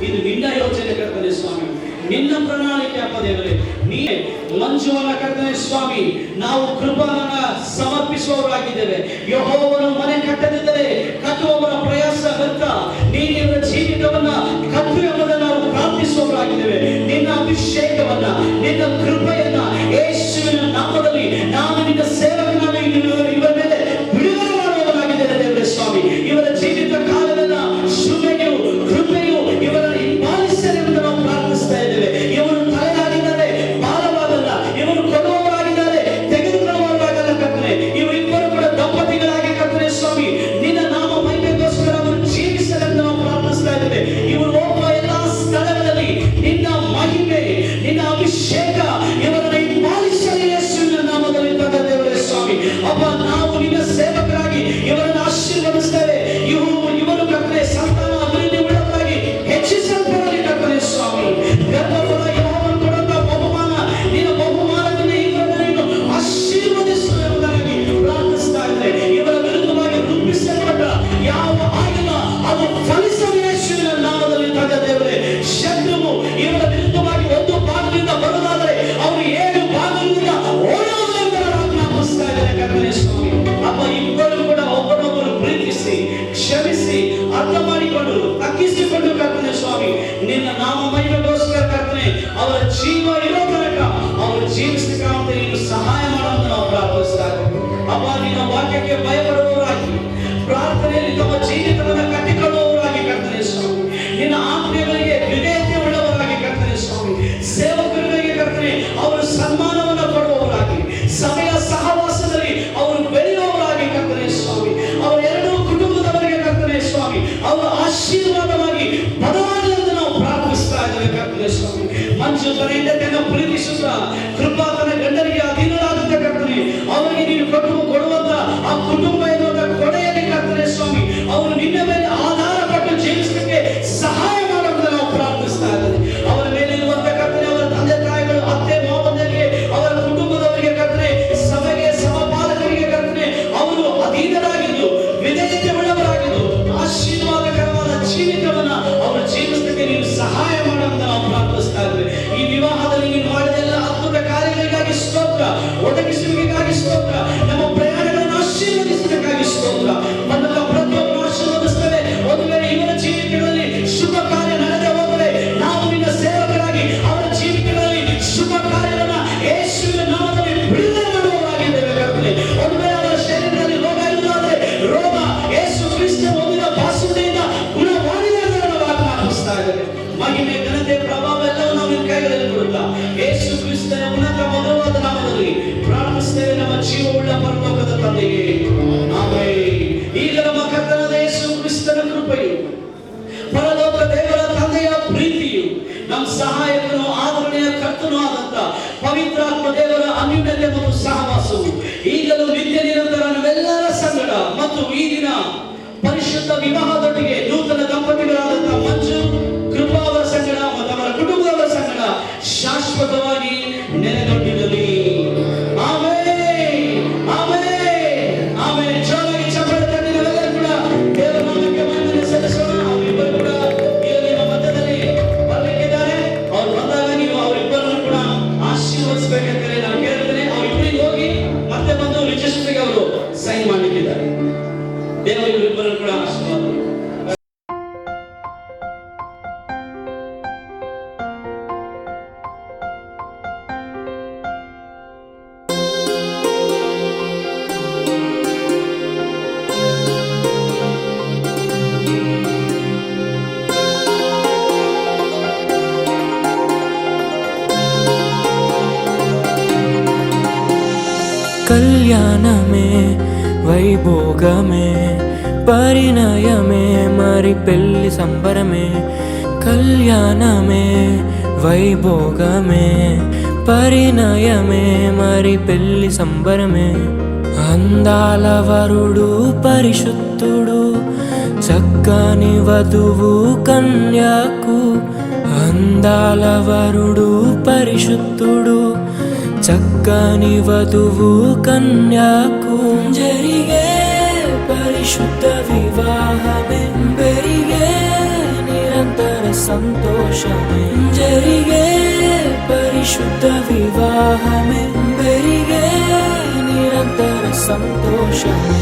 ಇದು ನಿನ್ನ ಯೋಚನೆ ಕರ್ತನೆ ಸ್ವಾಮಿ, ನಿನ್ನ ಪ್ರಣಾಳಿಕೆ ಅಪ್ಪ ದೇವರೇ. ನೀ ಮಂಜುವನ್ನ ಕರ್ತನೆ ಸ್ವಾಮಿ, ನಾವು ಕೃಪಾನ ಸಮರ್ಪಿಸುವವರಾಗಿದ್ದೇವೆ. ಯೆಹೋವನು ಮನೆ ಕಟ್ಟದಿದ್ದರೆ ಕಟ್ಟುವವರ ಪ್ರಯಾಸ ವ್ಯರ್ಥ. ನೀನಿವರ ಜೀವಿತವನ್ನ ಕಟ್ಟು ಎಂಬುದನ್ನು ನಾವು ಪ್ರಾರ್ಥಿಸುವವರಾಗಿದ್ದೇವೆ. ನಿನ್ನ ಅಭಿಷೇಕವನ್ನ, ನಿನ್ನ ಕೃಪೆಯನ್ನ ಯೇಸುವಿನ ನಾಮದಲ್ಲಿ ನಾನು ನಿನ್ನ ಸೇವಕನಾಗಿ ಇವರ ಮೇಲೆ ಬಿಡುಗಡೆ ಮಾಡುವವರಾಗಿದ್ದೇನೆ ದೇವರೇ ಸ್ವಾಮಿ. ಇವರ ಜೀವಿತ ಕಾಲವನ್ನ ಶುಭೆಯು ಕೃಪೆಯು ಇವರ ಹಿಂಬಾಲಿಸಲೆಂದು ನಾವು ಪ್ರಾರ್ಥಿಸ್ತಾ ಇದ್ದೇವೆ. ಇವರು ತಲೆಯಾಗಿದ್ದಾರೆ, ಭಾರವಾಗಲ್ಲ. ಇವರು ಕೊಡುವವರಾಗಿದ್ದಾರೆ, ತೆಗೆದುಕೊಳ್ಳುವವರಾಗಲ್ಲ ಕರ್ತನೆ. ಇವರಿಬ್ಬರು ಕೂಡ ದಂಪತಿಗಳಾಗಿ ಕರ್ತನೆ ಸ್ವಾಮಿ, ನಿನ್ನ ನಾಮ ಮಹಿಮೆಗೋಸ್ಕರ ಅವರು ಜೀವಿಸಲೆಂದು ನಾವು ಪ್ರಾರ್ಥಿಸ್ತಾ ಇದ್ದೇವೆ. ಇವರು ಹೋಗುವ ಎಲ್ಲಾ ಸ್ಥಳಗಳಲ್ಲಿ ನಿನ್ನ ಮಹಿಮೆ, ನಿನ್ನ ಅಭಿಷೇಕ ಇವರನ್ನು ಹಿಂಬಾಲಿಸಲಿ ಯೇಸುವಿನ ನಾಮದಲ್ಲಿ ತಂದೆ ದೇವರೇ ಸ್ವಾಮಿ. ಅಪ್ಪ, ನಾವು ನಿನ್ನ ಸೇವಕರಾಗಿ ಇವರನ್ನು ಆಶೀರ್ವದಿಸ್ತೇವೆ. ಇವರು ಕರ್ತನೆ ಸಂತಾನ ಅಭಿವೃದ್ಧಿ ಉಳ್ಳವರಾಗಿ ಹೆಚ್ಚಿಸಲ್ಪಡಲಿ ಕರ್ತನೆ ಸ್ವಾಮಿ. ಗರ್ಭಫಲ ಯೆಹೋವನು ಕೊಡುವಂತ ಬಹುಮಾನ, ನಿನ್ನ ಬಹುಮಾನದಿಂದ ಇವರನ್ನು ಆಶೀರ್ವದಿಸುವುದರಾಗಿ ಪ್ರಾರ್ಥಿಸ್ತಾ ಇದ್ದಾರೆ. ಇವರ ವಿರುದ್ಧವಾಗಿ ರೂಪಿಸಲ್ಪಟ್ಟ ಯಾವ ಆಯುಧ ಅದು ಫಲಿಸಲಿ ಯೇಸುವಿನ ನಾಮದಲ್ಲಿ ತಂದೆ ದೇವರೇ. ಶತ್ರುವು ಇವರ ವಿರುದ್ಧವಾಗಿ ಒಂದು ಭಾಗದಿಂದ ಬರುವುದಾದರೆ ಅವರು 7 ಭಾಗದಿಂದ ಓಡುವುದರಿಂದ ಆಜ್ಞಾಪಿಸ್ತಾ ಇದ್ದಾರೆ ಕರ್ತನೆ ಸ್ವಾಮಿ. ಅಪ್ಪ, ಇಬ್ಬರು ಕೂಡ ಒಬ್ಬರೊಬ್ಬರು ಪ್ರೀತಿಸಿ, ಕ್ಷಮಿಸಿ, ಅರ್ಥ ಮಾಡಿಕೊಂಡು, ತಗ್ಗಿಸಿಕೊಂಡು ಕರ್ತನೆ ಸ್ವಾಮಿ, ನಿನ್ನ ನಾಮ ಮಹಿಮೆಗೋಸ್ಕರ ಕರ್ತನೆ ಅವರ ಜೀವ ಇರೋ ತನಕ ಅವರು ಜೀವಿಸಲಿಕ್ಕೆ ನೀನು ಸಹಾಯ ಮಾಡೋದು ನಾವು ಪ್ರಾರ್ಥಿಸ್ತಾ ಇದ್ದೇವೆ. ಅಪ್ಪ, ನಿನ್ನ ವಾಕ್ಯಕ್ಕೆ ಭಯಪಡುವವರಾಗಿ, ಪ್ರಾರ್ಥನೆಯಲ್ಲಿ ತಮ್ಮ ಜೀವಿತವನ್ನು ಕಟ್ಟಿಕೊಳ್ಳುವವರಾಗಿ ಕರ್ತನೆ ಸ್ವಾಮಿ, ನಿನ್ನ ಆಜ್ಞೆಗಳಿಗೆ ವಿಧೇಯತೆ ಉಳ್ಳವರಾಗಿ ಕರ್ತನೆ ಸ್ವಾಮಿ, ಸೇವಕರಿಗೆ ಕರ್ತನೆ ಅವರು ಸನ್ಮಾನವನ್ನು ಕೊಡುವವರಾಗಿ, ಸಭೆಯ ಸಹವಾಸದಲ್ಲಿ ಅವರು ಬೆಳೆಯುವವರಾಗಿ ಕರ್ತನೆ ಸ್ವಾಮಿ, ಅವರ ಎರಡೂ ಕುಟುಂಬದವರಿಗೆ ಕರ್ತನೆ ಸ್ವಾಮಿ ಅವರು ಆಶೀರ್ವಾದವಾಗಿ ಬದಲಾಗಲಿ ಎಂದು ನಾವು ಪ್ರಾರ್ಥಿಸ್ತಾ ಇದ್ದೇವೆ ಕರ್ತನೆ ಸ್ವಾಮಿ. ಮಂಜು ತನ್ನ ಹೆಂಡತಿಯನ್ನು ಪ್ರೀತಿಸುತ್ತ ಕೃಪಾ ತನ್ನ ಗಂಡನಿಗೆ ಅಧೀನರಾದಂತ ಕರ್ತನೆ ಅವರಿಗೆ ನೀನು ಕೊಡುವಂತ ಆ ಕುಟುಂಬ ಎನ್ನುವಂತ ಕೊಡೆಯಲ್ಲಿ ಕರ್ತನೆ ಸ್ವಾಮಿ ಅವರು ನಿನ್ನ ಮೇಲೆ ಆಧಾರ ಪಟ್ಟು ಜೀವಿಸಲಿಕ್ಕೆ ಸಹಾಯ ಮಾಡುವುದನ್ನು ನಾವು ಪ್ರಾರ್ಥಿಸ್ತಾ ಇದ್ದೇವೆ. ಅವರ ಮೇಲೆ ಇರುವಂತ ಕರ್ತನೆ ಅವರ ತಂದೆ ತಾಯಿಗಳು, ಅತ್ತೆ ಮಾವನರಿಗೆ, ಅವರ ಕುಟುಂಬದವರಿಗೆ ಕರ್ತನೆ, ಸಭೆಗೆ ಸಮಪಾಲಕರಿಗೆ ಕರ್ತನೆ ಅವರು ಅಧೀನರಾಗಿದ್ದು ವಿಧೇಯತೆ ಉಳ್ಳವರಾಗಿದ್ದು ಆಶೀರ್ವಾದಕರವಾದ ಜೀವಿತವನ್ನ ಅವರು ಜೀವಿಸಲಿಕ್ಕೆ ನೀನು ಸಹಾಯ ಮಾಡುವುದನ್ನು ನಾವು ಪ್ರಾರ್ಥಿಸ್ತಾ ಇದ್ದೇವೆ. ಈ ವಿವಾಹದಲ್ಲಿ ನೀನು ಮಾಡಿದ ಎಲ್ಲ ಅದ್ಭುತ ಕಾರ್ಯಗಳಿಗಾಗಿ ಸ್ತೋತ್ರ, ಒದಗಿಸುವಿಕೆಗಾಗಿ ಸ್ತೋತ್ರ, ನಮ್ಮ ಪ್ರಯಾಣಗಳನ್ನು ಆಶೀರ್ವದಿಸುವುದಕ್ಕಾಗಿ ಸ್ತೋತ್ರ. ಬಂದ ಪ್ರತಿಯೊಬ್ಬರು ಆಶೀರ್ವದಿಸ್ತೇವೆ. ಒಂದು ವೇಳೆ ಇವರ ಜೀವಿತಗಳಲ್ಲಿ ಶುಭ ಕಾರ್ಯ ನಡೆದೇ ಹೋದರೆ ನಾವು ನಿನ್ನ ಸೇವಕರಾಗಿ ಅವರ ಜೀವಿತಗಳಲ್ಲಿ ಶುಭ ಕಾರ್ಯವನ್ನು ಯೇಸುವಿನ ನಾಮದಲ್ಲಿ ಬಿಡುಗಡೆ ಮಾಡುವವರಾಗಿದ್ದೇವೆ ಕರ್ತನೆ. ಒಂದು ವೇಳೆ ಅವರ ಶರೀರದಲ್ಲಿ ರೋಗ ಇರುವುದಾದರೆ ರೋಗ ಯೇಸು ಕ್ರಿಸ್ತ ಹೊಂದಿದ ಬಾಸುಡೆಯಿಂದ ಗುಣವಾಗಿದೆ ಎಂದು ನಾವು ಆಜ್ಞಾಪಿಸ್ತಾ ಇದ್ದೇವೆ. ಮಹಿಮೆ, ಘನತೆ, ಪ್ರಭಾವ ಎಲ್ಲವೂ ನಾವು ನಿನ್ನ ಕೈಗಳಲ್ಲಿ ಕೊಡುತ್ತಾ ಯೇಸು ಕ್ರಿಸ್ತನ ಉನ್ನತ ಮಧುರವಾದ ನಾಮದಲ್ಲಿ ಪ್ರಾರ್ಥಿಸ್ತೇವೆ ನಮ್ಮ ಜೀವವುಳ್ಳ ಪರಲೋಕದ ತಂದೆಯೇ, ಆಮೆನ್. ಈಗ ನಮ್ಮ ಕರ್ತನಾದ ಯೇಸು ಕ್ರಿಸ್ತನ ಕೃಪೆಯು, ಪರಲೋಕ ದೇವರ ತಂದೆಯ ಪ್ರೀತಿಯು, ನಮ್ಮ ಸಹಾಯಕನು ಆದರಣೆಯ ಕರ್ತನೂ ಆದಂತ ಪವಿತ್ರಾತ್ಮ ದೇವರ ಅನ್ಯೋನ್ಯತೆ ಮತ್ತು ಸಹವಾಸವು ಈಗಲೂ ನಿತ್ಯ ನಿರಂತರ ನಾವೆಲ್ಲರ ಸಂಗಡ ಮತ್ತು ಈ ದಿನ ಪರಿಶುದ್ಧ ವಿವಾಹದೊಟ್ಟಿಗೆ ನೂತನ ದಂಪತಿಗಳಾದಂಥ ಮಂಜು ಕೃಪಾ ಅವರ ಸಂಗಡ ಮತ್ತು ಅವರ ಕುಟುಂಬದವರ ಸಂಗಡ ಶಾಶ್ವತವಾಗಿ ನೆಲೆಗೊಂಡಿರಲಿ. Amen, amen, amen. ಜೋರಾಗಿ ಚಪ್ಪಾಳೆ ತಟ್ಟಿ ನಾವೆಲ್ಲರೂ ಕೂಡ ದೇವರ ನಾಮಕ್ಕೆ ಮಹಿಮೆಯನ್ನು ಸಲ್ಲಿಸೋಣ. ಅವರಿಬ್ಬರು ಕೂಡ ಈಗ ನಿಮ್ಮ ಮಧ್ಯದಲ್ಲಿ ಬರಲಿಕ್ಕಿದ್ದಾರೆ. ಅವ್ರು ಬಂದಾಗ ನೀವು ಅವರಿಬ್ಬರನ್ನು ಕೂಡ ಆಶೀರ್ವದಿಸಬೇಕಂತೇಳಿ ನಾನು ಕೇಳ್ತೇನೆ. ಅವರಿಬ್ಬರಿಗೆ ಹೋಗಿ ಮತ್ತೆ ಬಂದು ರಿಜಿಸ್ಟ್ರಿಗೆ ಅವರು ಸೈನ್ ಮಾಡಲಿಕ್ಕಿದ್ದಾರೆ. ದೇವರು ಇವರಿಬ್ಬರನ್ನು ಕೂಡ ಆಶೀರ್ವಾದ కళ్యాణమే వైభోగమే పరిణయమే మరి పెళ్లి సంబరమే కళ్యాణమే వైభోగమే పరిణయమే మరి పెళ్లి సంబరమే అందాల వరుడు పరిశుద్ధుడు చక్కని వధువు కన్యాకు అందాల వరుడు పరిశుద్ధుడు చక్కని వధువు కన్యాకు జరిగే పరిశుద్ధ వివాహమే పెరిగే నిరంతర సంతోషమే జరిగే పరిశుద్ధ వివాహమే పెరిగే నిరంతర సంతోషమే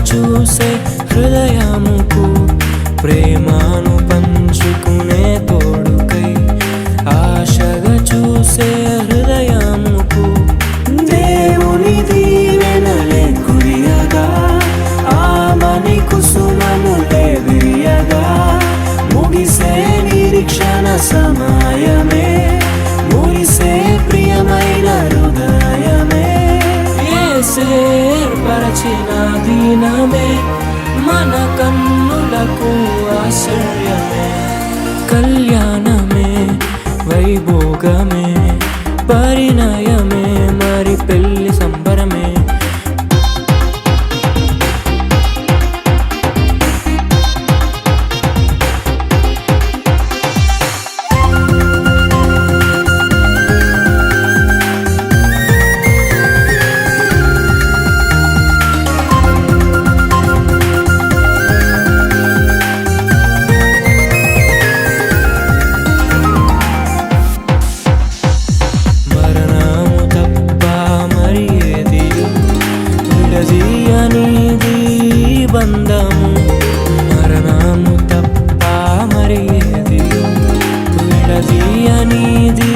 చూసే హృదయముకు ప్రేమను పంచుకునే తోడుకై ఆశగా చూసే హృదయముకు దేవుని దీవెనలే కురియగా ఆమని కుసుమములే విరియగా ముగిసే నిరీక్షణ సమయమే మురిసే ప్రియమైన హృదయమే ఏర్పరచిన దినమే మన కన్నులకు ఆశ్చర్యమే కళ్యాణమే వైభోగమే పరిణయమే మరి పెళ్లి సంబరమే బంధము మరణము తప్ప మరి ఏది విడదీయనిది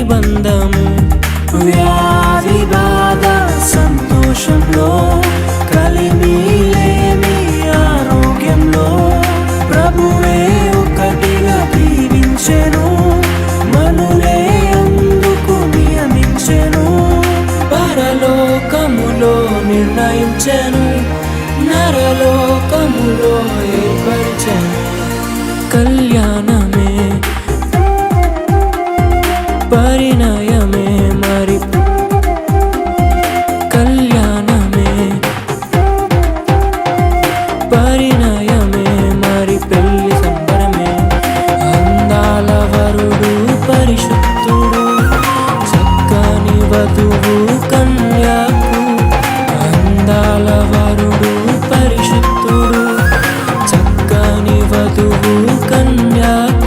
బంధము వ్యాధి బాధ సంతోషంలో కలిమి లేని ఆరోగ్యంలో ప్రభువే ఒకటిగా దీవించెను మనులే అందుకు నియమించెను పరలోకములో నిర్ణయించెను నరలోకములో ఏర్పరిచెను కళ్యాణమే పరిణయమే మరి కళ్యాణమే పరిణయమే మరి పెళ్లి సంబరమే అందాల వరుడు పరిశుద్ధుడు చక్కని వధువు కన్యాకు అందాల వరుడు పరిశుద్ధుడు చక్కని వధువు కన్యాకు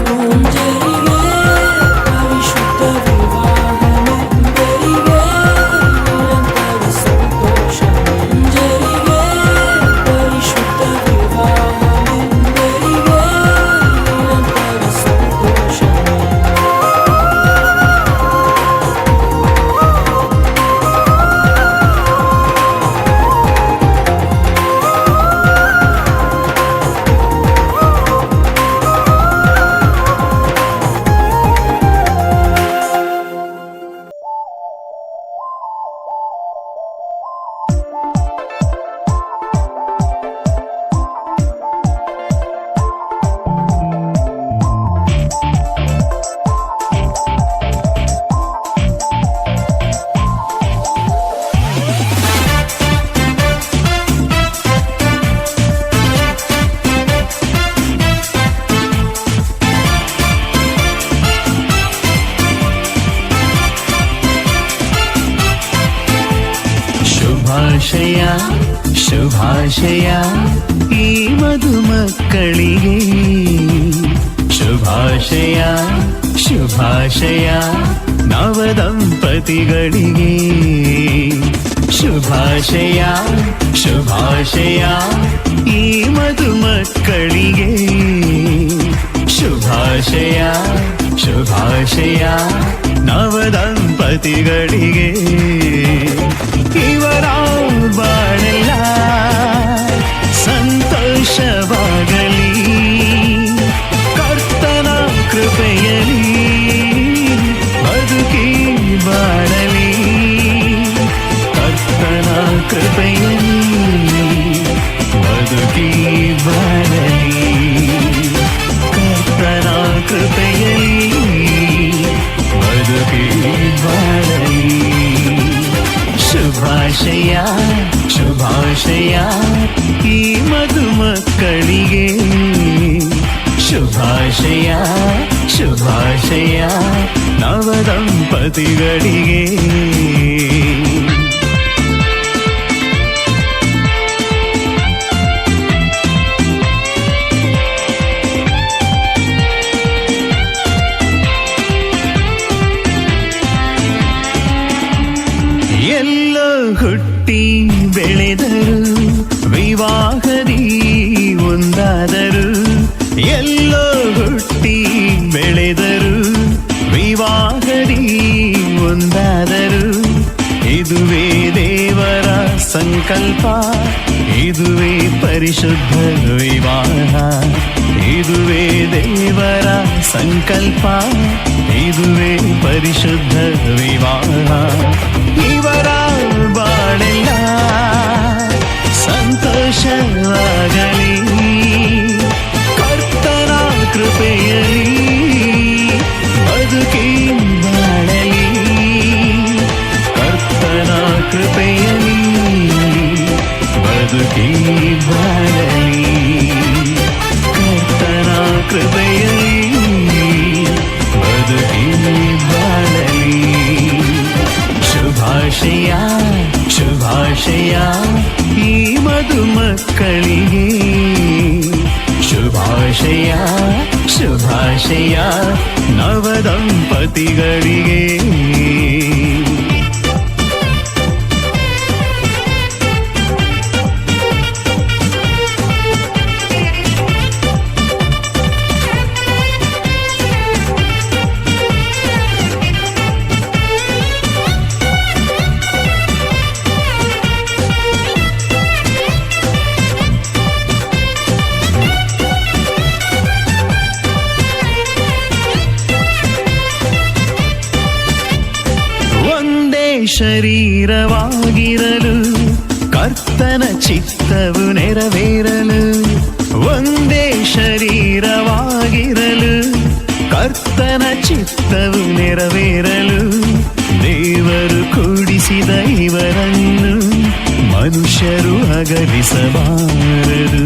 ಶುಭಾಶಯ ಶುಭಾಶಯ ಈ ಮಧುಮಕ್ಕಳಿಗೆ ಶುಭಾಶಯ ಶುಭಾಶಯ ನವದಂಪತಿಗಳಿಗೆ ಶುಭಾಶಯ ಶುಭಾಶಯ ಈ ಮಧುಮಕ್ಕಳಿಗೆ ಶುಭಾಶಯ ಶುಭಾಶಯ ನವದಂಪತಿಗಳಿಗೆ ಇವರ ಬಾಳೆಲ್ಲ ಸಂತೋಷವಾಗಲಿ ಕರ್ತನ ಕೃಪೆಯಲಿ ಬದುಕಿ ಬಾಳಲಿ ಕರ್ತನ ಕೃಪೆಯಲಿ ಬದುಕಿ ಬಾಳಲಿ ಕರ್ತನ ಕೃಪೆಯಲಿ ಬದುಕಿ ಬಾಳಲಿ ಶುಭಾಶಯ ಶುಭಾಶಯ ಈ ಮಧುಮಕ್ಕಳಿಗೆ ಶುಭಾಶಯ ಶುಭಾಶಯ ನವದಂಪತಿಗಳಿಗೆ ಎಲ್ಲೋ ಹುಟ್ಟಿ ಬೆಳೆದರು ವಿವಾಹದಿ ಒಂದಾದರು ಎಲ್ಲೋ ಹುಟ್ಟಿ ಬೆಳೆದರು ವಿವಾಹದಿ ಒಂದಾದರು ಇದುವೇ ದೇವರ ಸಂಕಲ್ಪ ಇದುವೇ ಪರಿಶುದ್ಧ ವಿವಾಹ ಇದುವೇ ದೇವರ ಸಂಕಲ್ಪ ಇದುವೇ ಪರಿಶುದ್ಧ ವಿವಾಹ ಇವರ ಬಾಳೆಲ್ಲ ಸಂತೋಷವಾಗಲಿ ಕರ್ತನ ಕೃಪೆಯಲಿ ಬದುಕಿ ಬಾಳಲಿ ಕರ್ತನ ಕೃಪೆಯಲಿ ಬದುಕಿ ಬಾಳಲಿ ಕರ್ತನ ಕೃಪೆಯಲಿ ಬದುಕಿ ಬಾಳಲಿ ಶುಭಾಶಯ ಶುಭಾಶಯ ಈ ಮಧುಮಕ್ಕಳಿಗೆ ಶುಭಾಶಯ ಶುಭಾಶಯ ನವದಂಪತಿಗಳಿಗೆ ಶರೀರವಾಗಿರಲು ಕರ್ತನ ಚಿತ್ತವು ನೆರವೇರಲು ಒಂದೇ ಶರೀರವಾಗಿರಲು ಕರ್ತನ ಚಿತ್ತವು ನೆರವೇರಲು ದೇವರು ಕೂಡಿಸಿದ ಇವರನ್ನು ಮನುಷ್ಯರು ಅಗಲಿಸಬಾರದು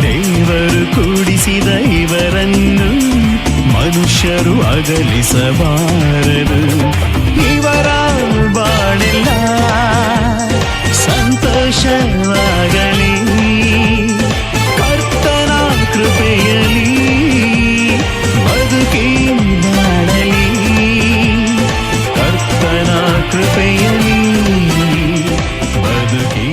ದೇವರು ಕೂಡಿಸಿದ ಇವರನ್ನು ಮನುಷ್ಯರು ಅಗಲಿಸಬಾರದು ಇವರ ಬಾಳೆಲ್ಲ ಸಂತೋಷವಾಗಲಿ ಕರ್ತನ ಕೃಪೆಯಲಿ ಬದುಕಿ ಬಾಳಲಿ ಕರ್ತನ ಕೃಪೆಯಲಿ ಬದುಕಿ